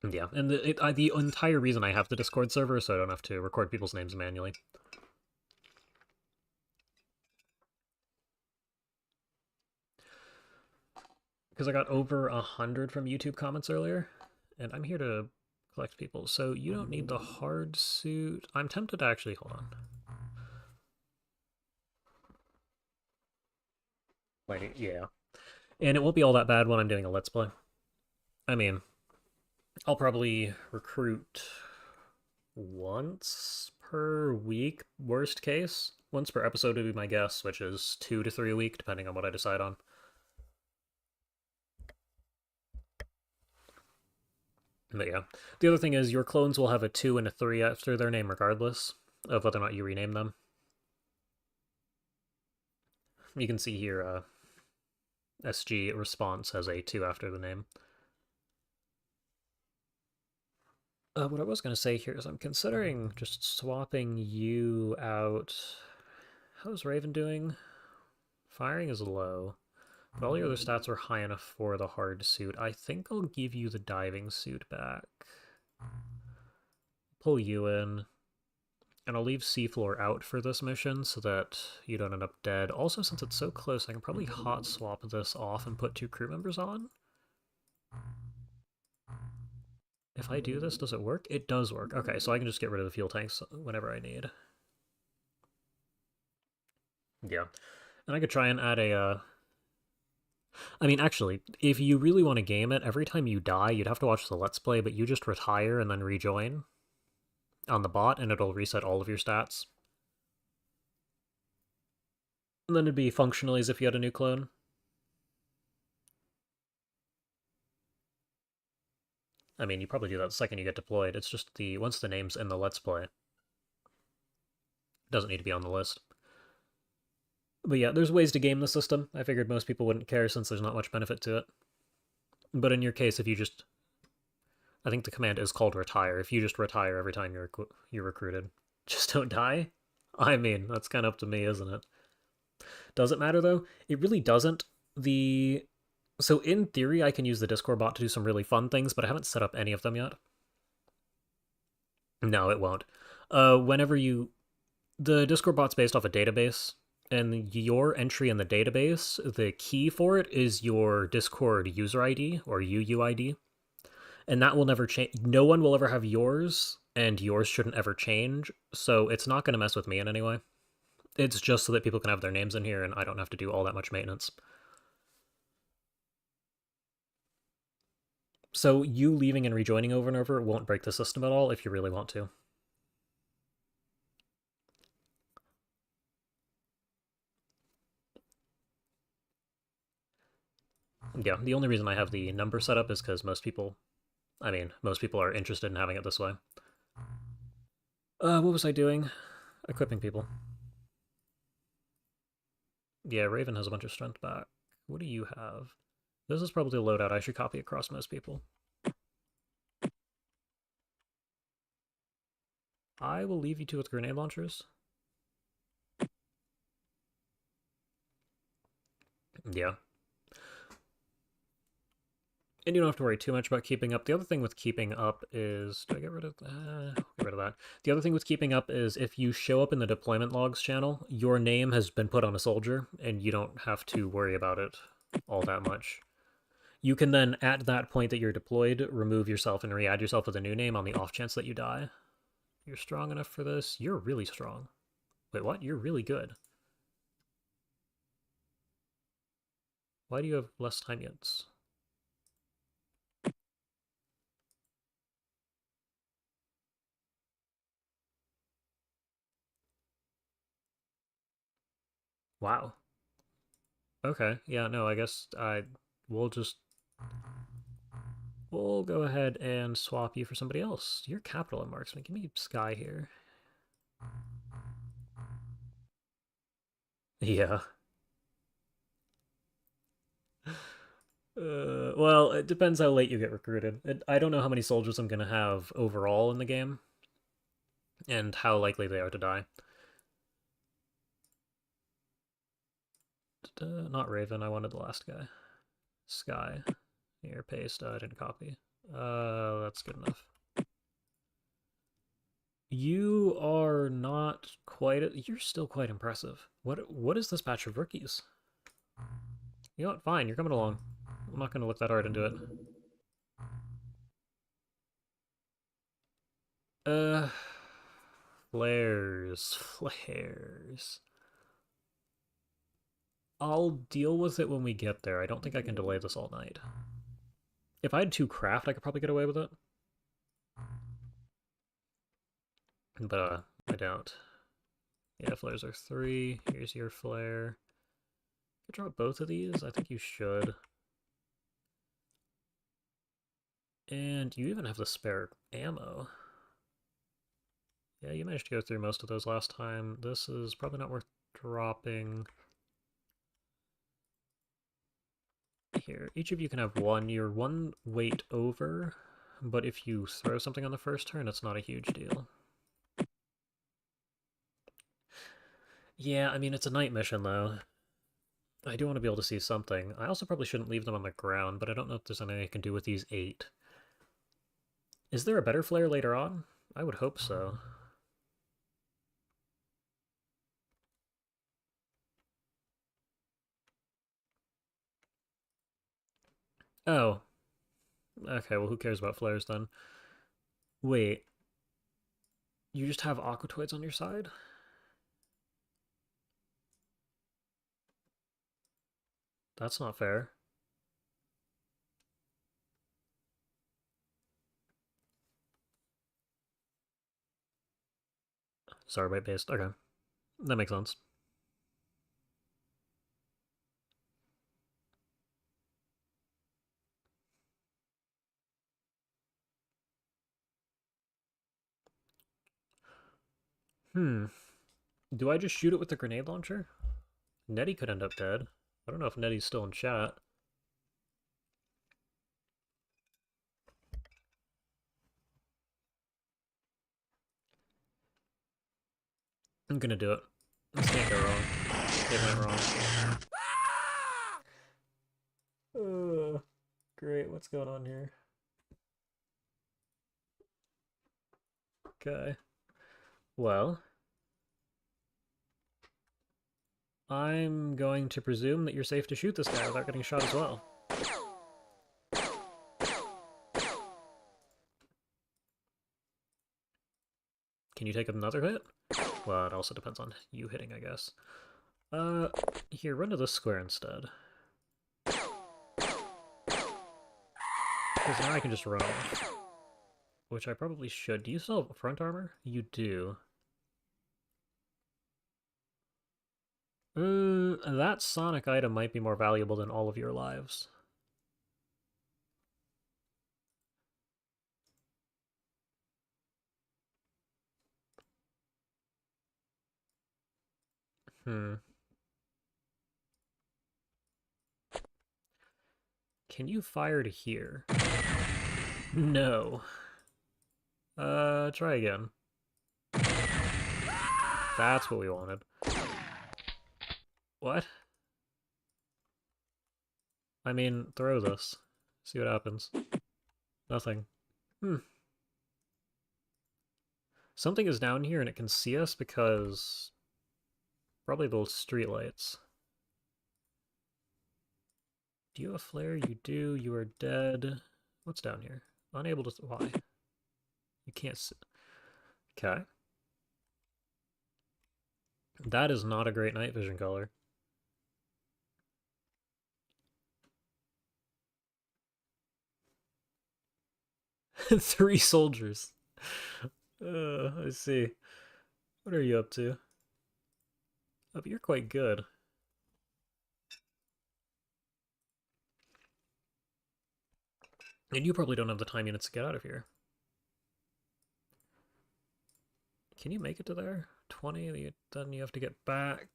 [SPEAKER 1] Yeah, and the entire reason I have the Discord server so I don't have to record people's names manually. Because I got over 100 from YouTube comments earlier, and I'm here to collect people. So you don't need the hard suit. I'm tempted to actually... Hold on. Wait, yeah. And it won't be all that bad when I'm doing a Let's Play. I mean, I'll probably recruit once per week, worst case. Once per episode would be my guess, which is 2 to 3 a week, depending on what I decide on. But yeah. The other thing is your clones will have a 2 and a 3 after their name regardless of whether or not you rename them. You can see here SG response has a 2 after the name. What I was going to say here is I'm considering just swapping you out. How's Raven doing? Firing is low, but all your other stats are high enough for the hard suit. I think I'll give you the diving suit back. Pull you in. And I'll leave Seafloor out for this mission so that you don't end up dead. Also, since it's so close, I can probably hot swap this off and put 2 crew members on. If I do this, does it work? It does work. Okay, so I can just get rid of the fuel tanks whenever I need. Yeah. And I could try and add a... I mean, actually, if you really want to game it, every time you die, you'd have to watch the Let's Play, but you just retire and then rejoin on the bot, and it'll reset all of your stats. And then it'd be functionally as if you had a new clone. I mean, you probably do that the second you get deployed. It's just once the name's in the Let's Play, it doesn't need to be on the list. But yeah, there's ways to game the system. I figured most people wouldn't care since there's not much benefit to it. But in your case, if you just... I think the command is called retire. If you just retire every time you're recruited, just don't die. I mean, that's kind of up to me, isn't it? Does it matter, though? It really doesn't. So in theory, I can use the Discord bot to do some really fun things, but I haven't set up any of them yet. No, it won't. Whenever you... The Discord bot's based off a database, and your entry in the database, the key for it is your Discord user ID, or UUID. And that will never change. No one will ever have yours, and yours shouldn't ever change, so it's not going to mess with me in any way. It's just so that people can have their names in here, and I don't have to do all that much maintenance. So you leaving and rejoining over and over won't break the system at all if you really want to. Yeah, the only reason I have the number set up is because most people I mean, most people are interested in having it this way. What was I doing? Equipping people. Yeah, Raven has a bunch of strength back. What do you have? This is probably a loadout I should copy across most people. I will leave you two with grenade launchers. Yeah. And you don't have to worry too much about keeping up. The other thing with keeping up is... Do I get rid of... get rid of that. The other thing with keeping up is if you show up in the deployment logs channel, your name has been put on a soldier, and you don't have to worry about it all that much. You can then, at that point that you're deployed, remove yourself and re-add yourself with a new name on the off chance that you die. You're strong enough for this? You're really strong. Wait, what? You're really good. Why do you have less time units? Wow. Okay, yeah, no, I guess we'll just we'll go ahead and swap you for somebody else. You're capital and marksman. Give me Sky here. Yeah. Well, it depends how late you get recruited. I don't know how many soldiers I'm gonna have overall in the game, and how likely they are to die. Not Raven, I wanted the last guy. Sky. Here, paste. I didn't copy. That's good enough. You are not quite... You're still quite impressive. What is this batch of rookies? You know what? Fine, you're coming along. I'm not going to look that hard into it. Uh... Flares. Flares. I'll deal with it when we get there. I don't think I can delay this all night. If I had 2 craft, I could probably get away with it. But, I don't. Yeah, flares are 3. Here's your flare. Could drop both of these? I think you should. And you even have the spare ammo. Yeah, you managed to go through most of those last time. This is probably not worth dropping. Here, each of you can have 1. You're 1 weight over, but if you throw something on the first turn, it's not a huge deal. Yeah, I mean, it's a night mission, though. I do want to be able to see something. I also probably shouldn't leave them on the ground, but I don't know if there's anything I can do with these 8. Is there a better flare later on? I would hope so. Oh. Okay, well, who cares about flares then? Wait. You just have aquatoids on your side? That's not fair. Starbite based. Okay. That makes sense. Hmm. Do I just shoot it with the grenade launcher? Nettie could end up dead. I don't know if Nettie's still in chat. I'm gonna do it. This can't go wrong. It went wrong. Great, what's going on here? Okay. Well, I'm going to presume that you're safe to shoot this guy without getting shot as well. Can you take another hit? Well, it also depends on you hitting, I guess. Here, run to this square instead. Because now I can just run off. Which I probably should. Do you still have front armor? You do. That sonic item might be more valuable than all of your lives. Hmm. Can you fire to here? No. Try again. That's what we wanted. What? I mean, throw this. See what happens. Nothing. Hmm. Something is down here and it can see us because... probably those streetlights. Do you have a flare? You do. You are dead. What's down here? Unable to... why? You can't see... Okay. That is not a great night vision color. Three soldiers. I see. What are you up to? Oh, but you're quite good. And you probably don't have the time units to get out of here. Can you make it to there? 20, then you have to get back.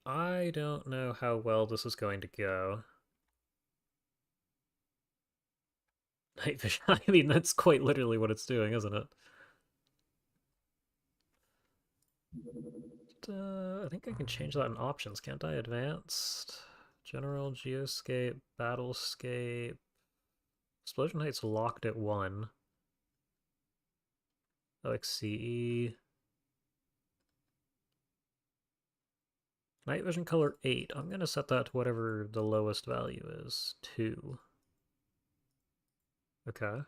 [SPEAKER 1] I don't know how well this is going to go. Night vision. I mean, that's quite literally what it's doing, isn't it? I think I can change that in options, can't I? Advanced, General, Geoscape, Battlescape. Explosion height's locked at 1. OXCE. Night vision color 8. I'm going to set that to whatever the lowest value is. 2. Okay.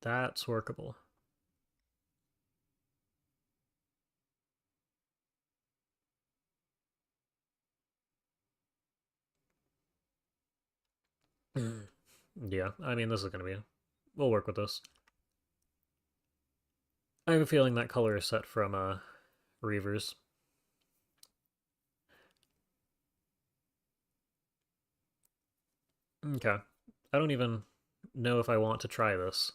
[SPEAKER 1] That's workable. Yeah, I mean, this is going to be... we'll work with this. I have a feeling that color is set from Reavers. Okay. I don't even know if I want to try this.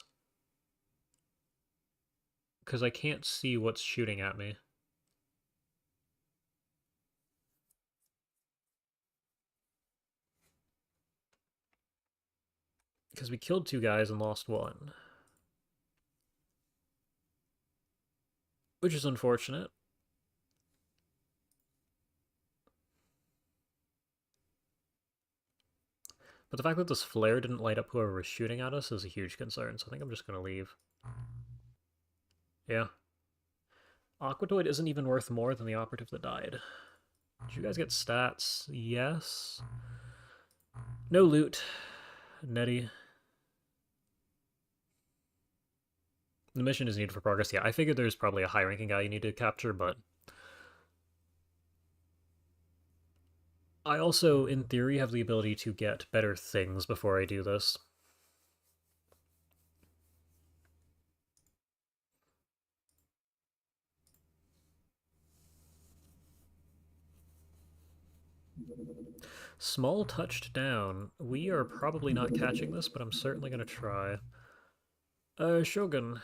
[SPEAKER 1] Because I can't see what's shooting at me. Because we killed 2 guys and lost 1. Which is unfortunate. But the fact that this flare didn't light up whoever was shooting at us is a huge concern, so I think I'm just going to leave. Yeah. Aquatoid isn't even worth more than the operative that died. Did you guys get stats? Yes. No loot. Netty. The mission is needed for progress. Yeah, I figured there's probably a high-ranking guy you need to capture, but... I also, in theory, have the ability to get better things before I do this. Small touched down. We are probably not catching this, but I'm certainly going to try. Shogun.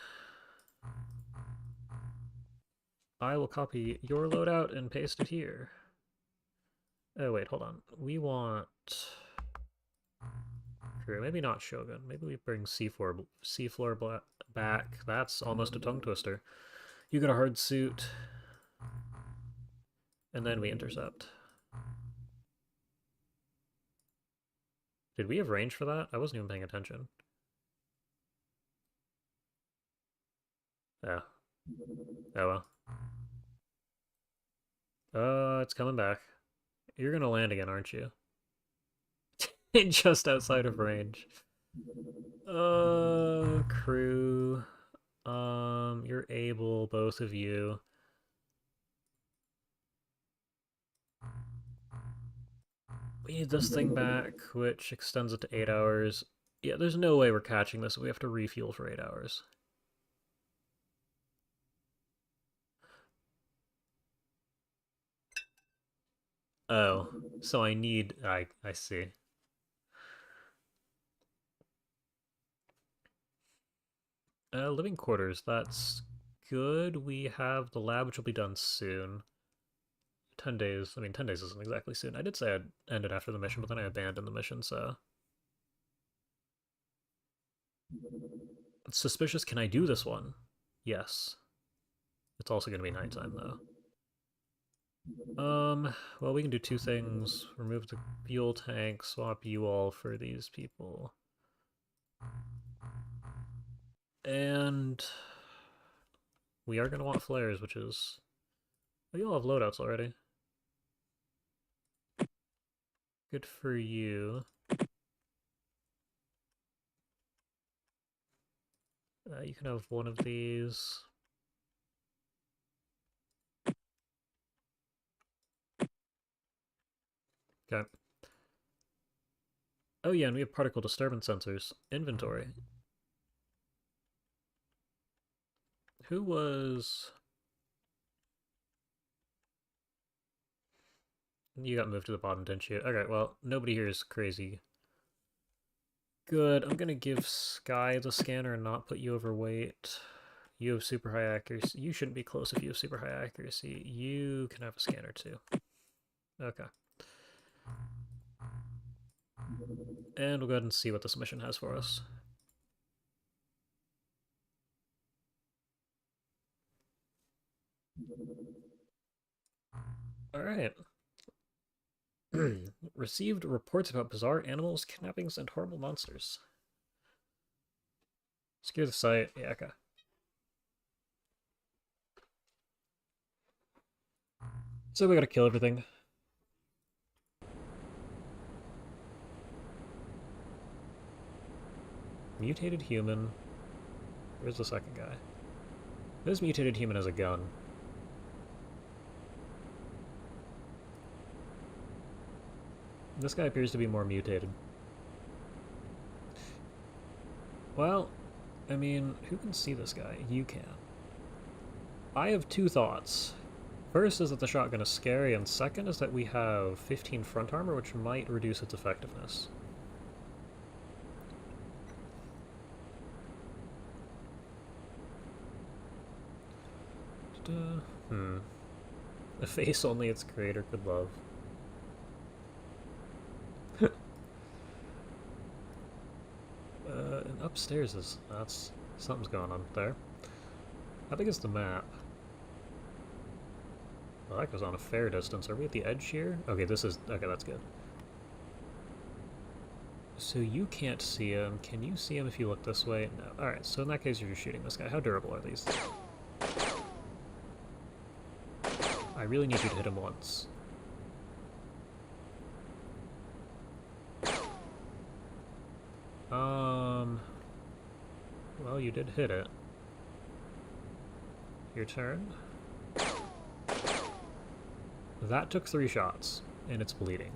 [SPEAKER 1] I will copy your loadout and paste it here. Oh, wait, hold on. We want... Sure, maybe not Shogun. Maybe we bring Seafloor back. That's almost a tongue twister. You get a hard suit. And then we intercept. Did we have range for that? I wasn't even paying attention. Yeah. Oh well. It's coming back. You're gonna land again, aren't you? Just outside of range. Crew. You're able, both of you. We need this thing back, which extends it to 8 hours. Yeah, there's no way we're catching this. We have to refuel for 8 hours. Oh, so I need... I see. Living quarters, that's good. We have the lab, which will be done soon. 10 days. I mean, 10 days isn't exactly soon. I did say I'd end it after the mission, but then I abandoned the mission, so... It's suspicious. Can I do this one? Yes. It's also going to be nighttime, though. Well, we can do two things. Remove the fuel tank, swap you all for these people. And we are going to want flares, which is... Oh, you all have loadouts already. Good for you. You can have one of these. Okay. Oh yeah, and we have particle disturbance sensors. Inventory. Who was... You got moved to the bottom, didn't you? Okay, well, nobody here is crazy. Good. I'm gonna give Sky the scanner and not put you overweight. You have super high accuracy. You shouldn't be close if you have super high accuracy. You can have a scanner too. Okay. And we'll go ahead and see what this mission has for us. Alright. Received reports about bizarre animals, kidnappings, and horrible monsters. Secure the site. Yeah, okay. So we gotta kill everything. Mutated human. Where's the second guy? This mutated human has a gun. This guy appears to be more mutated. Well, I mean, who can see this guy? You can. I have two thoughts. First is that the shotgun is scary, and second is that we have 15 front armor, which might reduce its effectiveness. A face only its creator could love. And upstairs is... that's... something's going on there. How big is the map? Well, that goes on a fair distance. Are we at the edge here? Okay, this is... okay, that's good. So you can't see him. Can you see him if you look this way? No. Alright, so in that case you're just shooting this guy. How durable are these? I really need you to hit him once. Well, you did hit it. Your turn. That took 3 shots, and it's bleeding.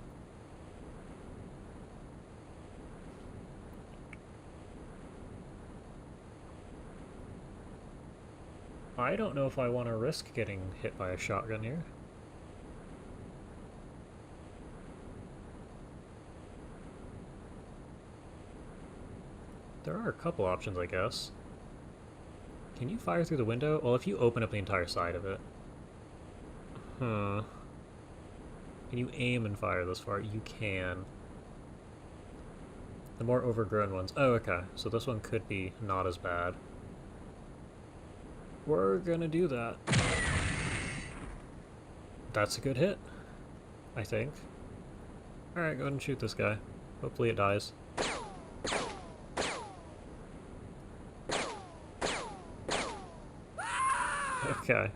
[SPEAKER 1] I don't know if I want to risk getting hit by a shotgun here. There are a couple options, I guess. Can you fire through the window? Well, if you open up the entire side of it. Huh. Can you aim and fire this far? You can. The more overgrown ones. Oh, okay. So this one could be not as bad. We're gonna do that. That's a good hit, I think. Alright, go ahead and shoot this guy. Hopefully it dies. Okay.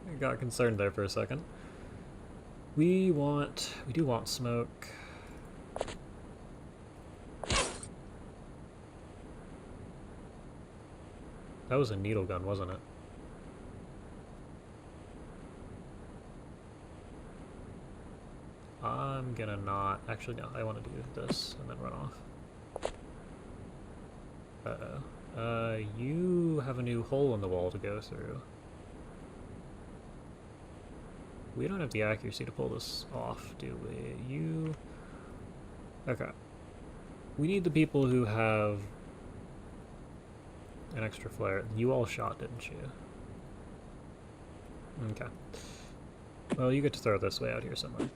[SPEAKER 1] I got concerned there for a second. We do want smoke. That was a needle gun, wasn't it? I'm gonna not... actually, no, I want to do this and then run off. Uh-oh. You have a new hole in the wall to go through. We don't have the accuracy to pull this off, do we? You... okay. We need the people who have An extra flare. You all shot, didn't you? Okay. Well, you get to throw this way out here somewhere.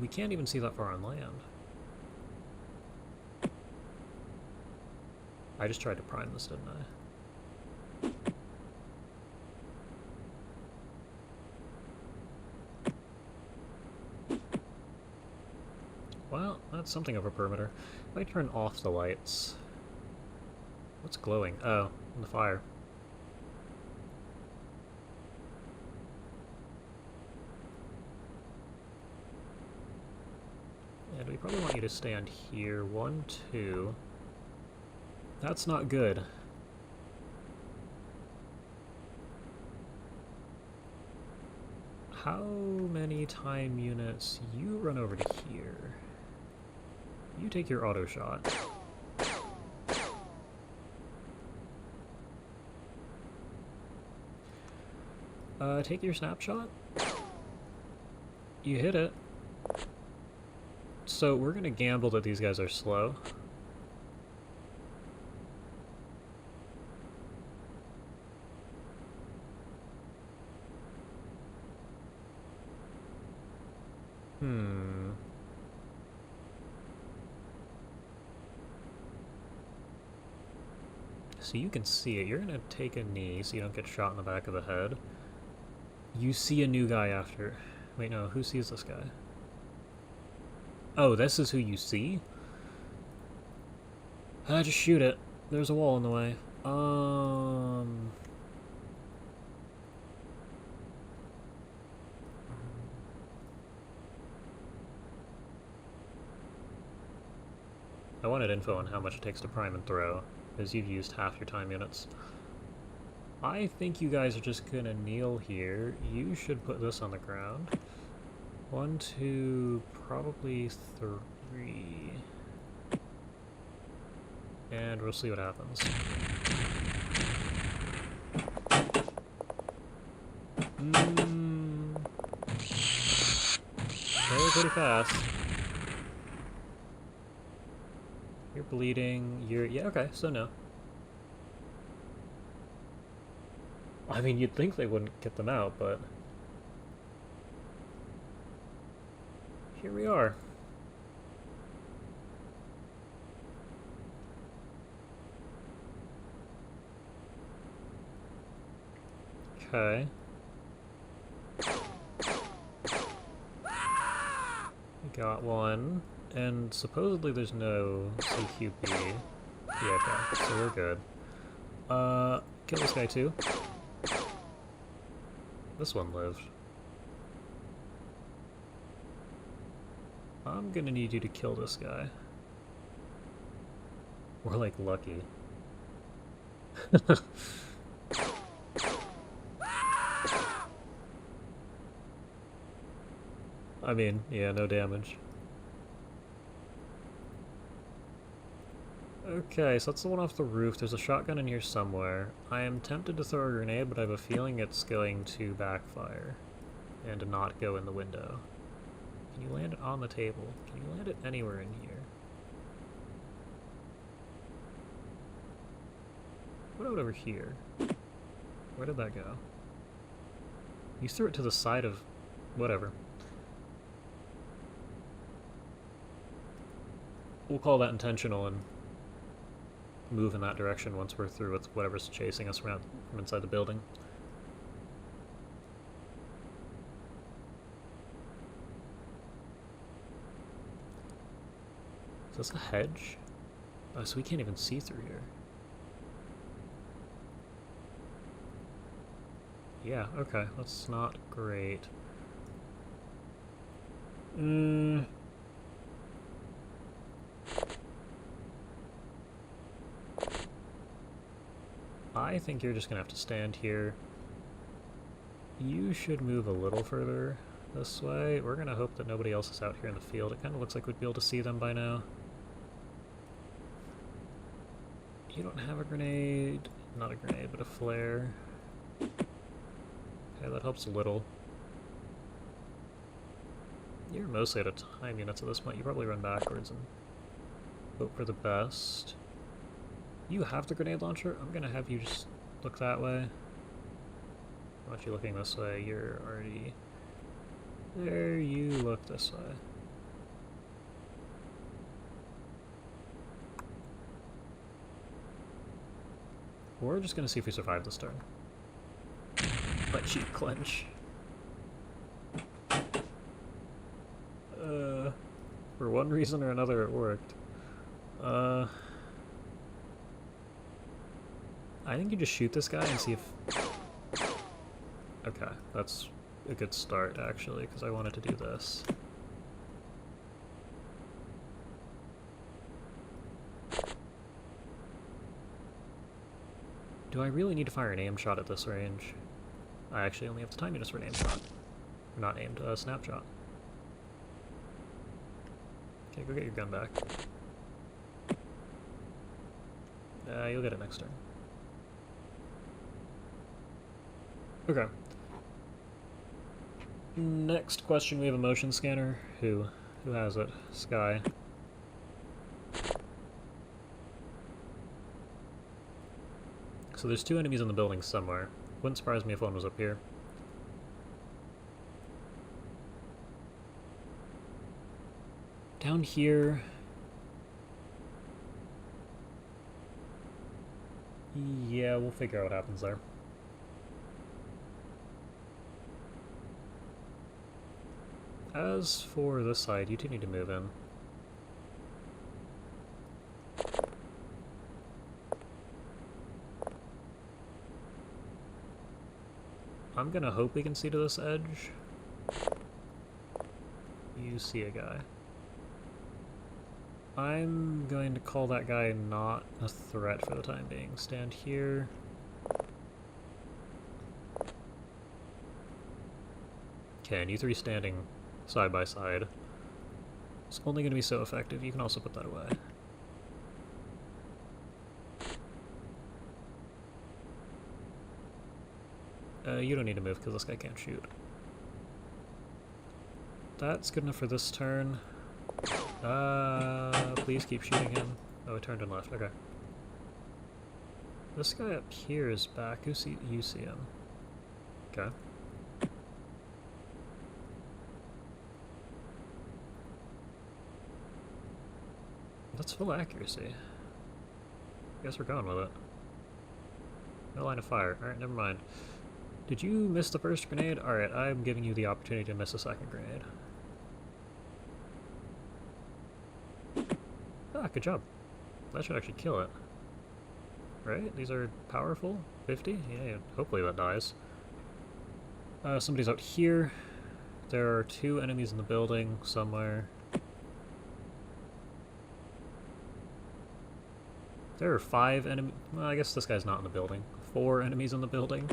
[SPEAKER 1] We can't even see that far on land. I just tried to prime this, didn't I? Well, that's something of a perimeter. If I turn off the lights... What's glowing? Oh, the fire. And we probably want you to stand here. 1, 2... That's not good. How many time units? You run over to here. You take your auto shot. Take your snapshot. You hit it. So we're gonna gamble that these guys are slow. So you can see it. You're gonna take a knee so you don't get shot in the back of the head. You see a new guy after... Wait, no, who sees this guy? Oh, this is who you see? Just shoot it. There's a wall in the way. I wanted info on how much it takes to prime and throw, because you've used half your time units. I think you guys are just gonna kneel here. You should put this on the ground. 1, 2, probably 3. And we'll see what happens. Very pretty fast. You're bleeding, yeah, okay, so no. I mean, you'd think they wouldn't get them out, but... Here we are. Okay. We got one, and supposedly there's no CQB. Yeah, okay, so we're good. Kill this guy too. This one lived. I'm gonna need you to kill this guy. We're like lucky. I mean, yeah, no damage. Okay, so that's the one off the roof. There's a shotgun in here somewhere. I am tempted to throw a grenade, but I have a feeling it's going to backfire and to not go in the window. Can you land it on the table? Can you land it anywhere in here? What about over here? Where did that go? You threw it to the side of... whatever. We'll call that intentional and move in that direction once we're through with whatever's chasing us around from inside the building. Is this a hedge? Oh, so we can't even see through here. Yeah, okay, that's not great. I think you're just gonna have to stand here. You should move a little further this way. We're gonna hope that nobody else is out here in the field. It kind of looks like we'd be able to see them by now. You don't have a grenade. Not a grenade, but a flare. Okay, that helps a little. You're mostly out of time units at this point. You probably run backwards and hope for the best. You have the grenade launcher? I'm gonna have you just look that way. Why aren't you looking this way? You're already... There, you look this way. We're just gonna see if we survive this turn. Butt cheek clench. For one reason or another it worked. I think you just shoot this guy and see if... Okay, that's a good start actually, because I wanted to do this. Do I really need to fire an aim shot at this range? I actually only have the time units for an aim shot. Not aimed, snapshot. Okay, go get your gun back. You'll get it next turn. Okay. Next question, we have a motion scanner. Who has it? Sky. So there's two enemies in the building somewhere. Wouldn't surprise me if one was up here. Down here... Yeah, we'll figure out what happens there. As for this side, you two need to move in. I'm gonna hope we can see to this edge. You see a guy. I'm going to call that guy not a threat for the time being. Stand here. Okay, and you three standing side by side. It's only going to be so effective. You can also put that away. You don't need to move because this guy can't shoot. That's good enough for this turn. Please keep shooting him. Oh, it turned and left. Okay. This guy up here is back. You see him. Okay. That's full accuracy. Guess we're going with it. No line of fire. Alright, never mind. Did you miss the first grenade? Alright, I'm giving you the opportunity to miss a second grenade. Ah, good job. That should actually kill it. Right? These are powerful? 50? Yeah, hopefully that dies. Somebody's out here. There are two enemies in the building somewhere. There are 5 enemies. Well, I guess this guy's not in the building. 4 enemies in the building.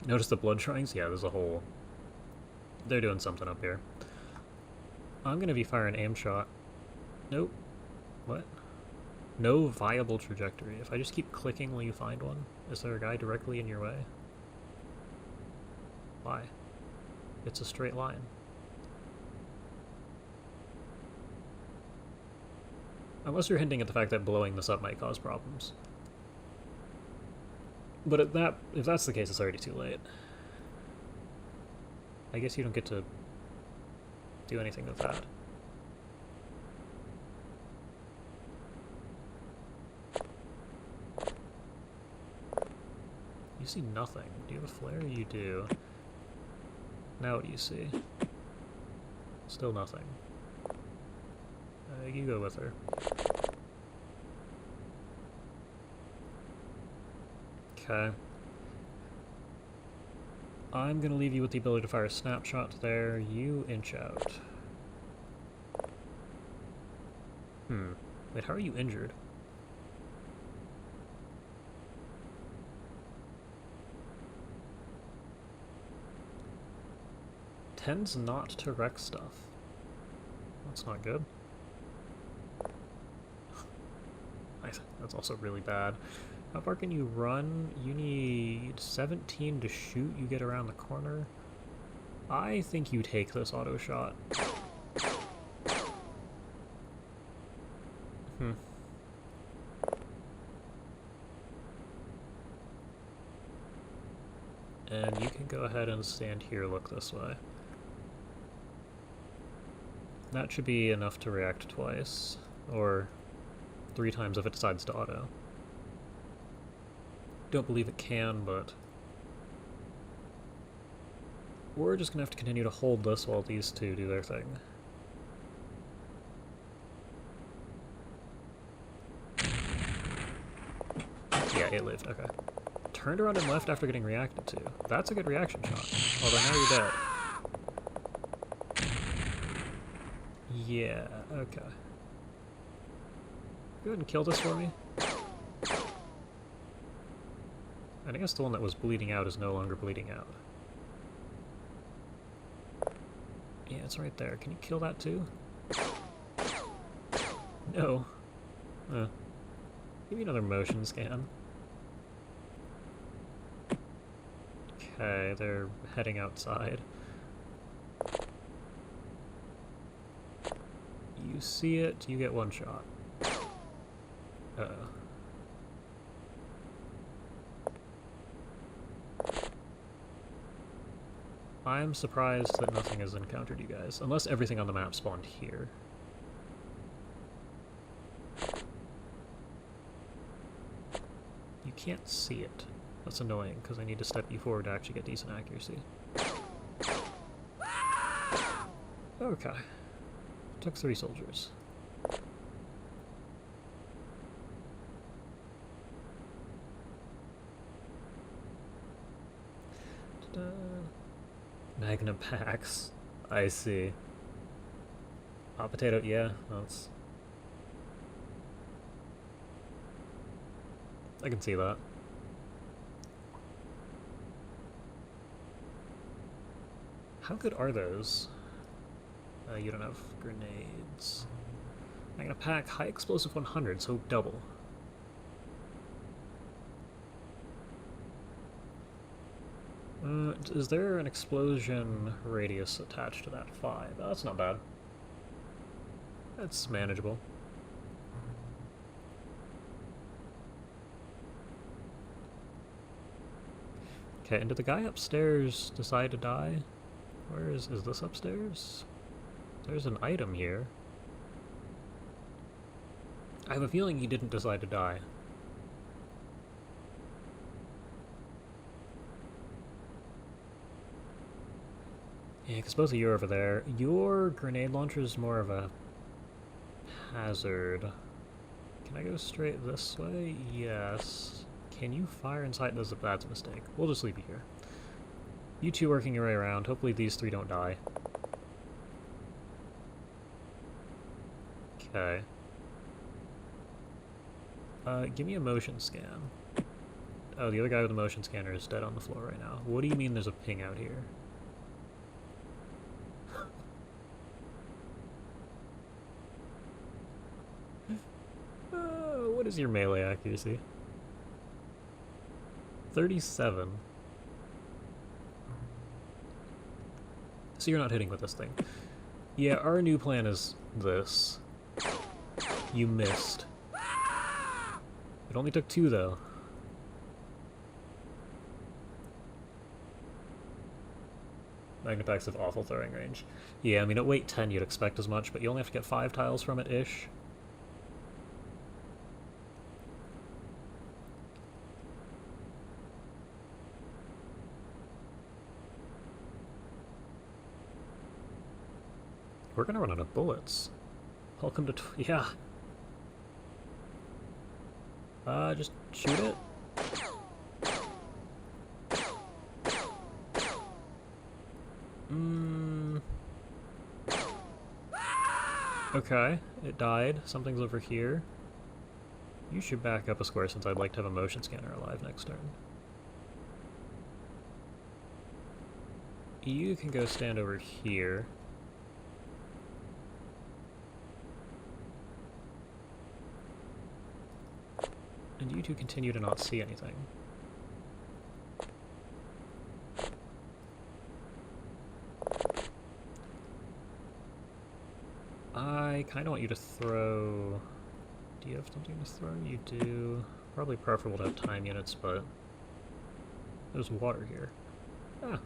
[SPEAKER 1] Notice the blood shrines? Yeah, there's a whole... They're doing something up here. I'm gonna be firing aim shot. Nope. What? No viable trajectory. If I just keep clicking, will you find one? Is there a guy directly in your way? Why? It's a straight line. Unless you're hinting at the fact that blowing this up might cause problems. But if that's the case, it's already too late. I guess you don't get to do anything with that. You see nothing. Do you have a flare? You do. Now what do you see? Still nothing. You go with her. Okay. I'm gonna leave you with the ability to fire a snapshot there. You inch out. Wait, how are you injured? Tends not to wreck stuff. That's not good. Nice. That's also really bad. How far can you run? You need 17 to shoot. You get around the corner. I think you take this auto shot. And you can go ahead and stand here, look this way. That should be enough to react twice, or 3 times if it decides to auto. Don't believe it can, but we're just gonna have to continue to hold this while these two do their thing. Yeah, it lived, okay. Turned around and left after getting reacted to. That's a good reaction shot. Although now you're dead. Yeah, okay. Go ahead and kill this for me. And I guess the one that was bleeding out is no longer bleeding out. Yeah, it's right there. Can you kill that too? No. Give me another motion scan. Okay, they're heading outside. You see it, you get 1 shot. Uh-oh. I'm surprised that nothing has encountered you guys, unless everything on the map spawned here. You can't see it. That's annoying, because I need to step you forward to actually get decent accuracy. Okay. Took 3 soldiers. Ta-da. Magnum packs. I see. Hot potato, yeah, that's... I can see that. How good are those? You don't have grenades. Magnum pack, high explosive 100, so double. Is there an explosion radius attached to that? 5. Oh, that's not bad. That's manageable. Okay, and did the guy upstairs decide to die? Where is this upstairs? There's an item here. I have a feeling he didn't decide to die. Yeah, because both of you are over there. Your grenade launcher is more of a hazard. Can I go straight this way? Yes. Can you fire inside? That's a mistake. We'll just leave you here. You two working your way around. Hopefully these 3 don't die. Okay. Give me a motion scan. Oh, the other guy with the motion scanner is dead on the floor right now. What do you mean there's a ping out here? What is your melee accuracy? 37. So you're not hitting with this thing. Yeah, our new plan is this. You missed. It only took 2, though. Magnipacks have awful throwing range. Yeah, I mean, at weight 10 you'd expect as much, but you only have to get 5 tiles from it-ish. We're gonna run out of bullets. Welcome to yeah. Just shoot it. Okay, it died. Something's over here. You should back up a square since I'd like to have a motion scanner alive next turn. You can go stand over here. And you two continue to not see anything. I kind of want you to throw... Do you have something to throw? You do. Probably preferable to have time units, but... There's water here. Ah.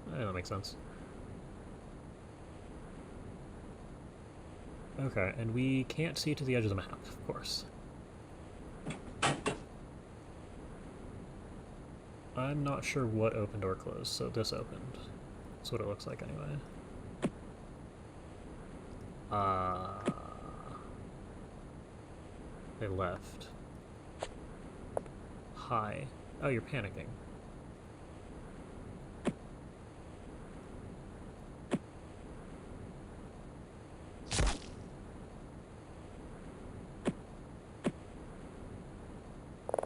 [SPEAKER 1] That makes sense. Okay, and we can't see to the edge of the map, of course. I'm not sure what opened or closed, so this opened. That's what it looks like anyway. They left. Hi. Oh, you're panicking.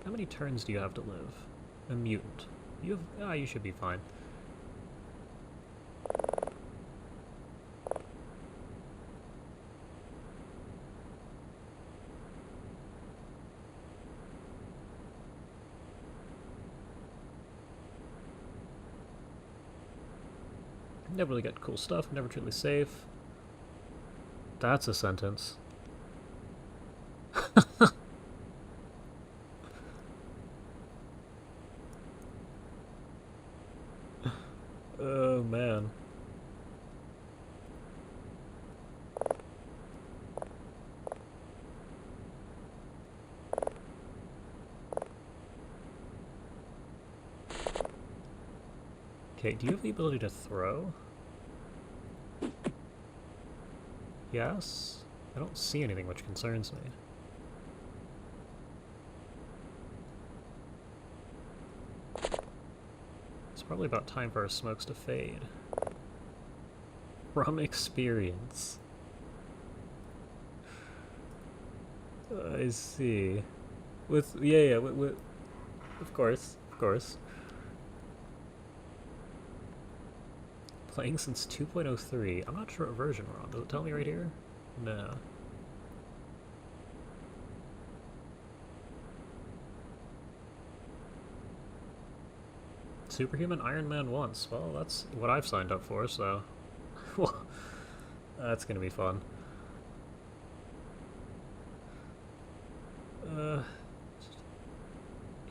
[SPEAKER 1] How many turns do you have to live? A mutant. You have... Ah, you should be fine. Never really get cool stuff, never truly safe. That's a sentence. Oh, man. Okay, do you have the ability to throw? Yes? I don't see anything which concerns me. It's probably about time for our smokes to fade. From experience. I see. With... yeah, with... Of course, of course. Playing since 2.03. I'm not sure what version we're on. Does it tell me right here? No. Superhuman Iron Man once. Well, that's what I've signed up for, so... that's gonna be fun. You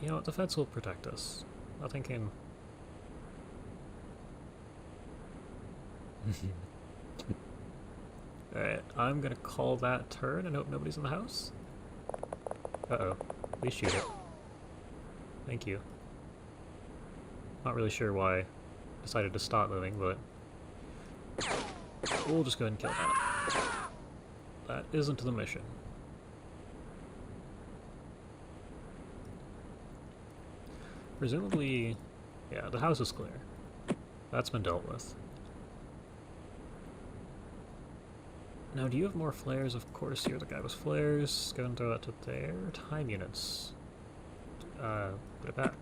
[SPEAKER 1] know what? The feds will protect us. Nothing can... Alright, I'm gonna call that turn and hope nobody's in the house. Uh-oh. Please shoot it. Thank you. Not really sure why I decided to stop moving, but... We'll just go ahead and kill that. That isn't the mission. Presumably... yeah, the house is clear. That's been dealt with. Now, do you have more flares? Of course, you're the guy with flares. Go and throw that to there. Time units. Put it back.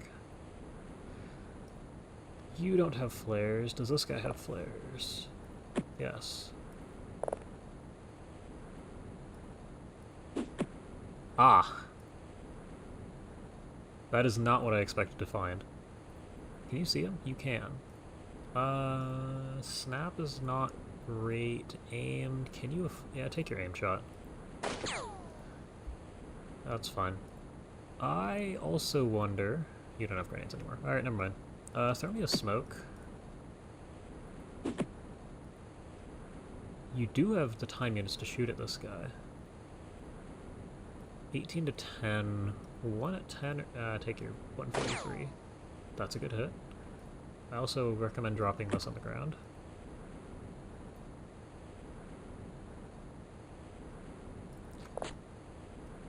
[SPEAKER 1] You don't have flares. Does this guy have flares? Yes. Ah! That is not what I expected to find. Can you see him? You can. Snap is not great. Aimed. Can you... yeah, take your aim shot. That's fine. I also wonder... you don't have grenades anymore. Alright, never mind. Throw me a smoke. You do have the time units to shoot at this guy. 18 to 10. 1 at 10. Take your 143. That's a good hit. I also recommend dropping this on the ground.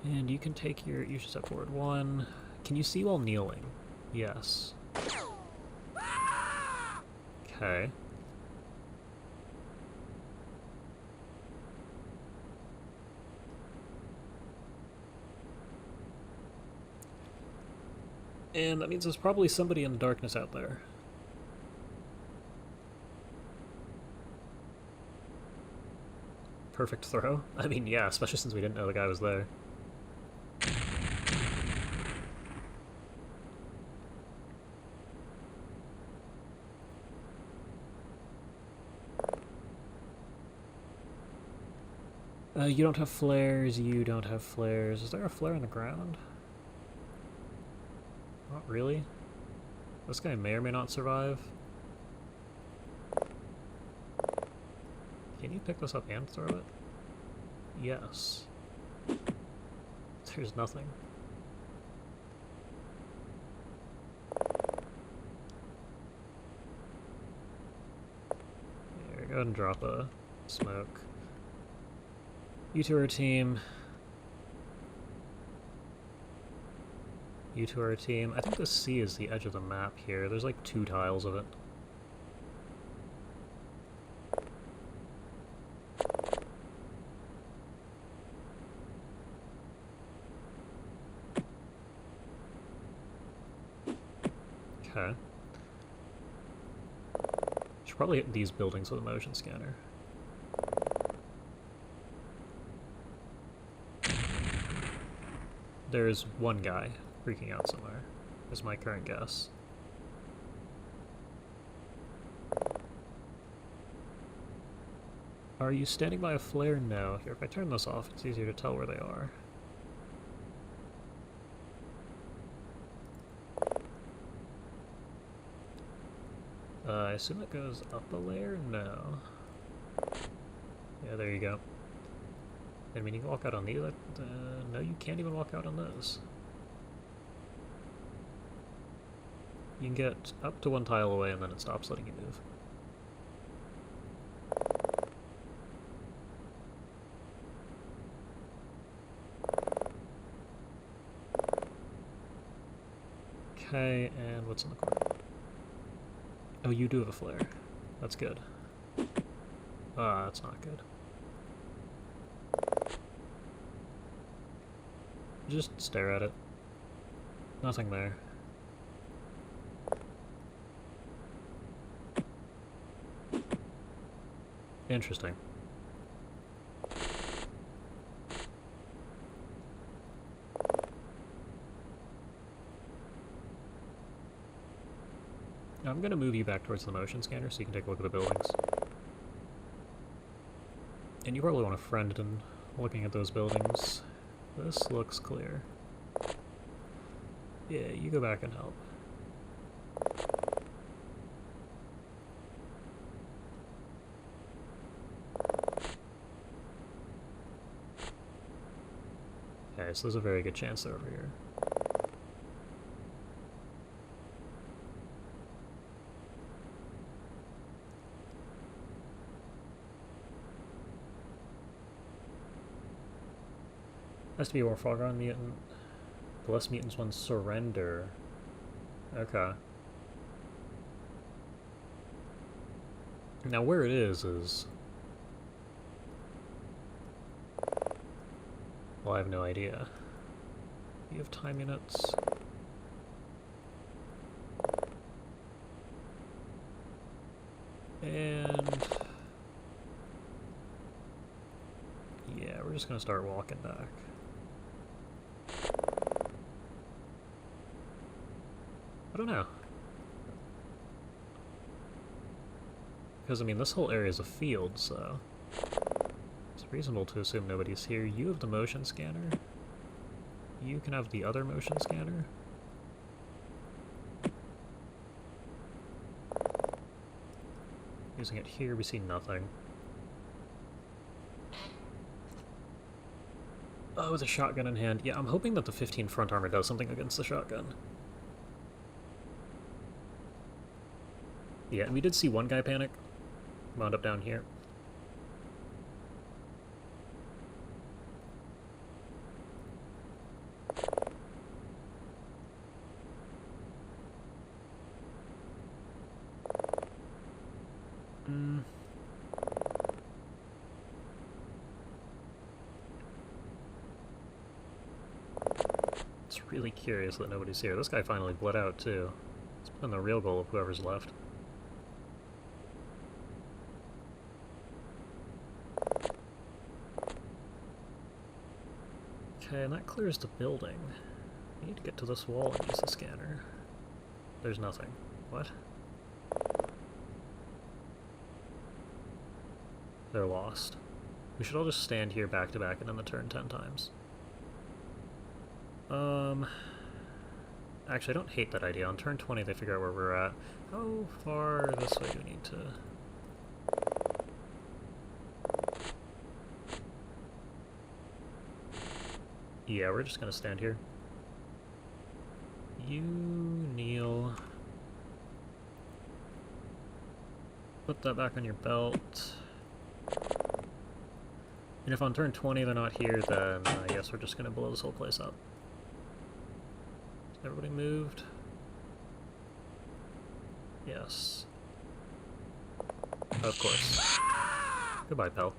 [SPEAKER 1] And you can take your... you should step forward 1. Can you see while kneeling? Yes. Okay. And that means there's probably somebody in the darkness out there. Perfect throw? I mean, yeah, especially since we didn't know the guy was there. You don't have flares, you don't have flares. Is there a flare on the ground? Not really. This guy may or may not survive. Can you pick this up and throw it? Yes. There's nothing. There, go ahead and drop a smoke. You two are a team. You two are a team. I think the sea is the edge of the map here. There's like 2 tiles of it. Okay. Should probably hit these buildings with a motion scanner. There's one guy freaking out somewhere, is my current guess. Are you standing by a flare? No. Here, if I turn this off, it's easier to tell where they are. I assume it goes up a layer? No. Yeah, there you go. I mean, you can walk out on these. No, you can't even walk out on those. You can get up to 1 tile away and then it stops letting you move. Okay, and what's in the corner? Oh, you do have a flare. That's good. Ah, that's not good. Just stare at it. Nothing there. Interesting. I'm gonna move you back towards the motion scanner so you can take a look at the buildings. And you probably want a friend in looking at those buildings. This looks clear. Yeah, you go back and help. Okay, so there's a very good chance they're over here. Has to be a Warfoghorn mutant. The less mutants ones surrender. Okay. Now where it is... Well, I have no idea. You have time units? And... yeah, we're just gonna start walking back. I don't know. Because, I mean, this whole area is a field, so... it's reasonable to assume nobody's here. You have the motion scanner. You can have the other motion scanner. Using it here, we see nothing. Oh, with a shotgun in hand. Yeah, I'm hoping that the 15 front armor does something against the shotgun. Yeah, and we did see one guy panic. Wound up down here. It's really curious that nobody's here. This guy finally bled out, too. It's been the real goal of whoever's left. Okay, and that clears the building. I need to get to this wall and use the scanner. There's nothing. What? They're lost. We should all just stand here back to back and then the turn 10 times. Actually, I don't hate that idea. On turn 20, they figure out where we're at. How far this way do we need to... Yeah, we're just gonna stand here. You kneel. Put that back on your belt. And if on turn 20 they're not here, then I guess we're just gonna blow this whole place up. Everybody moved? Yes. Of course. Goodbye, pal.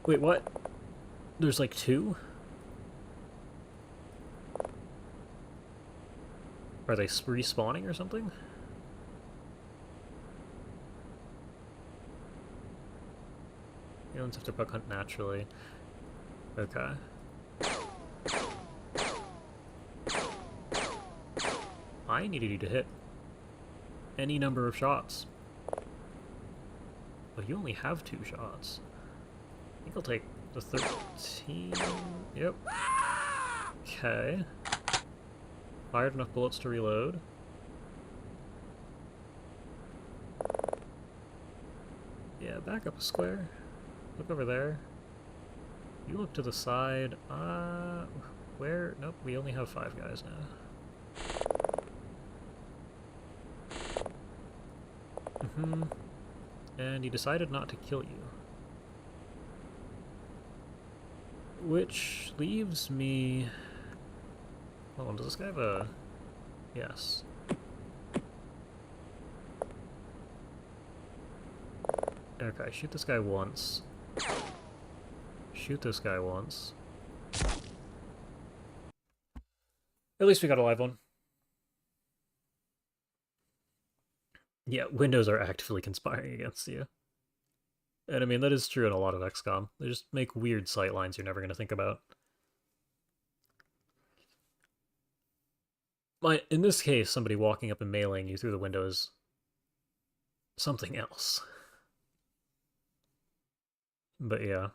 [SPEAKER 1] Wait, what? There's like two? Are they respawning or something? Aliens have to buck hunt naturally. Okay. I needed you to hit any number of shots. But you only have 2 shots. I think I'll take the 13. Yep. Okay. Fired enough bullets to reload. Yeah, back up a square. Look over there. You look to the side. Where? Nope, we only have 5 guys now. And he decided not to kill you. Which leaves me... Hold on, does this guy have a... Yes. Okay, shoot this guy once. Shoot this guy once. At least we got a live one. Yeah, Windows are actively conspiring against you. And I mean, that is true in a lot of XCOM. They just make weird sightlines you're never going to think about. In this case, somebody walking up and mailing you through the window is something else. But yeah.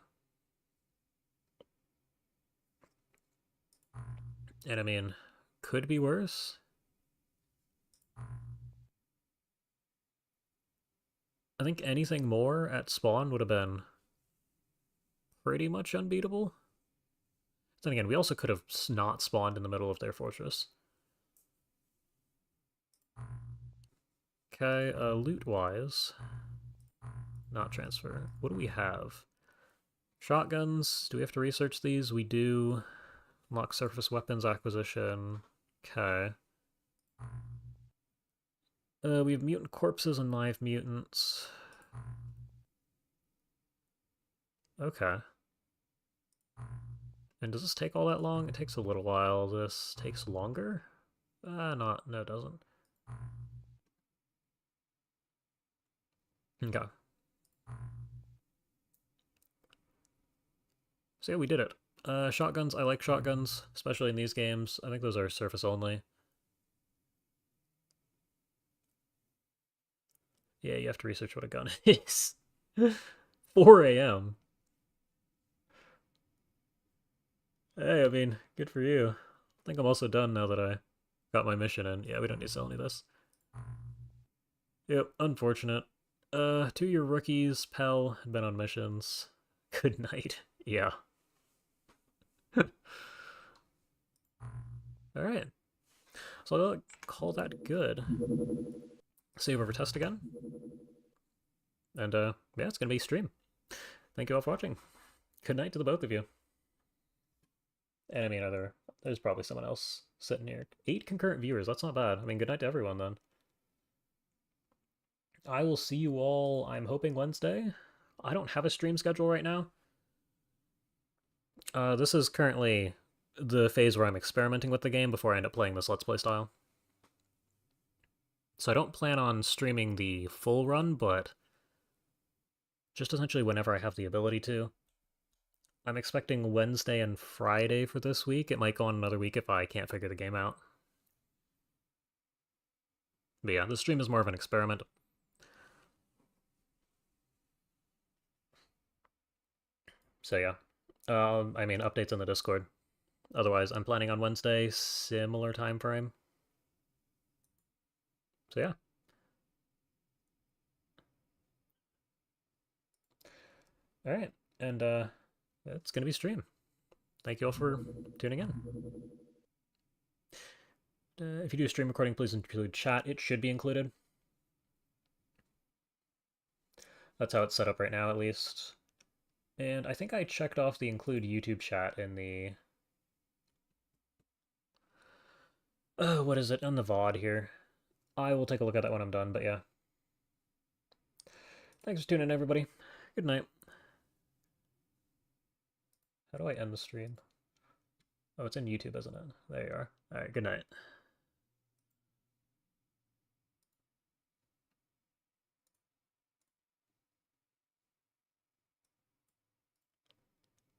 [SPEAKER 1] And I mean, could be worse. I think anything more at spawn would have been pretty much unbeatable. Then again, we also could have not spawned in the middle of their fortress. Okay, loot-wise, not transfer. What do we have? Shotguns, do we have to research these? We do. Unlock surface weapons acquisition. Okay. We have mutant corpses and live mutants. Okay. And does this take all that long? It takes a little while. This takes longer? No, it doesn't. Okay. So yeah, we did it. Shotguns, I like shotguns, especially in these games. I think those are surface only. Yeah, you have to research what a gun is. 4 a.m. Hey, I mean, good for you. I think I'm also done now that I got my mission in. Yeah, we don't need to sell any of this. Yep, unfortunate. 2 year rookies, Pell, had been on missions. Good night. Yeah. Alright. So I'll call that good. Save over test again. And yeah, it's gonna be stream. Thank you all for watching. Good night to the both of you. And I mean, there's probably someone else sitting here. 8 concurrent viewers, that's not bad. I mean, good night to everyone then. I will see you all, I'm hoping, Wednesday. I don't have a stream schedule right now. This is currently the phase where I'm experimenting with the game before I end up playing this Let's Play style. So I don't plan on streaming the full run, but just essentially whenever I have the ability to. I'm expecting Wednesday and Friday for this week. It might go on another week if I can't figure the game out. But yeah, the stream is more of an experiment. So yeah. I mean, updates in the Discord. Otherwise, I'm planning on Wednesday, similar time frame. So yeah. All right, and it's gonna be stream. Thank you all for tuning in. If you do a stream recording, please include chat. It should be included. That's how it's set up right now, at least. And I think I checked off the include YouTube chat in the... what is it? On the VOD here. I will take a look at that when I'm done, but yeah. Thanks for tuning in, everybody. Good night. How do I end the stream? Oh, it's in YouTube, isn't it? There you are. Alright, good night.